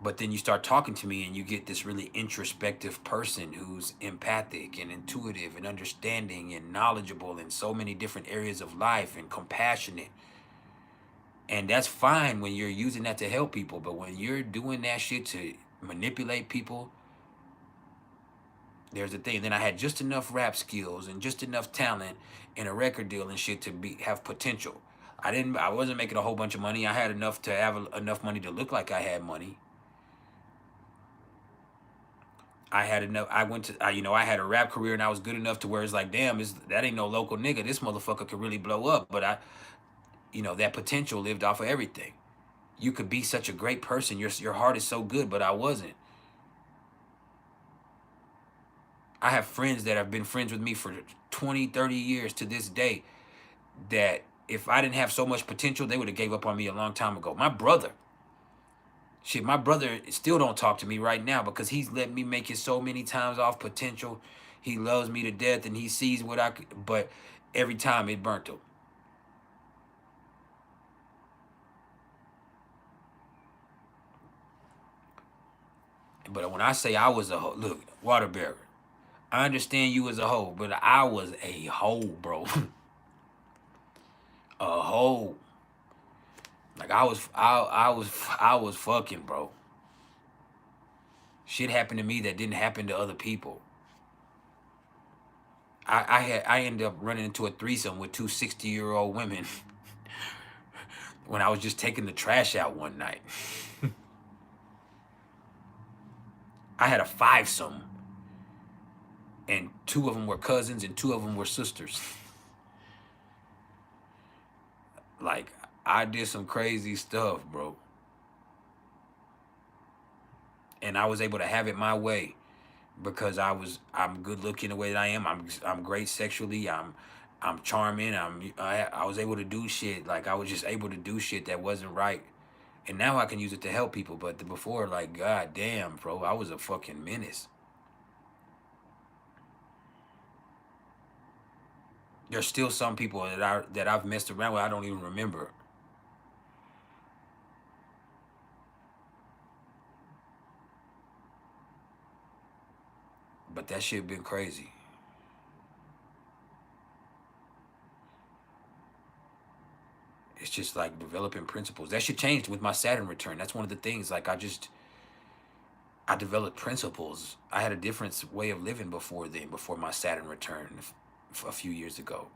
But then you start talking to me, and you get this really introspective person who's empathic and intuitive and understanding and knowledgeable in so many different areas of life and compassionate. And that's fine when you're using that to help people, but when you're doing that shit to manipulate people, there's a thing. Then I had just enough rap skills and just enough talent and a record deal and shit to have potential. I wasn't making a whole bunch of money. I had enough to have enough money to look like I had money. I had enough. I went to, I had a rap career, and I was good enough to where it's like, damn, that ain't no local nigga. This motherfucker could really blow up. But that potential lived off of everything. You could be such a great person. Your heart is so good, but I wasn't. I have friends that have been friends with me for 20, 30 years to this day, that if I didn't have so much potential, they would have gave up on me a long time ago. My brother still don't talk to me right now because he's let me make it so many times off potential. He loves me to death, and he sees what but every time it burnt him. But when I say I was a hoe, look, Waterbearer, I understand you as a hoe, but I was a hoe, bro. A hoe. Like I was fucking, bro. Shit happened to me that didn't happen to other people. I ended up running into a threesome with two 60-year-old women when I was just taking the trash out one night. I had a fivesome, and two of them were cousins and two of them were sisters. Like, I did some crazy stuff, bro. And I was able to have it my way because I'm good looking the way that I am. I'm great sexually. I'm charming. I was able to do shit. Like, I was just able to do shit that wasn't right. And now I can use it to help people. But before, like, god damn, bro, I was a fucking menace. There's still some people that I've messed around with I don't even remember. But that shit been crazy. It's just like developing principles. That shit changed with my Saturn return. That's one of the things. Like, I developed principles. I had a different way of living before my Saturn return a few years ago.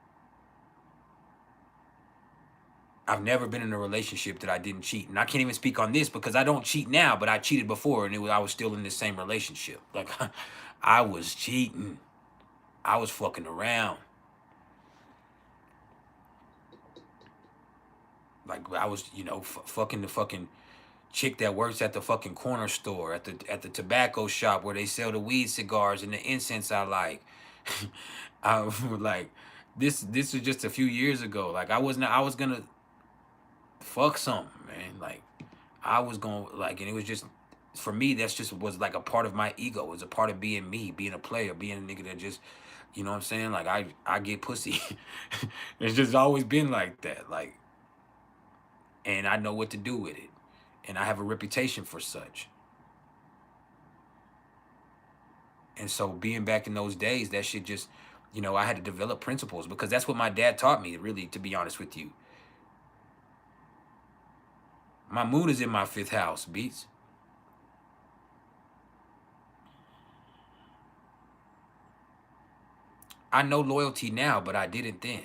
I've never been in a relationship that I didn't cheat. And I can't even speak on this because I don't cheat now, but I cheated before, and I was still in the same relationship. Like, I was cheating. I was fucking around. Like, I was, fucking the fucking chick that works at the fucking corner store, at the tobacco shop where they sell the weed cigars and the incense I like. I was like, this was just a few years ago. Like, I was gonna fuck something, man. Like, I was gonna, like, and it was just, for me, that's just was like a part of my ego. It was a part of being me, being a player, being a nigga that just, you know what I'm saying? Like, I get pussy. It's just always been like that. Like, and I know what to do with it. And I have a reputation for such. And so being back in those days, that shit just, I had to develop principles because that's what my dad taught me, really, to be honest with you. My moon is in my 5th house, Beats. I know loyalty now, but I didn't then.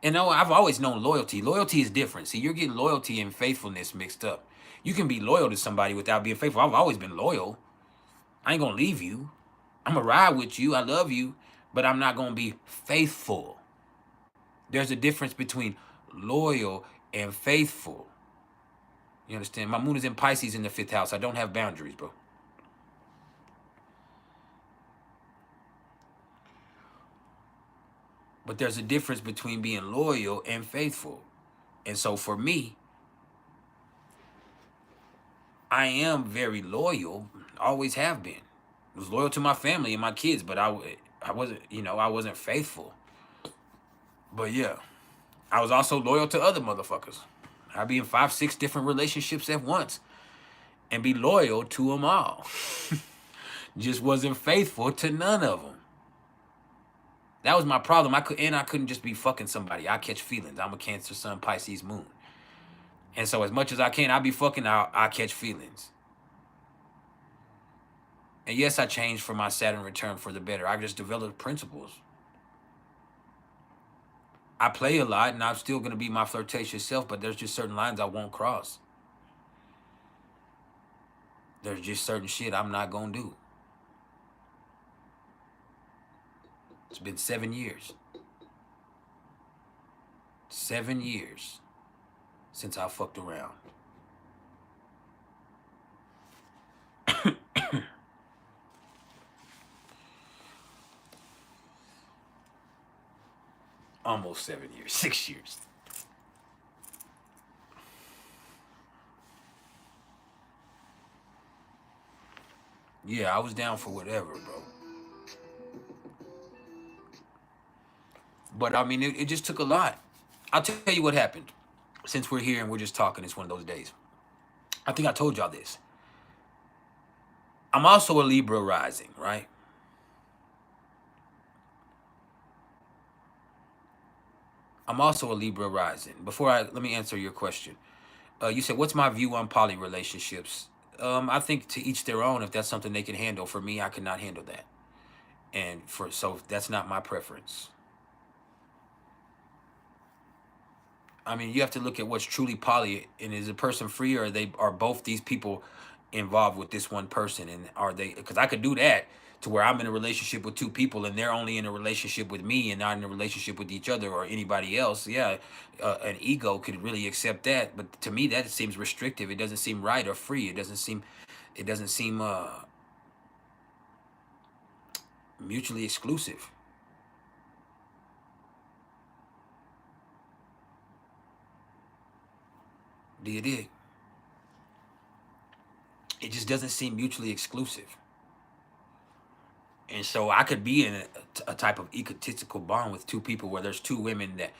And no, I've always known loyalty. Loyalty is different. See, you're getting loyalty and faithfulness mixed up. You can be loyal to somebody without being faithful. I've always been loyal. I ain't gonna leave you. I'm gonna ride with you. I love you, but I'm not gonna be faithful. There's a difference between loyal and faithful. You understand? My moon is in Pisces in the 5th house. I don't have boundaries, bro. But there's a difference between being loyal and faithful. And so for me, I am very loyal, always have been. I was loyal to my family and my kids, but I wasn't, I wasn't faithful. But yeah, I was also loyal to other motherfuckers. I'd be in 5, 6 different relationships at once and be loyal to them all. Just wasn't faithful to none of them. That was my problem. I couldn't just be fucking somebody. I catch feelings. I'm a Cancer Sun, Pisces moon. And so as much as I can, I be fucking out, I catch feelings. And yes, I changed for my Saturn return for the better. I just developed principles. I play a lot and I'm still going to be my flirtatious self, but there's just certain lines I won't cross. There's just certain shit I'm not going to do. It's been 7 years. 7 years since I fucked around. Almost 7 years, 6 years. Yeah, I was down for whatever, bro. But I mean, it just took a lot. I'll tell you what happened. Since we're here and we're just talking, it's one of those days. I think I told y'all this. I'm also a Libra rising, right? I'm also a Libra rising. Let me answer your question. You said, what's my view on poly relationships? I think to each their own. If that's something they can handle. For me, I could not handle that. And so that's not my preference. I mean, you have to look at what's truly poly, and is a person free, or are both these people involved with this one person, and are they? Because I could do that to where I'm in a relationship with 2 people, and they're only in a relationship with me, and not in a relationship with each other or anybody else. Yeah, an ego could really accept that, but to me, that seems restrictive. It doesn't seem right or free. It doesn't seem mutually exclusive. Do you dig? It just doesn't seem mutually exclusive. And so I could be in a type of egotistical bond with 2 people where there's 2 women that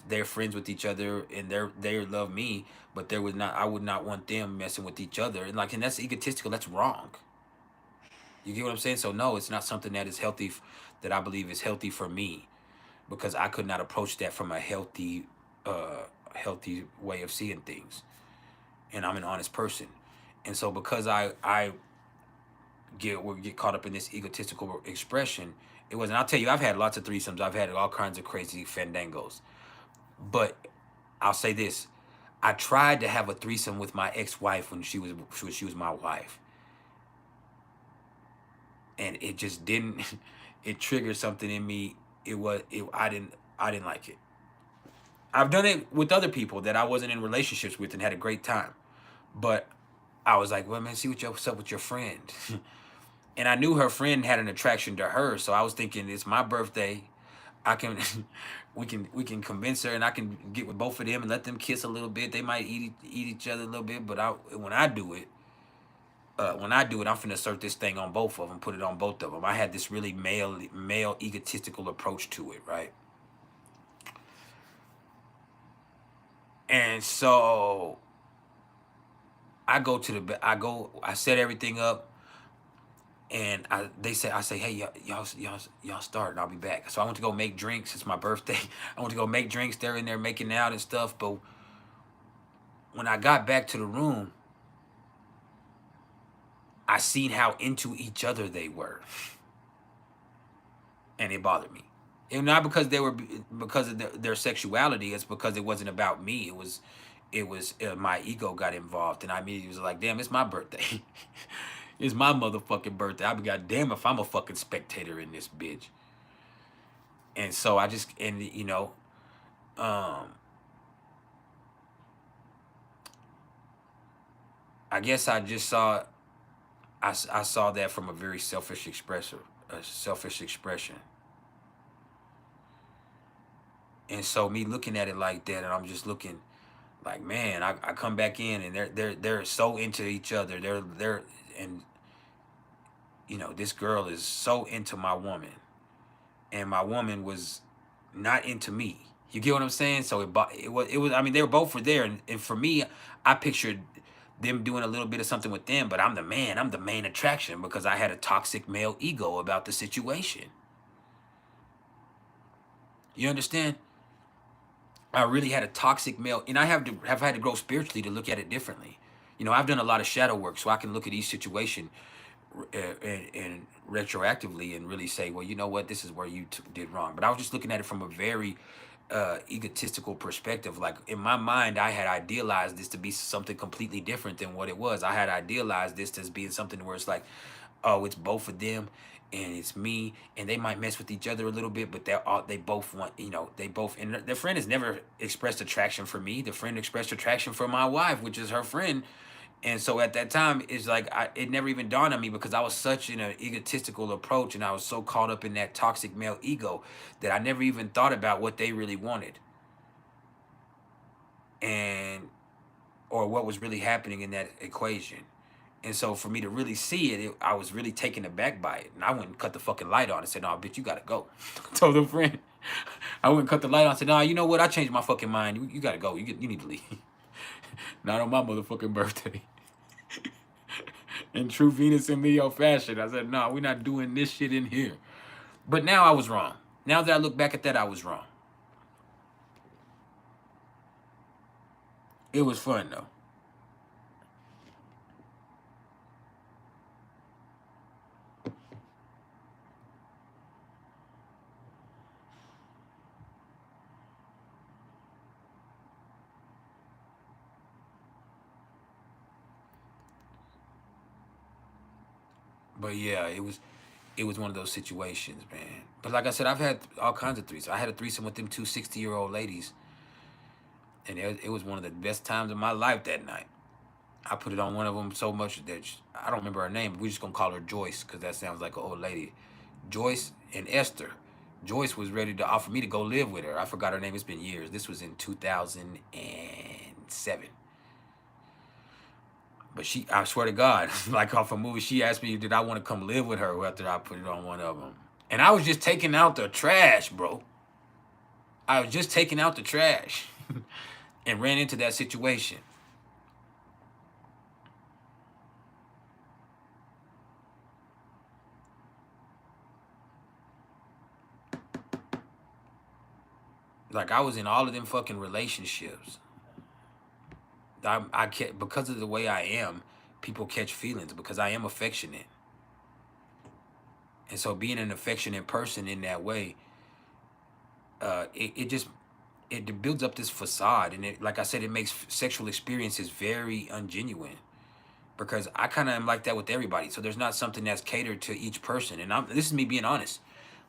they're friends with each other and they love me, but I would not want them messing with each other. And that's egotistical. That's wrong. You get what I'm saying? So no, it's not something that is healthy, that I believe is healthy for me, because I could not approach that from a healthy way of seeing things. And I'm an honest person. And so because I get caught up in this egotistical expression, it wasn't. I'll tell you, I've had lots of threesomes. I've had all kinds of crazy fandangos. But I'll say this. I tried to have a threesome with my ex-wife when she was my wife. And it just didn't, it triggered something in me. I didn't like it. I've done it with other people that I wasn't in relationships with and had a great time. But I was like, well, man, see what's up with your friend. And I knew her friend had an attraction to her. So I was thinking, it's my birthday. We can convince her, and I can get with both of them and let them kiss a little bit. They might eat each other a little bit. But when I do it, I'm finna assert this thing on both of them, put it on both of them. I had this really male egotistical approach to it, right? And so I set everything up, and I say, hey, y'all start, and I'll be back. So I went to go make drinks. It's my birthday. I went to go make drinks. They're in there making out and stuff. But when I got back to the room, I seen how into each other they were. And it bothered me. And not because they were because of their sexuality. It's because it wasn't about me. It was my ego got involved, and I immediately was like, damn, it's my birthday. It's my motherfucking birthday. I'd be goddamn if I'm a fucking spectator in this bitch. And so I just, and you know, I guess I just saw, I saw that from a very selfish expression. And so me looking at it like that, and I'm just looking like, man, I come back in and they're so into each other. And you know, this girl is so into my woman, and my woman was not into me. You get what I'm saying? So it was. I mean, they were both were there, and for me, I pictured them doing a little bit of something with them, but I'm the man. I'm the main attraction because I had a toxic male ego about the situation. You understand? I really had a toxic male, and I have had to grow spiritually to look at it differently. You know, I've done a lot of shadow work, so I can look at each situation and retroactively and really say, well, you know what, this is where you did wrong. But I was just looking at it from a very egotistical perspective. Like in my mind, I had idealized this to be something completely different than what it was. I had idealized this as being something where it's like, oh, it's both of them and it's me, and they might mess with each other a little bit, but they both want, you know, they both, and their friend has never expressed attraction for me. The friend expressed attraction for my wife, which is her friend. And so at that time, it's like it never even dawned on me because I was such in an egotistical approach, and I was so caught up in that toxic male ego that I never even thought about what they really wanted, and or what was really happening in that equation. And so for me to really see it, I was really taken aback by it. And I went and cut the fucking light on and said, no, bitch, you gotta go. Told a friend. I went and cut the light on and said, no, you know what? I changed my fucking mind. You gotta go. You need to leave. Not on my motherfucking birthday. In true Venus and Leo fashion. I said, no, we're not doing this shit in here. But now I was wrong. Now that I look back at that, I was wrong. It was fun, though. But yeah, it was one of those situations, man. But like I said, I've had all kinds of threesomes. I had a threesome with them two 60-year-old ladies, and it was one of the best times of my life that night. I put it on one of them so much that I don't remember her name. We're just gonna call her Joyce because that sounds like an old lady. Joyce and Esther. Joyce was ready to offer me to go live with her. I forgot her name. It's been years. This was in 2007. But I swear to God, like off a movie, she asked me, did I want to come live with her after I put it on one of them. And I was just taking out the trash, bro. I was just taking out the trash and ran into that situation. Like I was in all of them fucking relationships. I can't, because of the way I am, people catch feelings because I am affectionate. And so being an affectionate person in that way, it builds up this facade. And it, like I said, it makes sexual experiences very ungenuine because I kind of am like that with everybody. So there's not something that's catered to each person. And this is me being honest.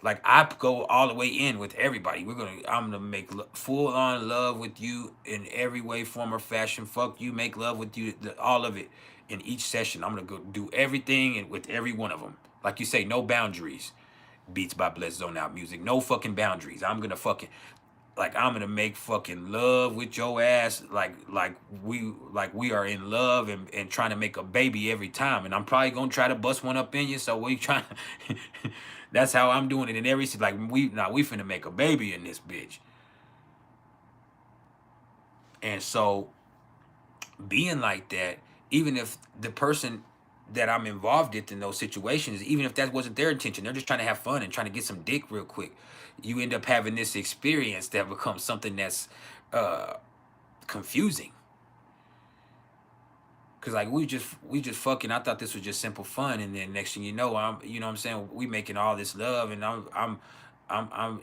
Like I go all the way in with everybody. I'm gonna make full on love with you in every way, form, or fashion. Fuck you, make love with you, all of it in each session. I'm gonna go do everything and with every one of them. Like you say, no boundaries. Beats by Bless Zone Out Music. No fucking boundaries. I'm gonna make fucking love with your ass like we are in love and trying to make a baby every time. And I'm probably gonna try to bust one up in you. So we trying. That's how I'm doing it in every like we finna make a baby in this bitch. And so being like that, even if the person that I'm involved in those situations, even if that wasn't their intention, they're just trying to have fun and trying to get some dick real quick, you end up having this experience that becomes something that's confusing. Cause like we just fucking, I thought this was just simple fun, and then next thing you know, you know what I'm saying, we making all this love, and I'm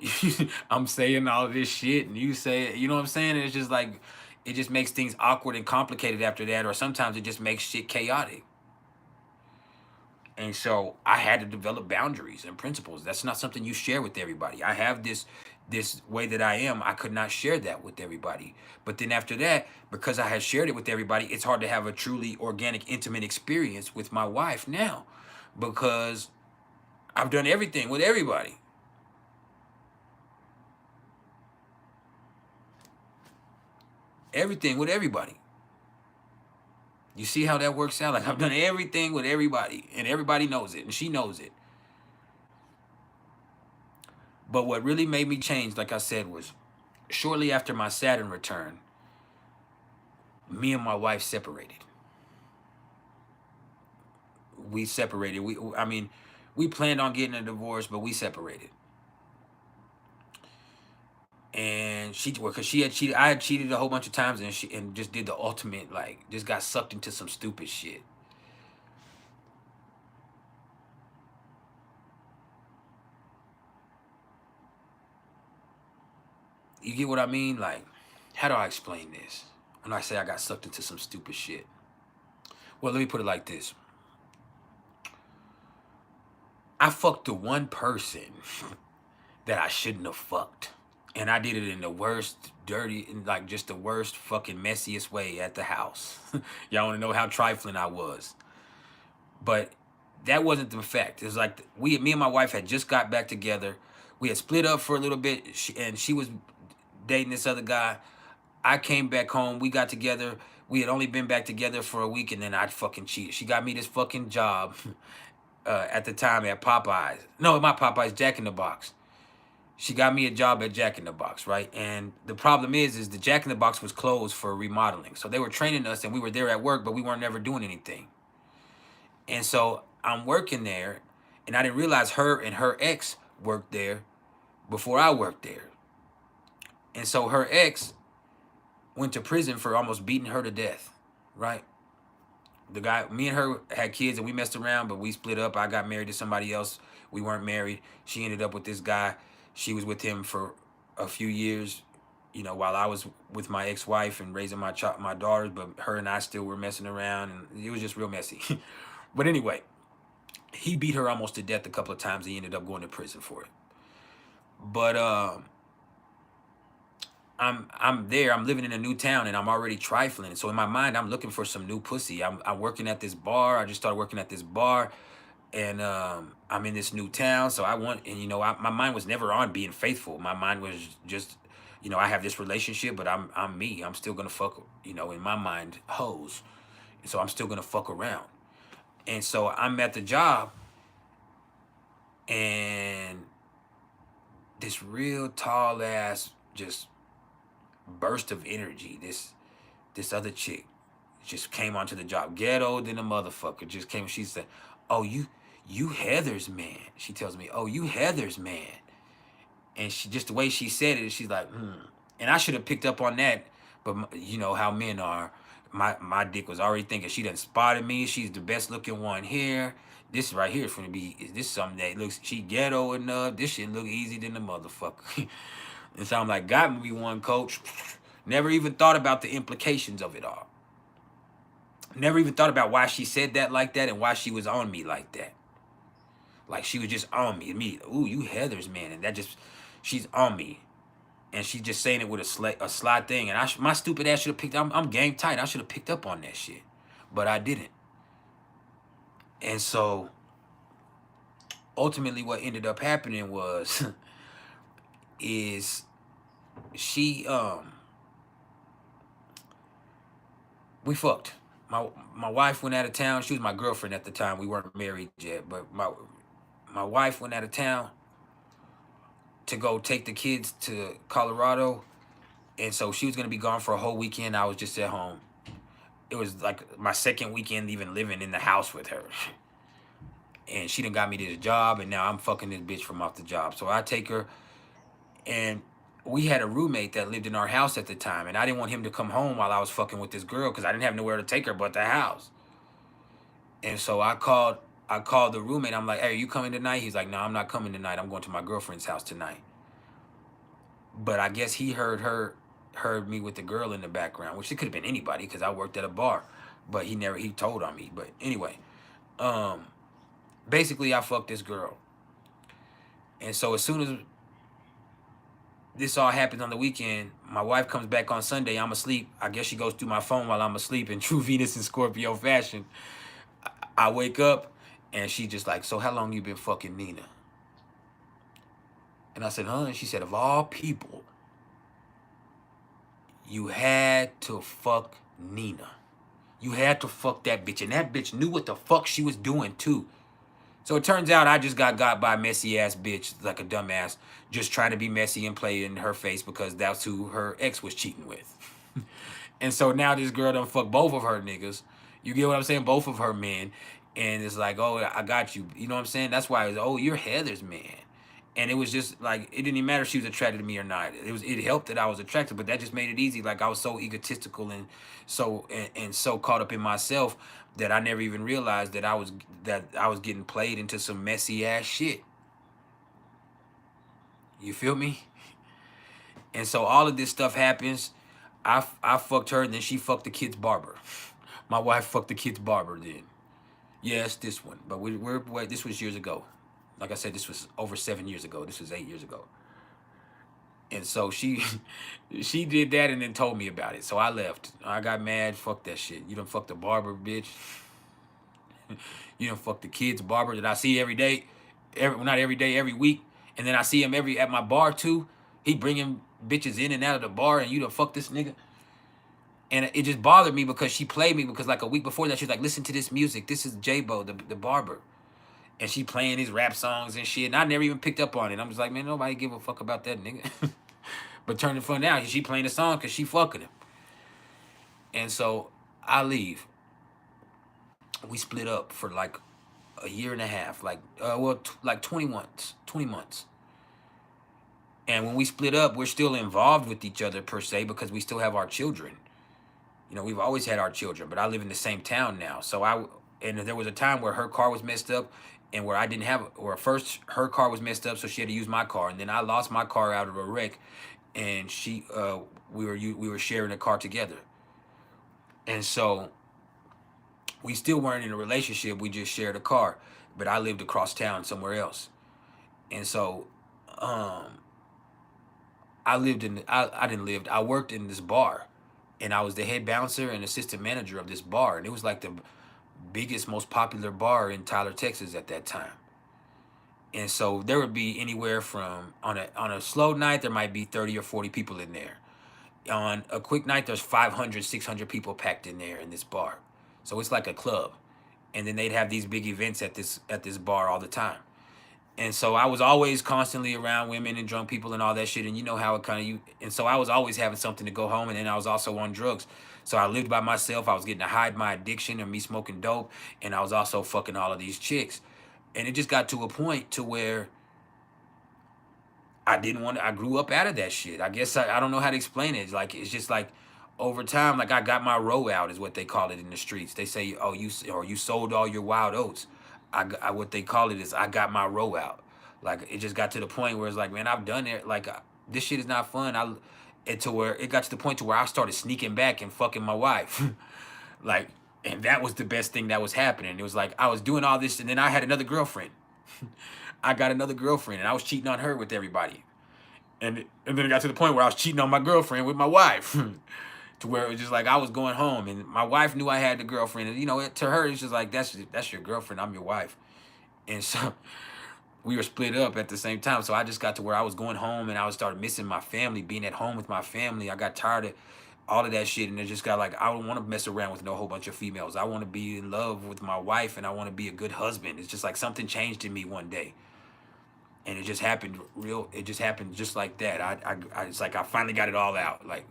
I'm saying all this shit and you say it, you know what I'm saying? And it's just like it just makes things awkward and complicated after that, or sometimes it just makes shit chaotic. And so I had to develop boundaries and principles. That's not something you share with everybody. I have this way that I am. I could not share that with everybody. But then after that, because I had shared it with everybody, it's hard to have a truly organic, intimate experience with my wife now, because I've done everything with everybody. Everything with everybody. You see how that works out? Like I've done everything with everybody, and everybody knows it, and she knows it. But what really made me change, like I said, was shortly after my Saturn return, me and my wife separated. We separated. I mean, we planned on getting a divorce, but we separated. And well, cause she had cheated. I had cheated a whole bunch of times, and she just did the ultimate, like, just got sucked into some stupid shit. You get what I mean? Like, how do I explain this? When I say I got sucked into some stupid shit. Well, let me put it like this. I fucked the one person that I shouldn't have fucked. And I did it in the worst, dirty, like just the worst fucking messiest way at the house. Y'all want to know how trifling I was. But that wasn't the fact. It was like me and my wife had just got back together. We had split up for a little bit, and she was dating this other guy. I came back home. We got together. We had only been back together for a week, and then I fucking cheated. She got me this fucking job at the time at Popeyes. No, not Popeyes, Jack in the Box. She got me a job at Jack in the Box, right? And the problem is the Jack in the Box was closed for remodeling. So they were training us, and we were there at work, but we weren't never doing anything. And so I'm working there, and I didn't realize her and her ex worked there before I worked there. And so her ex went to prison for almost beating her to death, right? The guy, me and her had kids, and we messed around, but we split up. I got married to somebody else. We weren't married. She ended up with this guy. She was with him for a few years, you know, while I was with my ex-wife and raising my daughters, but her and I still were messing around, and it was just real messy. But anyway, he beat her almost to death a couple of times. He ended up going to prison for it. But I'm there. I'm living in a new town, and I'm already trifling. So in my mind, I'm looking for some new pussy. I'm working at this bar. I just started working at this bar, and I'm in this new town. So I want, and you know, my mind was never on being faithful. My mind was just, you know, I have this relationship, but I'm me. I'm still gonna fuck, you know, in my mind, hoes. So I'm still gonna fuck around. And so I'm at the job, and this real tall ass just burst of energy. This other chick just came onto the job, ghetto than a motherfucker. Just came. She said, "Oh, you Heather's man." She tells me, "Oh, you Heather's man." And she just the way she said it, she's like, And I should have picked up on that, but you know how men are. My dick was already thinking she done spotted me. She's the best looking one here. This right here is gonna be this something that looks she ghetto enough. This shit look easy than the motherfucker. And so I'm like, got me one, coach. Never even thought about the implications of it all. Never even thought about why she said that like that and why she was on me like that. Like she was just on me immediately. Ooh, you Heather's man, and that just she's on me. And she's just saying it with a sly thing. And my stupid ass should have picked up. I'm game tight. I should have picked up on that shit. But I didn't. And so, ultimately what ended up happening was, is she, we fucked. My wife went out of town. She was my girlfriend at the time. We weren't married yet. But my wife went out of town to go take the kids to Colorado, and so she was gonna be gone for a whole weekend. I was just at home. It was like my second weekend even living in the house with her, and she done got me this job, and now I'm fucking this bitch from off the job. So I take her, and we had a roommate that lived in our house at the time, and I didn't want him to come home while I was fucking with this girl because I didn't have nowhere to take her but the house. And so I called I called the roommate. I'm like, hey, are you coming tonight? He's like, no, I'm not coming tonight. I'm going to my girlfriend's house tonight. But I guess he heard me with the girl in the background, which it could have been anybody because I worked at a bar. But he told on me. But anyway, basically I fucked this girl. And so as soon as this all happens on the weekend, my wife comes back on Sunday, I'm asleep. I guess she goes through my phone while I'm asleep in true Venus and Scorpio fashion. I wake up and she just like, so how long you been fucking Nina? And I said, huh? And she said, of all people, you had to fuck Nina. You had to fuck that bitch. And that bitch knew what the fuck she was doing too. So it turns out I just got by a messy ass bitch like a dumbass, just trying to be messy and play in her face because that's who her ex was cheating with. And so now this girl done fuck both of her niggas. You get what I'm saying? Both of her men. And it's like, oh, I got you. You know what I'm saying? That's why it was, oh, you're Heather's man. And it was just like, it didn't even matter if she was attracted to me or not. It helped that I was attracted, but that just made it easy. Like I was so egotistical and so caught up in myself that I never even realized that I was getting played into some messy ass shit. You feel me? And so all of this stuff happens. I fucked her, and then she fucked the kid's barber. My wife fucked the kid's barber then. Yes, this one. But this was years ago. Like I said, this was over 7 years ago. This was 8 years ago. And so she did that and then told me about it. So I left. I got mad. Fuck that shit. You done fucked the barber, bitch. You done fucked the kid's barber that I see every day. Not every day, every week. And then I see him at my bar too. He bringing bitches in and out of the bar, and you done fuck this nigga. And it just bothered me because she played me because like a week before that, she was like, listen to this music. This is J-Bo, the barber. And she playing his rap songs and shit. And I never even picked up on it. I'm just like, man, nobody give a fuck about that nigga. But turn the fun out. She playing the song because she fucking him. And so I leave. We split up for like a year and a half. Like, like 20 months. 20 months. And when we split up, we're still involved with each other per se because we still have our children. You know, we've always had our children, but I live in the same town now. So and there was a time where her car was messed up and where I didn't have, or first her car was messed up, so she had to use my car. And then I lost my car out of a wreck, and we were sharing a car together. And so we still weren't in a relationship. We just shared a car, but I lived across town somewhere else. And so I worked in this bar. And I was the head bouncer and assistant manager of this bar. And it was like the biggest, most popular bar in Tyler, Texas at that time. And so there would be anywhere from, on a slow night, there might be 30 or 40 people in there. On a quick night, there's 500, 600 people packed in there in this bar. So it's like a club. And then they'd have these big events at this bar all the time. And so I was always constantly around women and drunk people and all that shit. And you know how it kind of, and so I was always having something to go home. And then I was also on drugs. So I lived by myself. I was getting to hide my addiction and me smoking dope. And I was also fucking all of these chicks. And it just got to a point to where I grew up out of that shit. I guess I don't know how to explain it. It's just like over time, like I got my row out is what they call it in the streets. They say, oh, you sold all your wild oats. What they call it is I got my row out. Like it just got to the point where it's like, man, I've done it. Like this shit is not fun. It got to the point to where I started sneaking back and fucking my wife. Like, and that was the best thing that was happening. It was like I was doing all this, and then I had another girlfriend. I got another girlfriend, and I was cheating on her with everybody. And then it got to the point where I was cheating on my girlfriend with my wife. To where it was just like I was going home, and my wife knew I had the girlfriend, and you know, to her it's just like that's your girlfriend, I'm your wife. And so we were split up at the same time. So I just got to where I was going home, and I started missing my family, being at home with my family. I got tired of all of that shit, and it just got like I don't want to mess around with no whole bunch of females. I want to be in love with my wife, and I want to be a good husband. It's just like something changed in me one day. And it just happened just like that. It's like I finally got it all out. Like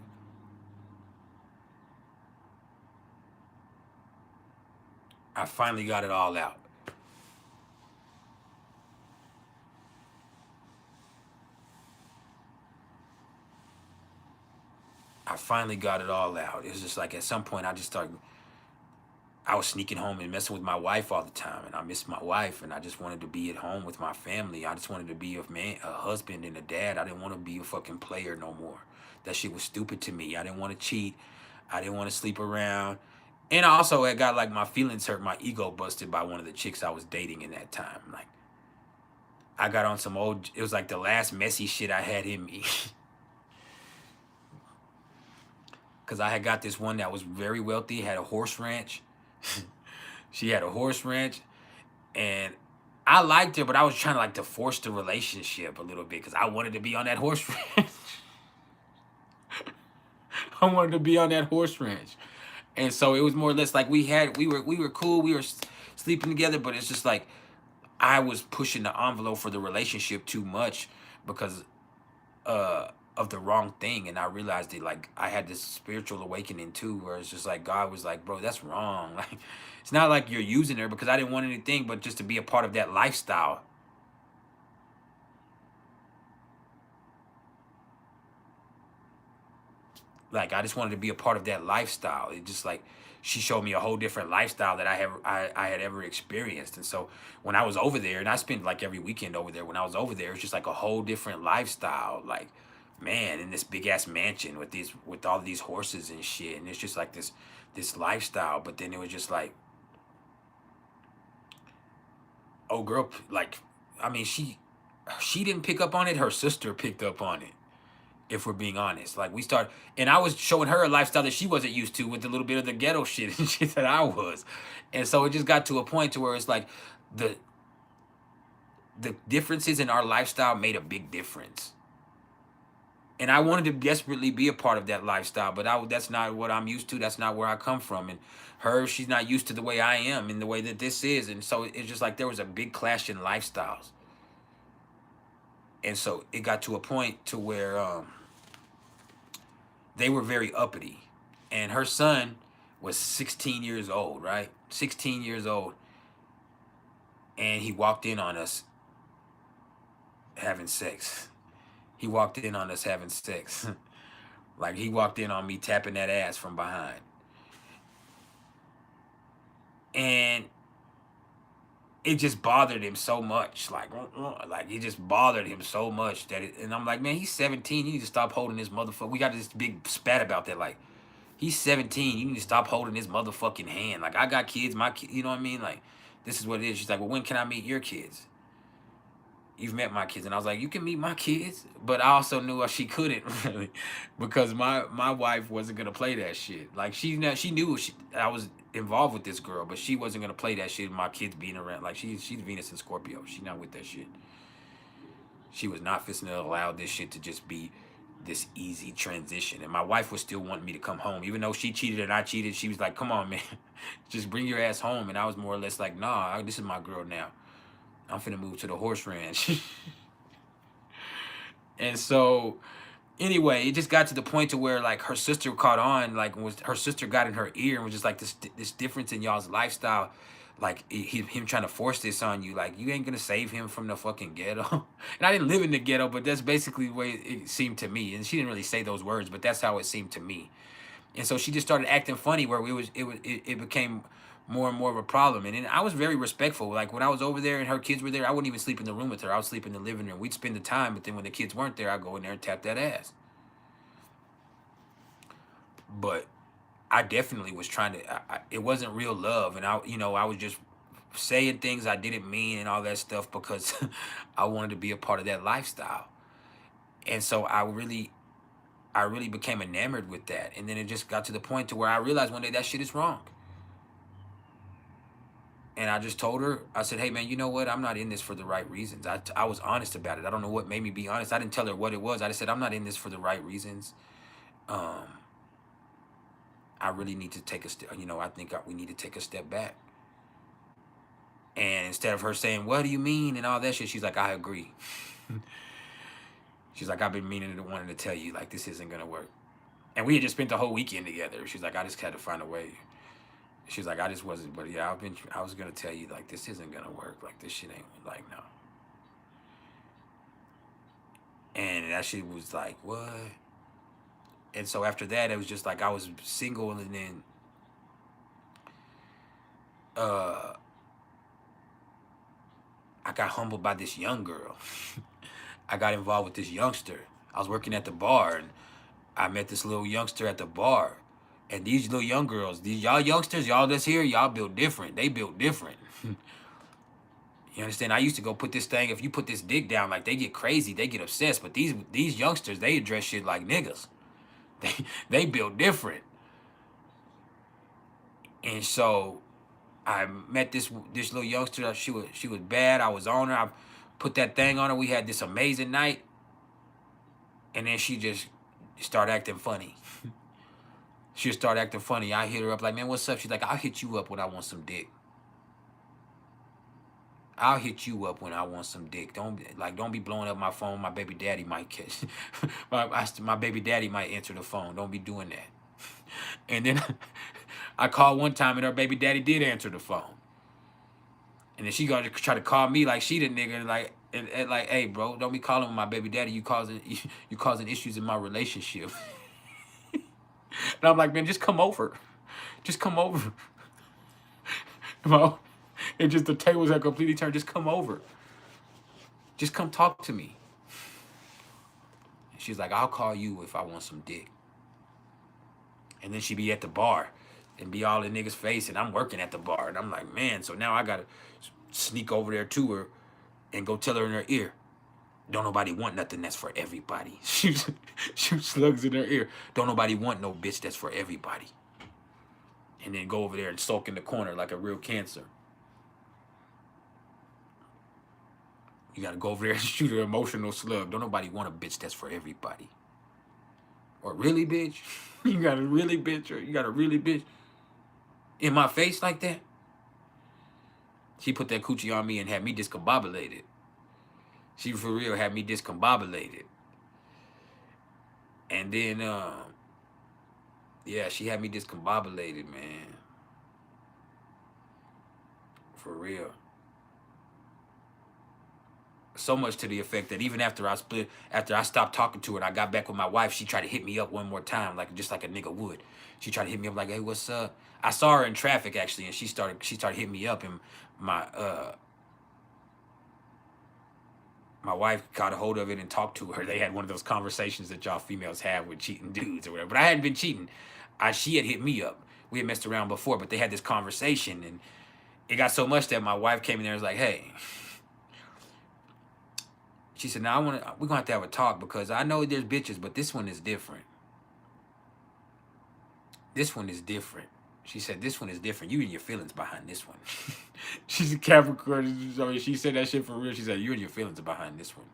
I finally got it all out. I finally got it all out. It was just like at some point I I was sneaking home and messing with my wife all the time, and I missed my wife, and I just wanted to be at home with my family. I just wanted to be a husband and a dad. I didn't want to be a fucking player no more. That shit was stupid to me. I didn't want to cheat. I didn't want to sleep around. And also, I got like my feelings hurt, my ego busted by one of the chicks I was dating in that time. Like, I got on some old, it was like the last messy shit I had in me. Because I had got this one that was very wealthy, had a horse ranch. She had a horse ranch, and I liked her, but I was trying to like to force the relationship a little bit because I wanted to be on that horse ranch. I wanted to be on that horse ranch, and so it was more or less like we were cool, we were sleeping together, but it's just like I was pushing the envelope for the relationship too much because of the wrong thing, and I realized it. Like, I had this spiritual awakening too, where it's just like God was like, bro, that's wrong. Like, it's not like you're using her, because I didn't want anything but just to be a part of that lifestyle. Like, I just wanted to be a part of that lifestyle. It just like, she showed me a whole different lifestyle that I had ever experienced. And so when I was over there, and I spent like every weekend over there, when I was over there, it's just like a whole different lifestyle. Like, man, in this big ass mansion with all these horses and shit. And it's just like this lifestyle. But then it was just like, oh girl, like, I mean, she didn't pick up on it. Her sister picked up on it, if we're being honest. Like, we started, and I was showing her a lifestyle that she wasn't used to with a little bit of the ghetto shit and shit that I was. And so it just got to a point to where it's like the differences in our lifestyle made a big difference. And I wanted to desperately be a part of that lifestyle, but that's not what I'm used to. That's not where I come from. And her, she's not used to the way I am and the way that this is. And so it's just like there was a big clash in lifestyles. And so it got to a point to where they were very uppity. And her son was 16 years old, right? 16 years old. And he walked in on us having sex. He walked in on us having sex. Like, he walked in on me tapping that ass from behind. And it just bothered him so much. Like it just bothered him so much that and I'm like, man, he's 17. You need to stop holding this motherfucker. We got this big spat about that. Like, he's 17. You need to stop holding his motherfucking hand. Like, I got kids, my kids, you know what I mean? Like, this is what it is. She's like, well, when can I meet your kids? You've met my kids. And I was like, you can meet my kids. But I also knew she couldn't, really, because my wife wasn't going to play that shit. Like, she knew I was involved with this girl, but she wasn't going to play that shit, my kids being around. Like, she's Venus and Scorpio. She's not with that shit. She was not fixing to allow this shit to just be this easy transition. And my wife was still wanting me to come home. Even though she cheated and I cheated, she was like, come on, man. Just bring your ass home. And I was more or less like, nah, this is my girl now. I'm finna move to the horse ranch. And so, anyway, it just got to the point to where, like, her sister caught on, like, her sister got in her ear and was just like, this difference in y'all's lifestyle, like, him trying to force this on you, like, you ain't gonna save him from the fucking ghetto. And I didn't live in the ghetto, but that's basically the way it seemed to me. And she didn't really say those words, but that's how it seemed to me. And so she just started acting funny, where it became more and more of a problem. And then I was very respectful. Like, when I was over there and her kids were there, I wouldn't even sleep in the room with her. I would sleep in the living room. We'd spend the time, but then when the kids weren't there, I'd go in there and tap that ass. But I definitely was trying to, it wasn't real love. And I was just saying things I didn't mean and all that stuff because I wanted to be a part of that lifestyle. And so I really became enamored with that. And then it just got to the point to where I realized one day that shit is wrong. And I just told her, I said, hey, man, you know what? I'm not in this for the right reasons. I was honest about it. I don't know what made me be honest. I didn't tell her what it was. I just said, I'm not in this for the right reasons. I really need to take a step. I think we need to take a step back. And instead of her saying, what do you mean? And all that shit, she's like, I agree. She's like, I've been wanting to tell you, like, this isn't going to work. And we had just spent the whole weekend together. She's like, I just had to find a way. She's like, I just wasn't, but yeah, I was going to tell you, like, this isn't going to work. Like, this shit ain't, like, no. And that shit was like, what? And so after that, it was just like I was single, and then I got humbled by this young girl. I got involved with this youngster. I was working at the bar, and I met this little youngster at the bar. And these little young girls, these y'all youngsters, y'all that's here, y'all built different. They built different. You understand? I used to go put this thing, if you put this dick down, like, they get crazy, they get obsessed. But these youngsters, they address shit like niggas. They built different. And so I met this little youngster. She was bad. I was on her. I put that thing on her. We had this amazing night. And then she just started acting funny. She'll start acting funny. I hit her up like, man, what's up? She's like, I'll hit you up when I want some dick. I'll hit you up when I want some dick. Don't be blowing up my phone. My baby daddy might catch. my baby daddy might answer the phone. Don't be doing that. And then I called one time and her baby daddy did answer the phone. And then she gonna try to call me like she the nigga, like, and like, hey bro, don't be calling my baby daddy. You causing issues in my relationship. And I'm like, man, just come over. Just come over. Well, it just, the tables have completely turned. Just come over. Just come talk to me. And she's like, I'll call you if I want some dick. And then she be at the bar and be all in niggas' face, and I'm working at the bar. And I'm like, man, so now I got to sneak over there to her and go tell her in her ear, don't nobody want nothing that's for everybody. Shoot slugs in her ear. Don't nobody want no bitch that's for everybody. And then go over there and sulk in the corner like a real Cancer. You got to go over there and shoot an emotional slug. Don't nobody want a bitch that's for everybody. Or really, bitch? You got a really bitch? Or you got a really bitch in my face like that? She put that coochie on me and had me discombobulated. She for real had me discombobulated. And then, yeah, she had me discombobulated, man. For real. So much to the effect that even after I stopped talking to her and I got back with my wife, she tried to hit me up one more time, like just like a nigga would. She tried to hit me up like, hey, what's up? I saw her in traffic actually, and she started hitting me up, and my wife got a hold of it and talked to her. They had one of those conversations that y'all females have with cheating dudes or whatever. But I hadn't been cheating. She had hit me up. We had messed around before, but they had this conversation, and it got so much that my wife came in there and was like, hey. She said, now we're gonna have to have a talk because I know there's bitches, but this one is different. This one is different. She said, this one is different. You and your feelings behind this one. She's a Capricorn. So she said that shit for real. She said, you and your feelings are behind this one.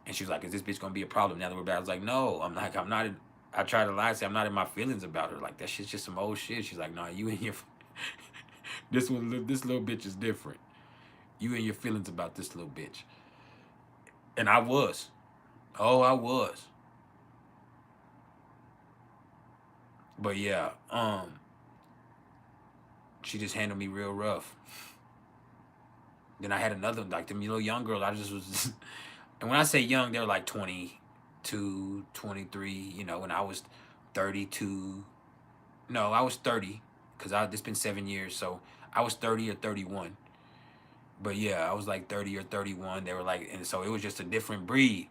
And she was like, is this bitch gonna be a problem now that we're back? I was like, no. I'm not. I tried to lie and say I'm not in my feelings about her. Like, that shit's just some old shit. She's like, nah, you and your this little bitch is different. You and your feelings about this little bitch. And I was. Oh, I was. But yeah, she just handled me real rough. Then I had another, like them little young girls, I just was, and when I say young, they're like 22, 23, you know, when I was 32. No, I was 30, because it's been 7 years, so I was 30 or 31. But yeah, I was like 30 or 31. They were like, and so it was just a different breed.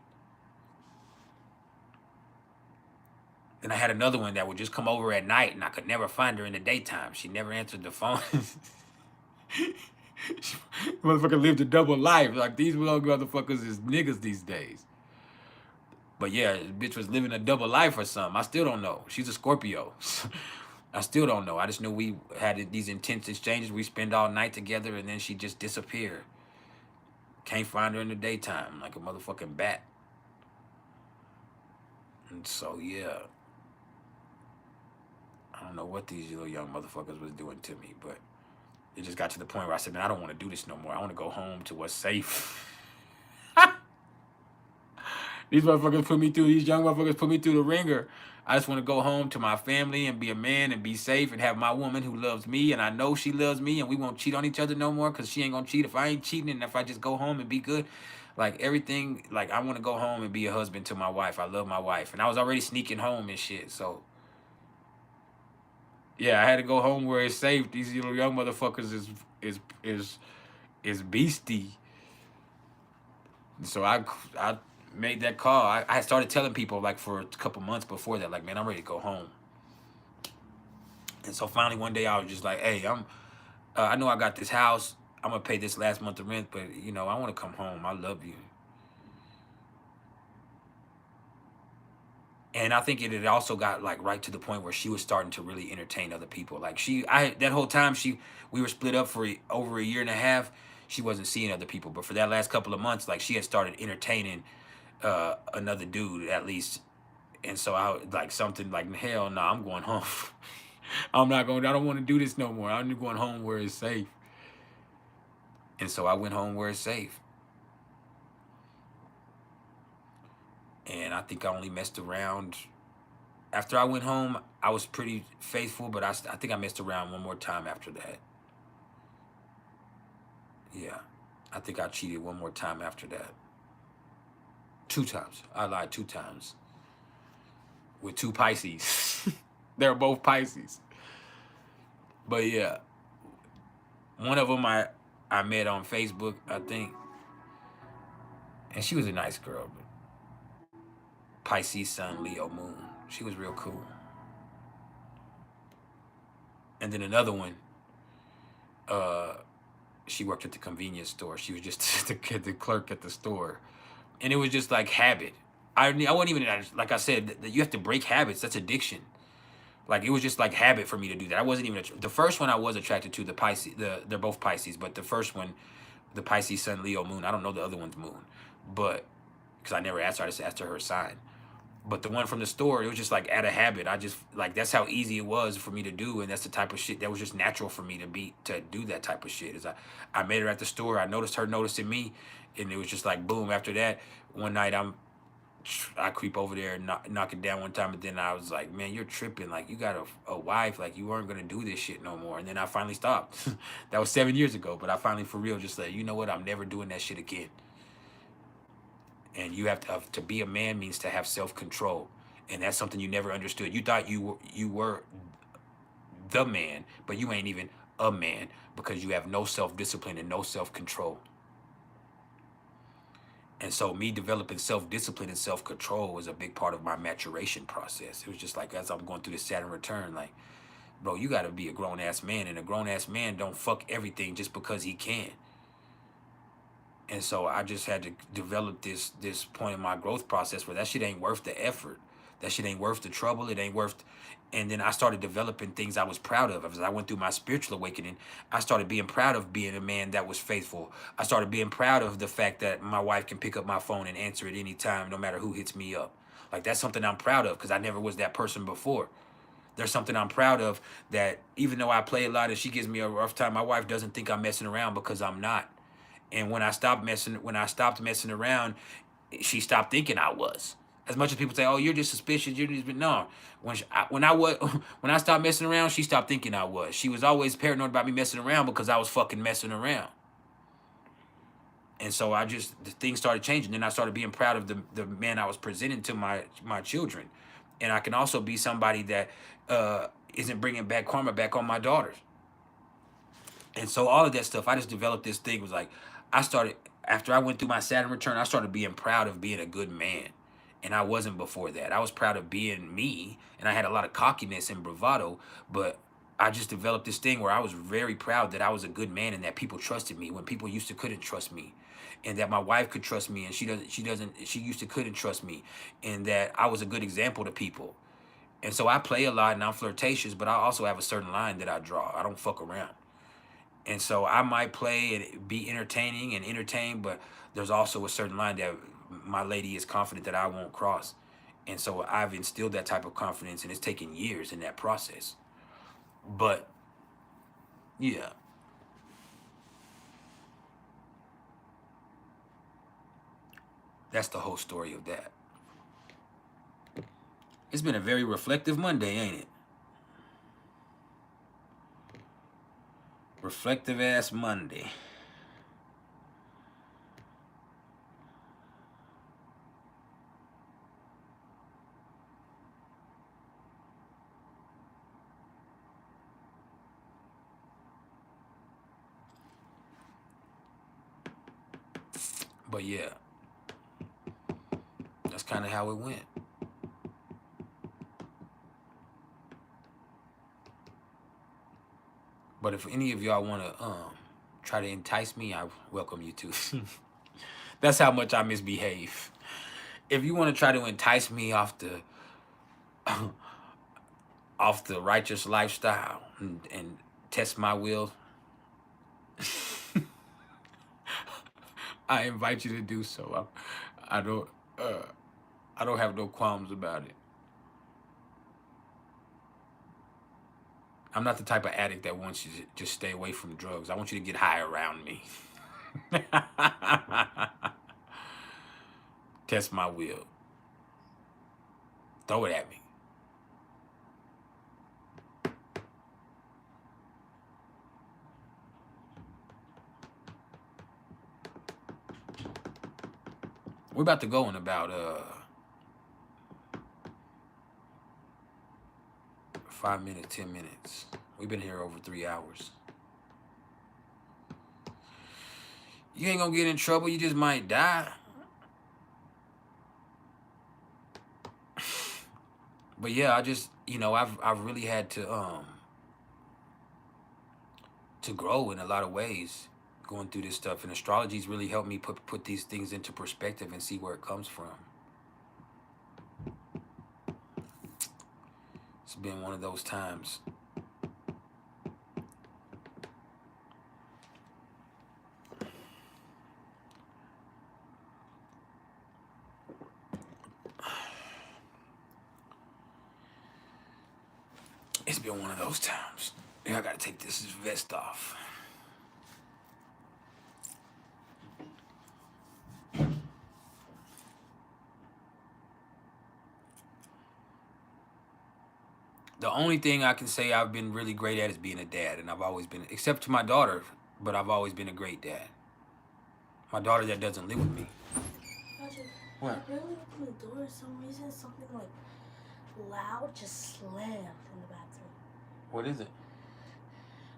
Then I had another one that would just come over at night, and I could never find her in the daytime. She never answered the phone. Motherfucker lived a double life. Like, these little motherfuckers is niggas these days. But yeah, this bitch was living a double life or something. I still don't know. She's a Scorpio. I still don't know. I just know we had these intense exchanges. We spend all night together, and then she just disappeared. Can't find her in the daytime, like a motherfucking bat. And so, yeah. I don't know what these little young motherfuckers was doing to me, but it just got to the point where I said, man, I don't want to do this no more. I want to go home to what's safe. These motherfuckers put me through, these young motherfuckers put me through the ringer. I just want to go home to my family and be a man and be safe and have my woman who loves me, and I know she loves me, and we won't cheat on each other no more because she ain't going to cheat if I ain't cheating, and if I just go home and be good. Like, everything, like, I want to go home and be a husband to my wife. I love my wife. And I was already sneaking home and shit, so. Yeah, I had to go home where it's safe. These little young motherfuckers is beastie. So I made that call. I started telling people like for a couple months before that, like, man, I'm ready to go home. And so finally one day I was just like, hey, I know I got this house. I'm gonna pay this last month of rent, but you know, I want to come home. I love you. And I think it had also got like right to the point where she was starting to really entertain other people. Like that whole time we were split up for over a year and a half. She wasn't seeing other people, but for that last couple of months, like she had started entertaining another dude at least. And so I like something like, hell no, I'm going home. I don't want to do this no more. I'm going home where it's safe. And so I went home where it's safe. And I think I only messed around. After I went home, I was pretty faithful, but I think I messed around one more time after that. Yeah, I think I cheated one more time after that. 2 times. I lied 2 times. With 2 Pisces. They're both Pisces. But yeah, one of them I met on Facebook, I think. And she was a nice girl. But Pisces sun, Leo moon. She was real cool. And then another one, she worked at the convenience store. She was just the clerk at the store. And it was just like habit. I wasn't even, like I said, you have to break habits. That's addiction. Like it was just like habit for me to do that. I wasn't even, the first one I was attracted to, the Pisces, they're both Pisces, but the first one, the Pisces sun, Leo moon, I don't know the other one's moon, but, because I never asked her, I just asked her sign. But the one from the store, it was just like out of habit. I just, like, that's how easy it was for me to do. And that's the type of shit that was just natural for me to do that type of shit. Is I met her at the store. I noticed her noticing me. And it was just like, boom. After that, one night I creep over there and knock it down one time. And then I was like, man, you're tripping. Like, you got a wife. Like, you weren't going to do this shit no more. And then I finally stopped. That was 7 years ago. But I finally, for real, just like, you know what? I'm never doing that shit again. And you have to be a man means to have self-control. And that's something you never understood. You thought you were the man, but you ain't even a man because you have no self-discipline and no self-control. And so me developing self-discipline and self-control was a big part of my maturation process. It was just like, as I'm going through this Saturn return, like, bro, you got to be a grown-ass man. And a grown-ass man don't fuck everything just because he can. And so I just had to develop this point in my growth process where that shit ain't worth the effort. That shit ain't worth the trouble. It ain't worth. And then I started developing things I was proud of. As I went through my spiritual awakening, I started being proud of being a man that was faithful. I started being proud of the fact that my wife can pick up my phone and answer at any time, no matter who hits me up. Like, that's something I'm proud of because I never was that person before. There's something I'm proud of that even though I play a lot and she gives me a rough time, my wife doesn't think I'm messing around because I'm not. And when I stopped messing around, she stopped thinking I was. As much as people say, "Oh, you're just suspicious," no. When I stopped messing around, she stopped thinking I was. She was always paranoid about me messing around because I was fucking messing around. And so the things started changing. Then I started being proud of the man I was presenting to my children, and I can also be somebody that isn't bringing bad karma back on my daughters. And so all of that stuff, I just developed this thing. Was like, after I went through my Saturn return, I started being proud of being a good man. And I wasn't before that. I was proud of being me. And I had a lot of cockiness and bravado. But I just developed this thing where I was very proud that I was a good man and that people trusted me when people couldn't trust me. And that my wife could trust me and she couldn't trust me. And that I was a good example to people. And so I play a lot and I'm flirtatious, but I also have a certain line that I draw. I don't fuck around. And so I might play and be entertaining and entertain, but there's also a certain line that my lady is confident that I won't cross. And so I've instilled that type of confidence, and it's taken years in that process. But, yeah. That's the whole story of that. It's been a very reflective Monday, ain't it? Reflective ass Monday. But yeah, that's kind of how it went. But if any of y'all want to try to entice me, I welcome you to. That's how much I misbehave. If you want to try to entice me off the off the righteous lifestyle and test my will, I invite you to do so. I don't have no qualms about it. I'm not the type of addict that wants you to just stay away from drugs. I want you to get high around me. Test my will. Throw it at me. We're about to go in about 5 minutes, 10 minutes. We've been here over 3 hours. You ain't gonna get in trouble. You just might die. But yeah, I just, you know, I've really had to grow in a lot of ways going through this stuff, and astrology's really helped me put these things into perspective and see where it comes from. It's been one of those times. It's been one of those times. Yeah, I gotta take this vest off. The only thing I can say I've been really great at is being a dad, and I've always been, except to my daughter, but I've always been a great dad. My daughter that doesn't live with me. Roger, What? I barely opened the door. For some reason, something like loud just slammed in the bathroom. What is it?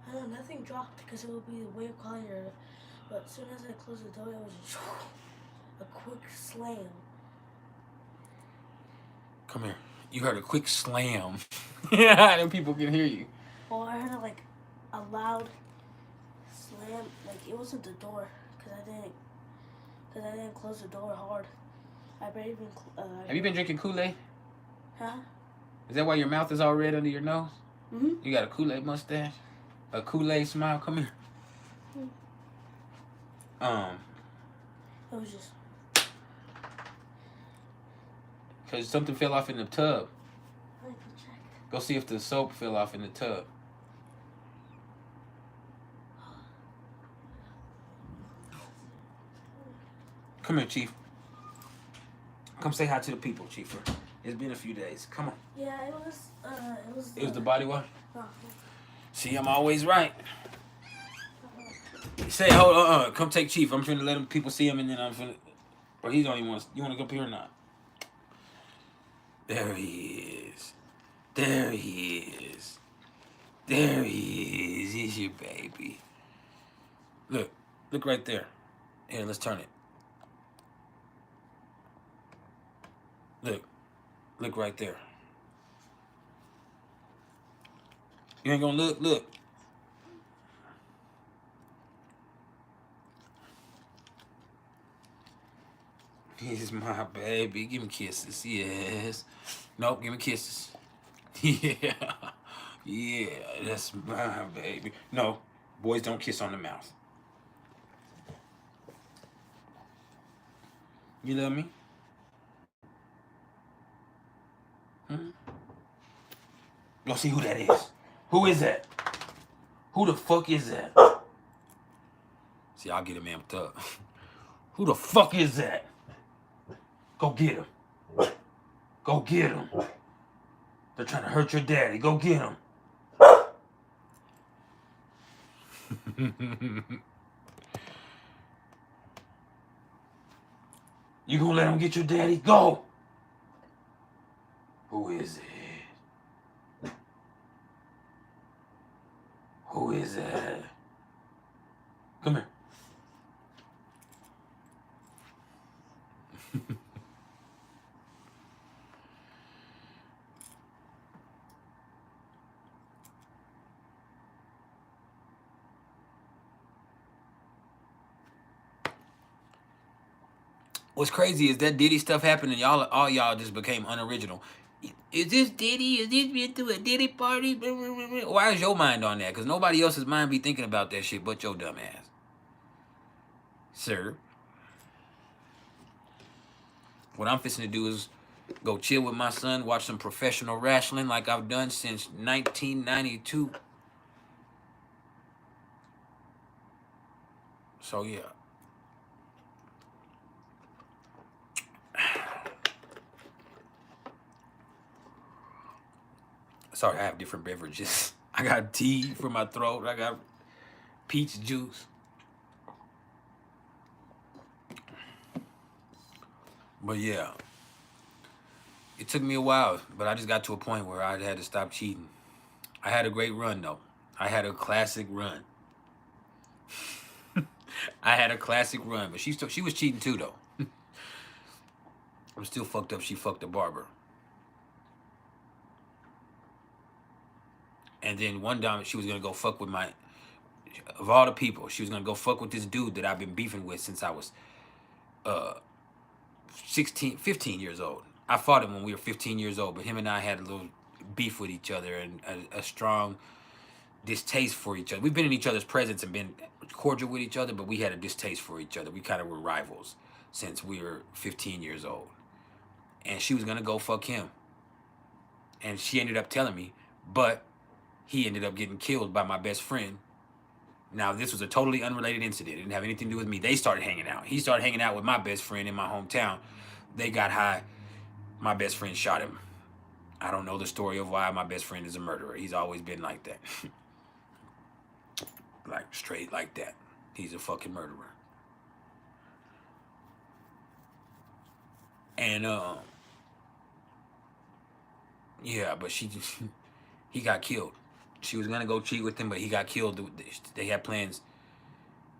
I don't know, nothing dropped because it would be way quieter. But as soon as I closed the door, it was just a quick slam. Come here. You heard a quick slam. Yeah, then people can hear you. Well, I heard like a loud slam. Like it wasn't the door because I didn't close the door hard. I barely even. Have you been drinking Kool-Aid? Huh? Is that why your mouth is all red under your nose? Mhm. You got a Kool-Aid mustache? A Kool-Aid smile? Come here. It was just. Because something fell off in the tub. I can check. Go see if the soap fell off in the tub. Come here, Chief. Come say hi to the people, Chief. It's been a few days. Come on. Yeah, it was. It was the body wash? Oh, See, I'm always right. Say, hold on, come take Chief. I'm finna let people see him, and then I'm finna. Or he don't even want. You want to go up here or not? There he is. There he is. There he is. He's your baby. Look right there. Here, let's turn it. Look right there. You ain't gonna look. He's my baby. Give me kisses. Yes. Nope, give me kisses. Yeah. Yeah, that's my baby. No, boys don't kiss on the mouth. You love me? Go see who that is. Who is that? Who the fuck is that? See, I'll get him amped up. Who the fuck is that? Go get him. Go get him. They're trying to hurt your daddy. Go get him. You gonna let him get your daddy? Go. Who is it? Who is it? Come here. What's crazy is that Diddy stuff happened and all y'all just became unoriginal. Is this Diddy? Is this been through a Diddy party? Why is your mind on that? Because nobody else's mind be thinking about that shit but your dumb ass. Sir. What I'm fixing to do is go chill with my son, watch some professional wrestling like I've done since 1992. So yeah. Sorry, I have different beverages. I got tea for my throat. I got peach juice. But yeah, it took me a while, but I just got to a point where I had to stop cheating. I had a great run though. I had a classic run. I had a classic run, but she was cheating too though. I'm still fucked up. She fucked a barber. And then one time she was gonna go fuck with of all the people, she was gonna go fuck with this dude that I've been beefing with since I was 15 years old. I fought him when we were 15 years old, but him and I had a little beef with each other and a strong distaste for each other. We've been in each other's presence and been cordial with each other, but we had a distaste for each other. We kind of were rivals since we were 15 years old. And she was gonna go fuck him. And she ended up telling me, but he ended up getting killed by my best friend. Now, this was a totally unrelated incident. It didn't have anything to do with me. They started hanging out. He started hanging out with my best friend in my hometown. They got high. My best friend shot him. I don't know the story of why my best friend is a murderer. He's always been like that. Like, straight like that. He's a fucking murderer. And, yeah, but he got killed. She was gonna go cheat with him, but he got killed. They had plans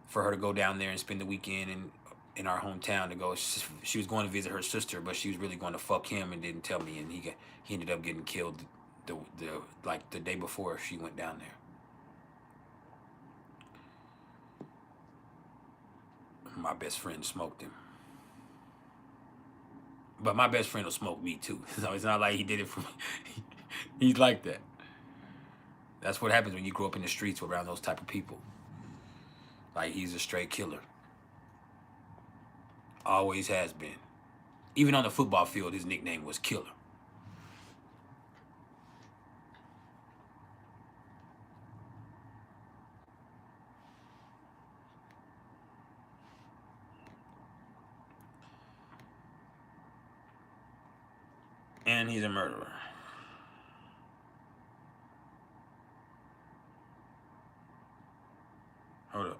for her to go down there and spend the weekend in our hometown to go. She was going to visit her sister, but she was really going to fuck him and didn't tell me. And he ended up getting killed the day before she went down there. My best friend smoked him. But my best friend will smoke me too. So it's not like he did it for me. He's like that. That's what happens when you grow up in the streets around those type of people. Like, he's a straight killer. Always has been. Even on the football field, his nickname was Killer. And he's a murderer. Hold up.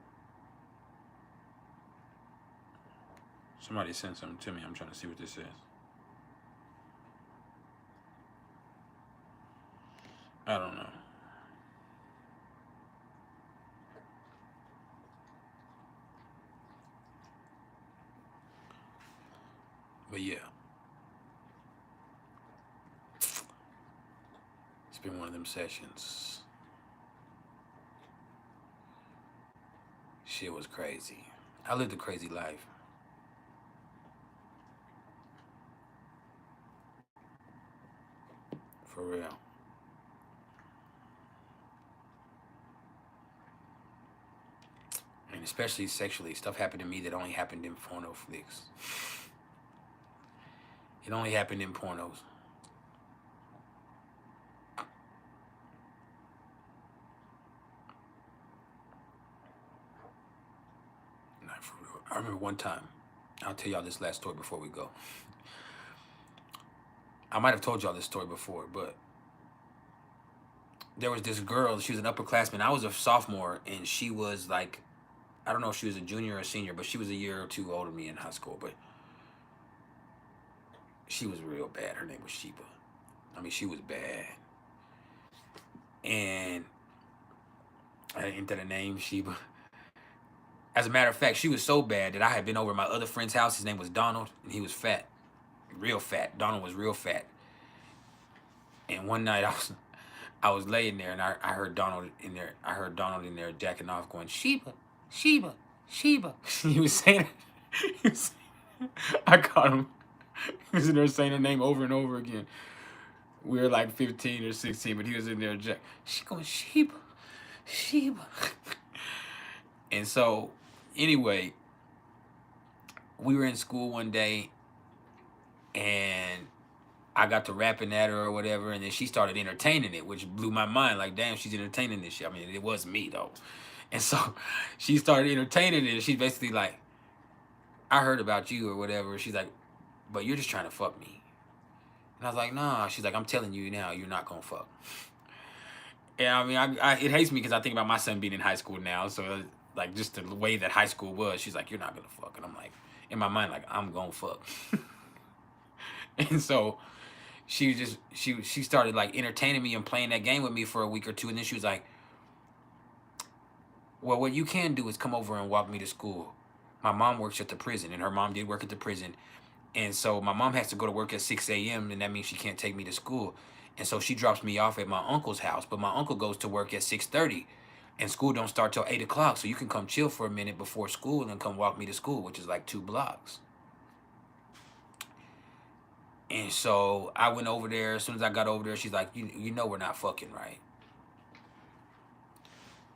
Somebody sent something to me. I'm trying to see what this is. I don't know. But yeah. It's been one of them sessions. Shit was crazy. I lived a crazy life. For real. And especially sexually, stuff happened to me that only happened in porno flicks. It only happened in pornos. Not for real. I remember one time, I'll tell y'all this last story before we go. I might have told y'all this story before, but there was this girl, she was an upperclassman. I was a sophomore, and she was like, I don't know if she was a junior or a senior, but she was a year or two older than me in high school, but she was real bad. Her name was Sheba. I mean, she was bad. And I didn't enter the name Sheba. As a matter of fact, she was so bad that I had been over at my other friend's house. His name was Donald, and he was fat. Real fat. Donald was real fat. And one night I was laying there, and I heard Donald in there. I heard Donald in there jacking off, going, Sheba, Sheba, Sheba. He was saying it. I caught him. He was in there saying her name over and over again. We were like 15 or 16, but he was in there. She going, Sheba, Sheba. And so, anyway, we were in school one day, and I got to rapping at her or whatever, and then she started entertaining it, which blew my mind. Like, damn, she's entertaining this shit. I mean, it wasn't me, though. And so, she started entertaining it, and she's basically like, I heard about you or whatever. She's like, but you're just trying to fuck me. And I was like, nah. She's like, I'm telling you now, you're not gonna fuck. And I mean, it hates me because I think about my son being in high school now. So, like, just the way that high school was, she's like, you're not gonna fuck. And I'm like, in my mind, like, I'm gonna fuck. And so, she started, like, entertaining me and playing that game with me for a week or two. And then she was like, well, what you can do is come over and walk me to school. My mom works at the prison, and her mom did work at the prison. And so my mom has to go to work at 6 a.m., and that means she can't take me to school. And so she drops me off at my uncle's house, but my uncle goes to work at 6:30, and school don't start till 8 o'clock. So you can come chill for a minute before school and then come walk me to school, which is like 2 blocks. And so I went over there. As soon as I got over there, she's like, you know we're not fucking, right?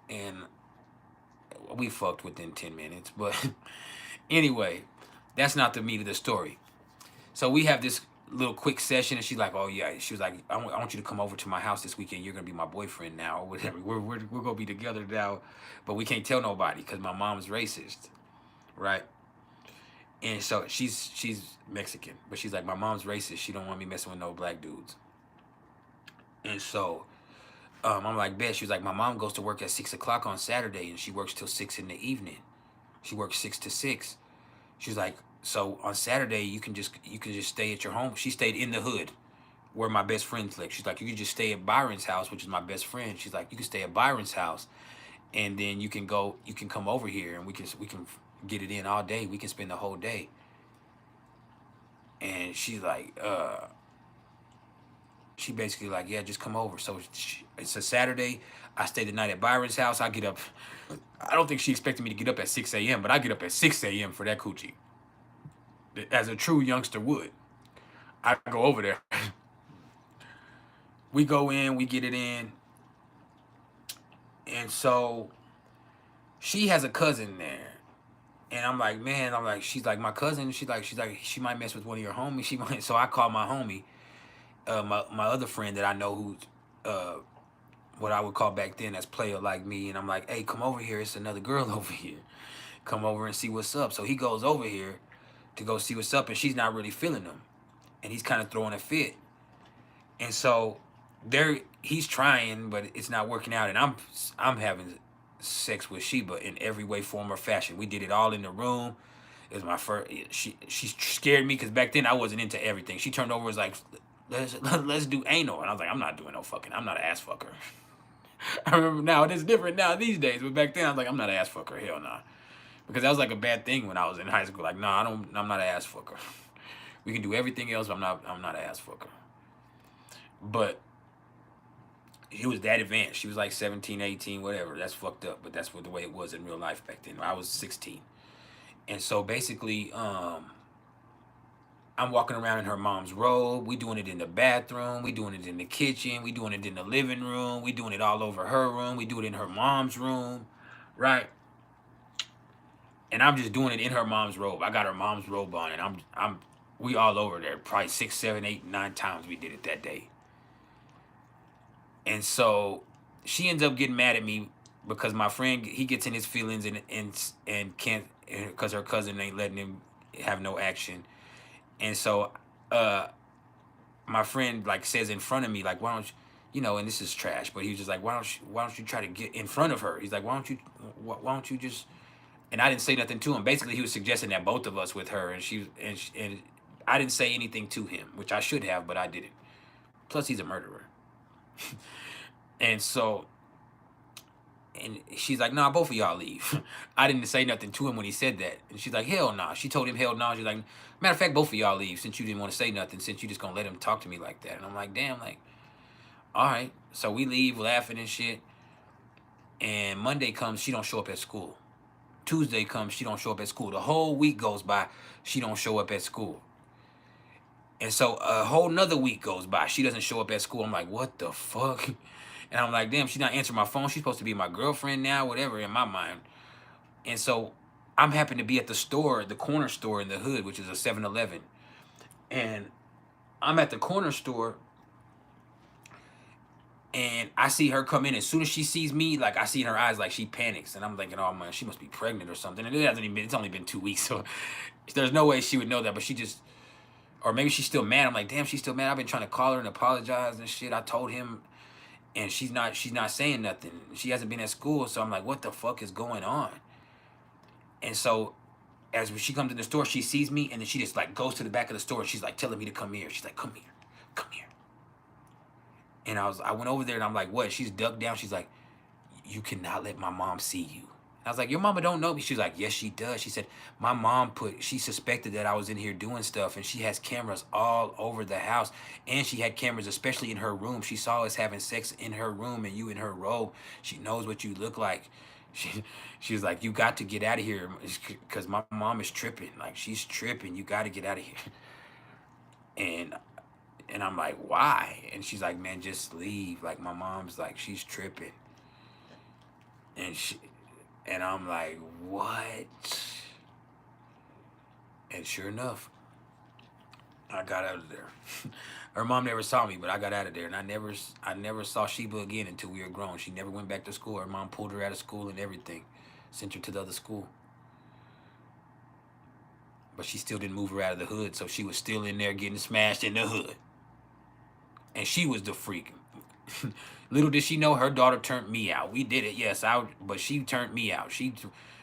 And we fucked within 10 minutes. But anyway, that's not the meat of the story. So we have this little quick session, and she's like, oh yeah. She was like, I want you to come over to my house this weekend. You're going to be my boyfriend now, or whatever. We're going to be together now, but we can't tell nobody because my mom's racist, right? And so she's Mexican, but she's like, my mom's racist. She don't want me messing with no black dudes. And so I'm like, bet. She was like, my mom goes to work at 6 o'clock on Saturday, and she works till 6 in the evening. She works 6 to 6. She was like, so on Saturday you can just stay at your home. She stayed in the hood where my best friends live. She's like, you can just stay at Byron's house, which is my best friend. She's like, you can stay at Byron's house, and then you can come over here, and we can get it in all day. We can spend the whole day. And she's like, she basically like, yeah, just come over. So it's a Saturday. I stay the night at Byron's house. I get up. I don't think she expected me to get up at 6 a.m., but I get up at 6 a.m. for that coochie. As a true youngster would. I go over there. We go in, we get it in. And so she has a cousin there. And I'm like, man, she's like, my cousin, she's like, she might mess with one of your homies. She might. So I call my homie, my other friend that I know who's what I would call back then as player like me. And I'm like, hey, come over here. It's another girl over here. Come over and see what's up. So he goes over here to go see what's up, and she's not really feeling him. And he's kind of throwing a fit. And so he's trying, but it's not working out. And I'm having sex with Sheba in every way, form, or fashion. We did it all in the room. It was my first. She scared me because back then I wasn't into everything. She turned over and was like, let's do anal. And I was like, I'm not doing no fucking. I'm not an ass fucker. I remember now, it's different now these days. But back then I was like, I'm not an ass fucker. Hell nah. Because that was like a bad thing when I was in high school. Like, no, I'm not an ass fucker. We can do everything else, but I'm not an ass fucker. But it was that advanced. She was like 17, 18, whatever. That's fucked up, but that's the way it was in real life back then. I was 16. And so basically, I'm walking around in her mom's robe. We doing it in the bathroom. We doing it in the kitchen. We doing it in the living room. We doing it all over her room. We do it in her mom's room, right? And I'm just doing it in her mom's robe. I got her mom's robe on, and we all over there. Probably 6, 7, 8, 9 times we did it that day. And so she ends up getting mad at me because my friend, he gets in his feelings and can't, because her cousin ain't letting him have no action. And so my friend like says in front of me, like, why don't you know, and this is trash, but he was just like, why don't you try to get in front of her? He's like, why don't you just, and I didn't say nothing to him. Basically, he was suggesting that both of us with her, and I didn't say anything to him, which I should have, but I didn't. Plus, he's a murderer. And so, and she's like, nah, both of y'all leave. I didn't say nothing to him when he said that. And she's like, hell nah. She told him hell nah. She's like, matter of fact, both of y'all leave since you didn't want to say nothing, since you just gonna let him talk to me like that. And I'm like, damn, like, all right. So we leave laughing and shit. And Monday comes, she don't show up at school Tuesday comes, she don't show up at school. The whole week goes by, she don't show up at school. And so a whole nother week goes by, she doesn't show up at school. I'm like, what the fuck? And I'm like, damn, she's not answering my phone. She's supposed to be my girlfriend now, whatever, in my mind. And so I'm happen to be at the store, the corner store in the hood, which is a 7-Eleven. And I'm at the corner store, and I see her come in. As soon as she sees me, like, I see in her eyes, like, she panics. And I'm thinking, oh, man, she must be pregnant or something. And it's only been 2 weeks, so there's no way she would know that. But she just, or maybe she's still mad. I'm like, damn, she's still mad. I've been trying to call her and apologize and shit. I told him, and she's not saying nothing. She hasn't been at school, so I'm like, what the fuck is going on? And so as she comes in the store, she sees me, and then she just, like, goes to the back of the store, and she's, like, telling me to come here. She's like, come here, come here. And I went over there, and I'm like, what? She's ducked down. She's like, you cannot let my mom see you. I was like, your mama don't know me. She's like, yes, she does. She said, my mom she suspected that I was in here doing stuff, and she has cameras all over the house. And she had cameras, especially in her room. She saw us having sex in her room and you in her robe. She knows what you look like. She was like, you got to get out of here because my mom is tripping. Like, she's tripping. You got to get out of here. And I'm like, why? And she's like, man, just leave. Like, my mom's like, she's tripping. And I'm like, what? And sure enough, I got out of there. Her mom never saw me, but I got out of there. And I never saw Sheba again until we were grown. She never went back to school. Her mom pulled her out of school and everything. Sent her to the other school. But she still didn't move her out of the hood, so she was still in there getting smashed in the hood. And she was the freak. Little did she know, her daughter turned me out. We did it, yes, but she turned me out.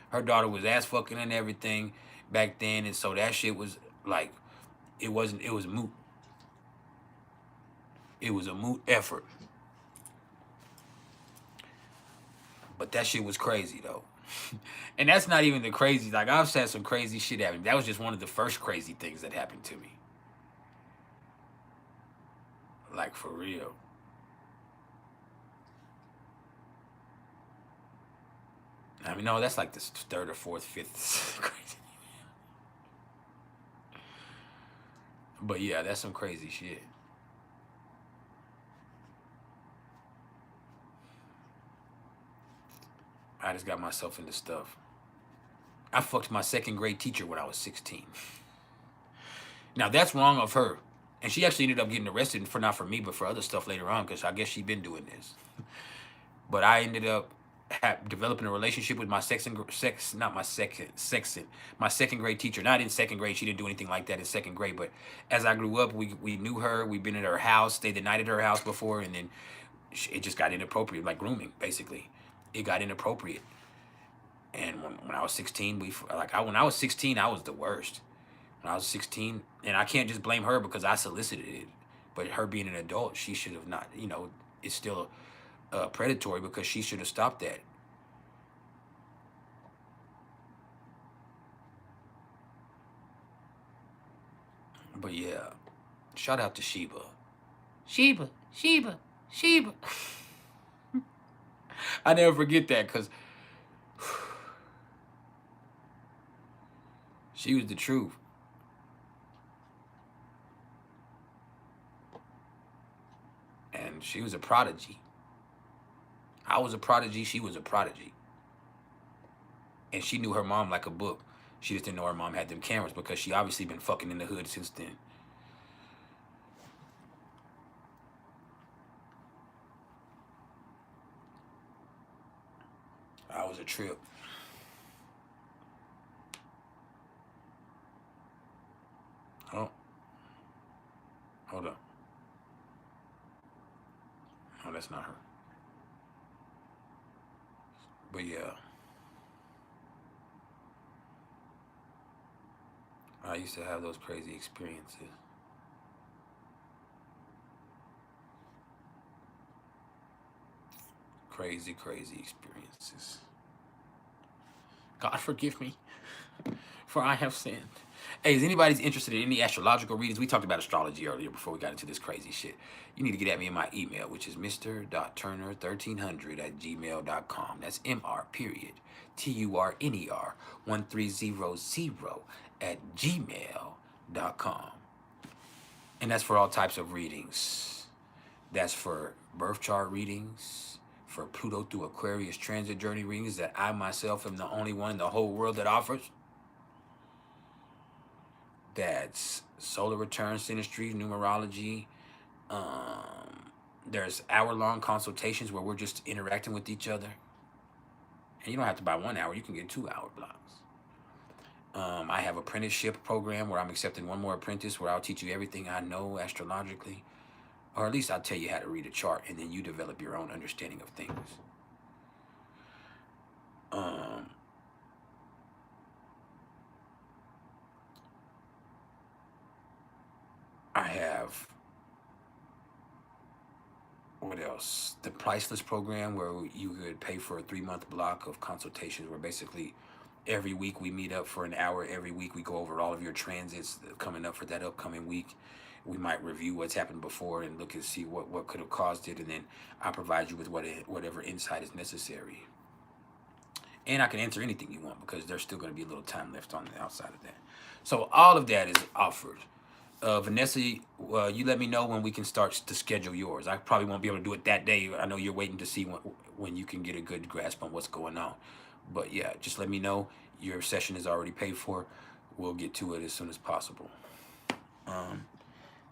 Her daughter was ass fucking and everything back then, and so that shit was like, it was moot. It was a moot effort. But that shit was crazy though. And that's not even the crazy, like, I've had some crazy shit happen. That was just one of the first crazy things that happened to me. Like, for real. I mean, no, that's like the third or fourth, fifth crazy. But yeah, that's some crazy shit. I just got myself into stuff. I fucked my second grade teacher when I was 16. Now, that's wrong of her. And she actually ended up getting arrested for, not for me, but for other stuff later on, because I guess she'd been doing this. But I ended up developing a relationship with my second grade teacher. Not in second grade, she didn't do anything like that in second grade, but as I grew up, we knew her. We've been at her house, stayed the night at her house before, and then it just got inappropriate, like grooming, basically. It got inappropriate. And when I was 16, when I was 16, I was the worst. When I was 16, and I can't just blame her because I solicited it, but her being an adult, she should have not, it's still predatory because she should have stopped that. But yeah, shout out to Sheba. Sheba. I never forget that because she was the truth. And she was a prodigy. I was a prodigy. She was a prodigy. And she knew her mom like a book. She just didn't know her mom had them cameras because she obviously been fucking in the hood since then. I was a trip. Oh. Hold up. No, that's not her. But yeah. I used to have those crazy experiences. Crazy experiences. God forgive me, for I have sinned. Hey, is anybody's interested in any astrological readings? We talked about astrology earlier before we got into this crazy shit. You need to get at me in my email, which is mr.turner1300@gmail.com. That's mr.turner1300@gmail.com. And that's for all types of readings. That's for birth chart readings, for Pluto through Aquarius transit journey readings that I myself am the only one in the whole world that offers. That's solar return synastry, numerology. There's hour-long consultations where we're just interacting with each other. And you don't have to buy 1 hour. You can get 2-hour blocks. I have apprenticeship program where I'm accepting one more apprentice where I'll teach you everything I know astrologically. Or at least I'll tell you how to read a chart, and then you develop your own understanding of things. I have, what else? The PrIcElEs program where you could pay for a 3-month block of consultations where basically every week we meet up for an hour. Every week we go over all of your transits coming up for that upcoming week. We might review what's happened before and look and see what could have caused it, and then I provide you with whatever insight is necessary. And I can answer anything you want because there's still going to be a little time left on the outside of that. So all of that is offered. Vanessa, you let me know when we can start to schedule yours. I probably won't be able to do it that day. I know you're waiting to see when you can get a good grasp on what's going on. But yeah, just let me know. Your session is already paid for. We'll get to it as soon as possible.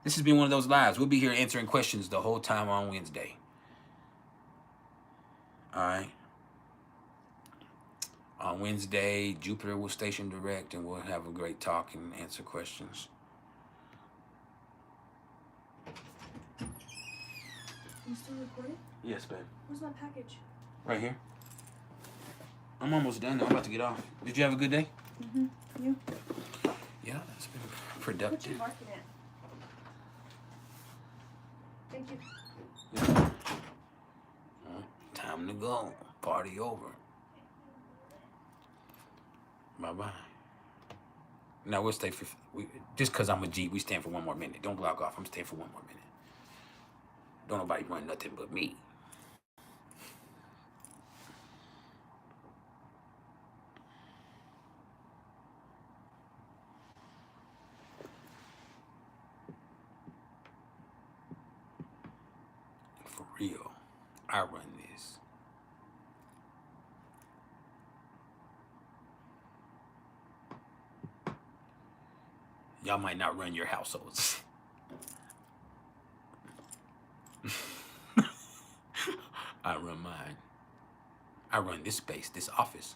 This has been one of those lives. We'll be here answering questions the whole time on Wednesday. All right. On Wednesday, Jupiter will station direct, and we'll have a great talk and answer questions. You still recording? Yes, babe. Where's my package? Right here. I'm almost done. I'm about to get off. Did you have a good day? Mm-hmm. You? Yeah, it's been What productive. you marking at? Thank you. Time to go. Party over. Bye-bye. Now we'll stay for, just because I'm a G, we stand for 1 more minute. Don't block off. I'm staying for 1 more minute. Don't nobody run nothing but me. For real, I run this. Y'all might not run your households. I run mine. I run this space, this office.